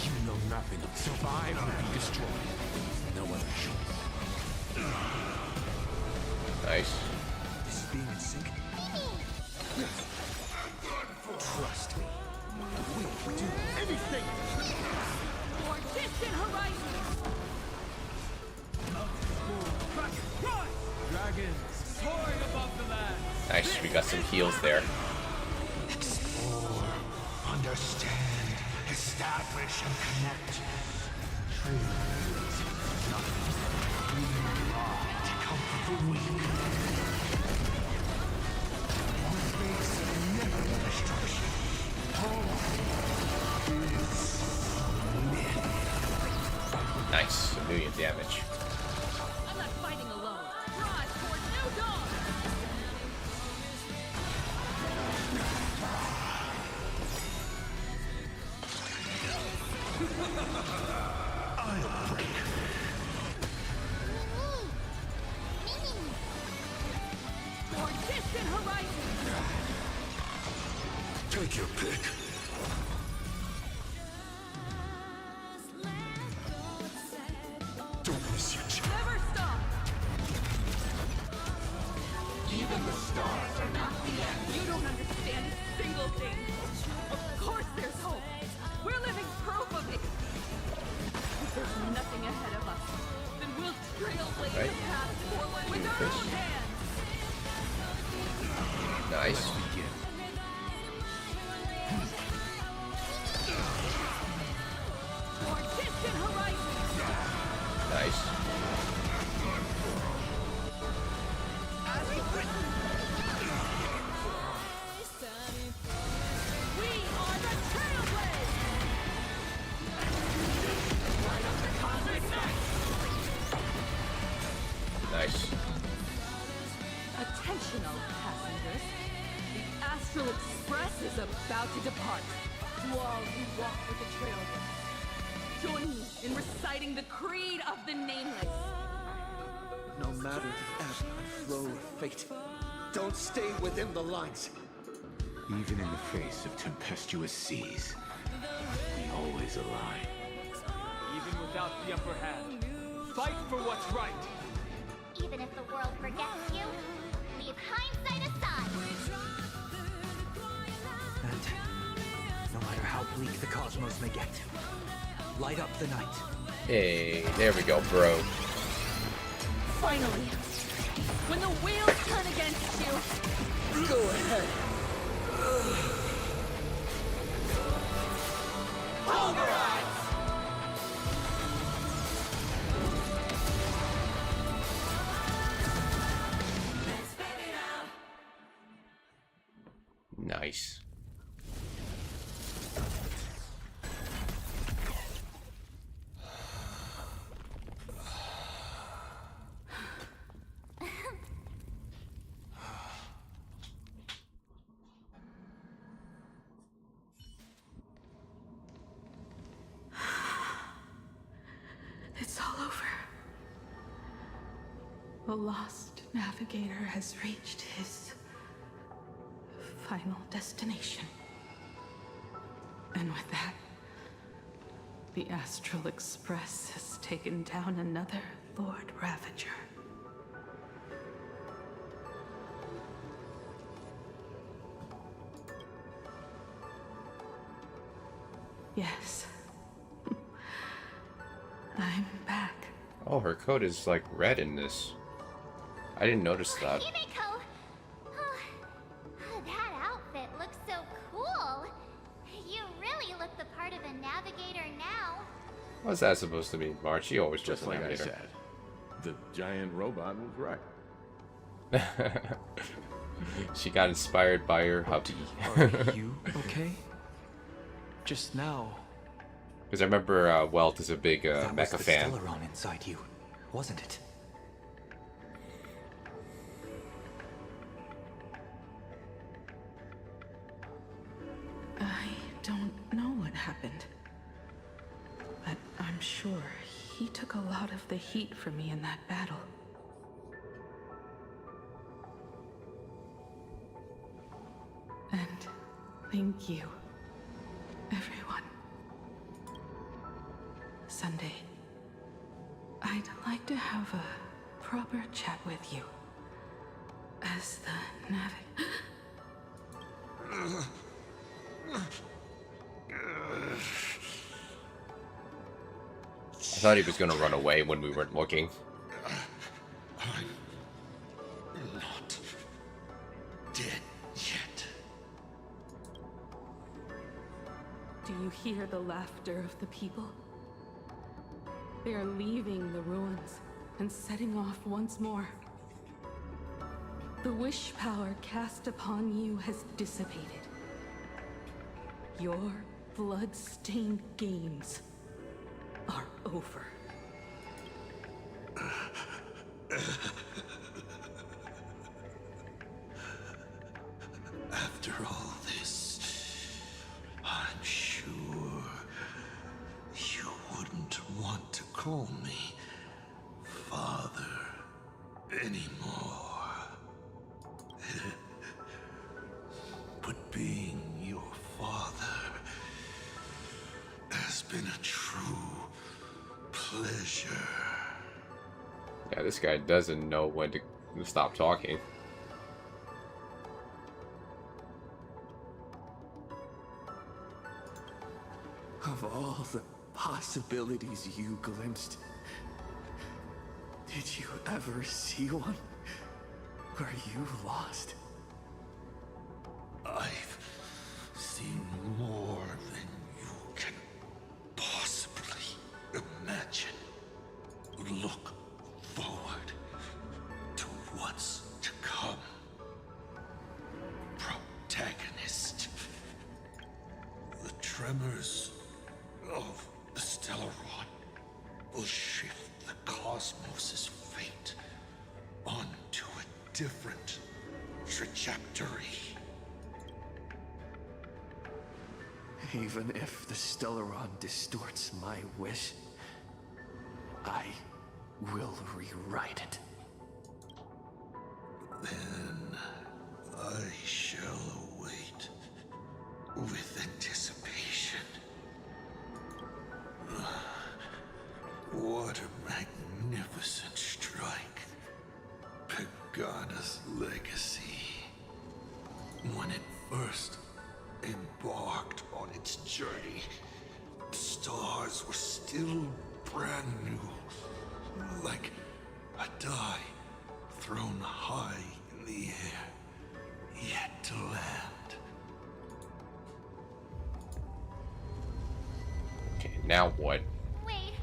Speaker 9: You know nothing. Survive or be destroyed. No other choice.
Speaker 1: Nice.
Speaker 8: This is being in sync. Trust me. We can do anything.
Speaker 19: For distant horizons!
Speaker 9: Dragons soaring above the land.
Speaker 1: Nice, we got some heals there.
Speaker 3: Explore, understand, establish, and connect. Trailblazers, not we lie to comfort the weak. One face of inevitable destruction. Home is
Speaker 1: Nice, 1,000,000 damage.
Speaker 19: I'm not fighting alone. Rise toward new dawn!
Speaker 3: I'll break.
Speaker 19: For distant horizons!
Speaker 3: Take your pick. Don't miss your chance.
Speaker 19: Never stop!
Speaker 21: Even the stars are not the end.
Speaker 19: You don't understand a single thing. Of course there's hope. We're living proof of it. If there's nothing ahead of us, then we'll trailblaze
Speaker 1: Right.
Speaker 19: the path forward with our own hands.
Speaker 1: Nice.
Speaker 19: For distant horizons!
Speaker 1: Nice.
Speaker 19: As you've written! We are the Trailblaze! Light up the cosmic night!
Speaker 1: Nice.
Speaker 19: Attention, all passengers. The Astral Express is about to depart. To all who walk with the Trailblaze, join me in reciting the Creed of the Nameless.
Speaker 8: No matter the ebb and flow of fate, don't stay within the lines.
Speaker 14: Even in the face of tempestuous seas, we always align.
Speaker 9: Even without the upper hand, fight for what's right.
Speaker 7: Even if the world forgets you, leave hindsight aside.
Speaker 11: And no matter how bleak the cosmos may get, light up the night.
Speaker 1: Hey, there we go, bro.
Speaker 19: Finally, when the wheels turn against you,
Speaker 8: go ahead.
Speaker 19: pulverize!
Speaker 1: Nice.
Speaker 2: It's all over. The lost navigator has reached his final destination. And with that, The Astral Express has taken down another Lord Ravager. Yes. I'm back.
Speaker 1: Oh, her coat is like red in this. I didn't notice that.
Speaker 7: Himiko! Oh, that outfit looks so cool. You really look the part of a navigator now.
Speaker 1: What's that supposed to mean, March? She always
Speaker 14: Just
Speaker 1: was a
Speaker 14: like I
Speaker 1: navigator.
Speaker 14: said, the giant robot was right.
Speaker 1: She got inspired by her hubby.
Speaker 9: Are you okay? Just now.
Speaker 1: Because I remember Welt is a big
Speaker 11: That was
Speaker 1: mecha
Speaker 11: the
Speaker 1: fan.
Speaker 11: Stellaron inside you, wasn't it?
Speaker 2: I don't know what happened. But I'm sure he took a lot of the heat for me in that battle. And thank you, everyone. Sunday, I'd like to have a proper chat with you. As the
Speaker 1: I thought he was going to run away when we weren't looking.
Speaker 3: I'm not dead yet.
Speaker 2: Do you hear the laughter of the people? They are leaving the ruins and setting off once more. The wish power cast upon you has dissipated. Your blood-stained games are over.
Speaker 3: After all this, I'm sure you wouldn't want to call me father anymore. But being your father has been a true pleasure.
Speaker 1: Yeah, this guy doesn't know when to stop talking.
Speaker 8: Of all the possibilities you glimpsed, did you ever see one where you lost?
Speaker 3: I've seen more than you can possibly imagine. Look forward to what's to come. Protagonist. The tremors of the Stellaron will shift the cosmos's fate onto a different trajectory.
Speaker 8: Even if the Stellaron distorts my wish, I will rewrite it.
Speaker 3: Then I shall await with anticipation. What a magnificent strike. Pagana's legacy. When it first embarked on its journey, the stars were still brand new, like a die thrown high in the air, yet to land.
Speaker 1: Okay, now what?
Speaker 7: Wait,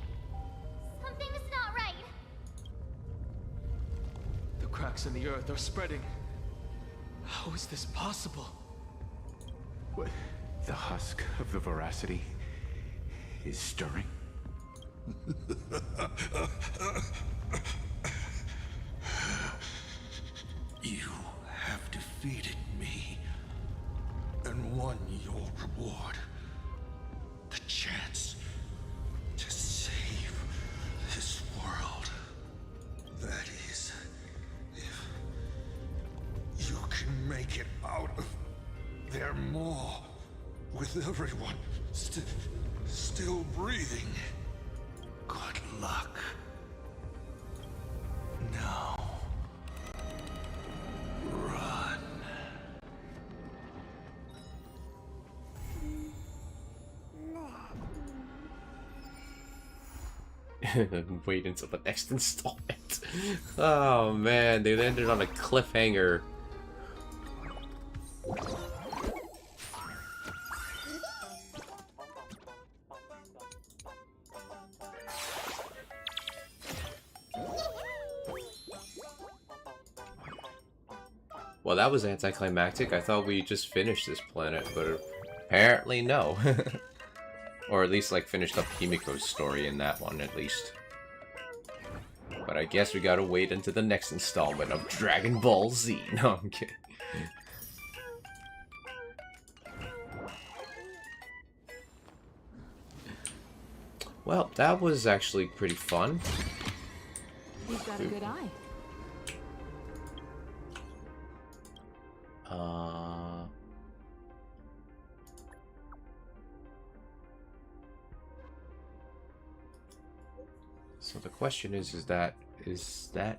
Speaker 7: something's not right.
Speaker 9: The cracks in the earth are spreading. How is this possible?
Speaker 14: What? The husk of the veracity is stirring?
Speaker 3: You have defeated me and won your reward. The chance to save this world. That is, if you can make it out of there more with everyone Still breathing. Good luck. Now, run.
Speaker 1: Wait until the next installment. Oh man, they ended on a cliffhanger. Well, that was anticlimactic. I thought we just finished this planet, but apparently no. Or at least, like, finished up Himiko's story in that one, at least. But I guess we gotta wait until the next installment of Dragon Ball Z. No, I'm kidding. Well, that was actually pretty fun.
Speaker 2: You've got a good eye.
Speaker 1: So the question is that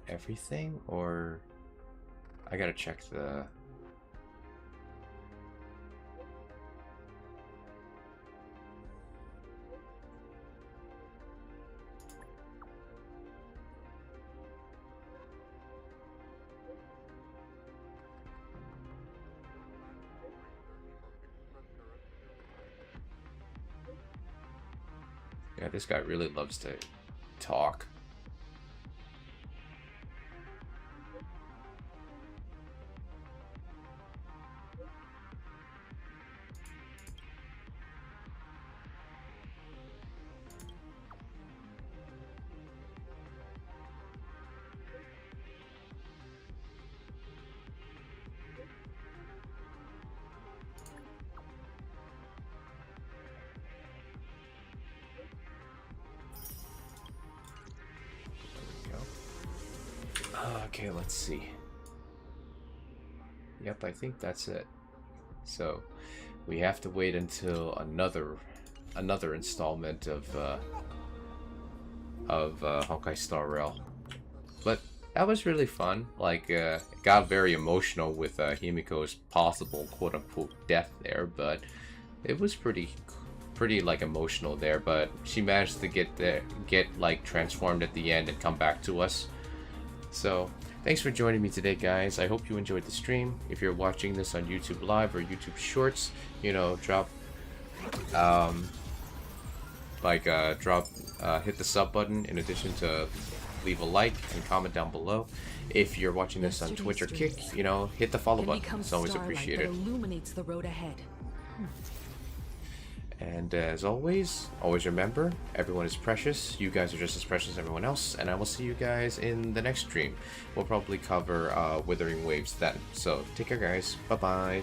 Speaker 1: everything, or I gotta check the. Yeah, this guy really loves to talk. Okay, let's see. Yep, I think that's it. So we have to wait until another installment of Honkai Star Rail. But that was really fun. Like, it got very emotional with Himiko's possible quote-unquote death there, but it was pretty like emotional there. But she managed to get like transformed at the end and come back to us. So, thanks for joining me today, guys. I hope you enjoyed the stream. If you're watching this on YouTube Live or YouTube Shorts, you know, hit the sub button in addition to leave a like and comment down below. If you're watching this on Twitch or Kick, you know, hit the follow button. It's always appreciated.
Speaker 2: Illuminates the road ahead.
Speaker 1: And as always remember, everyone is precious. You guys are just as precious as everyone else. And I will see you guys in the next stream. We'll probably cover Withering Waves then. So take care, guys. Bye-bye.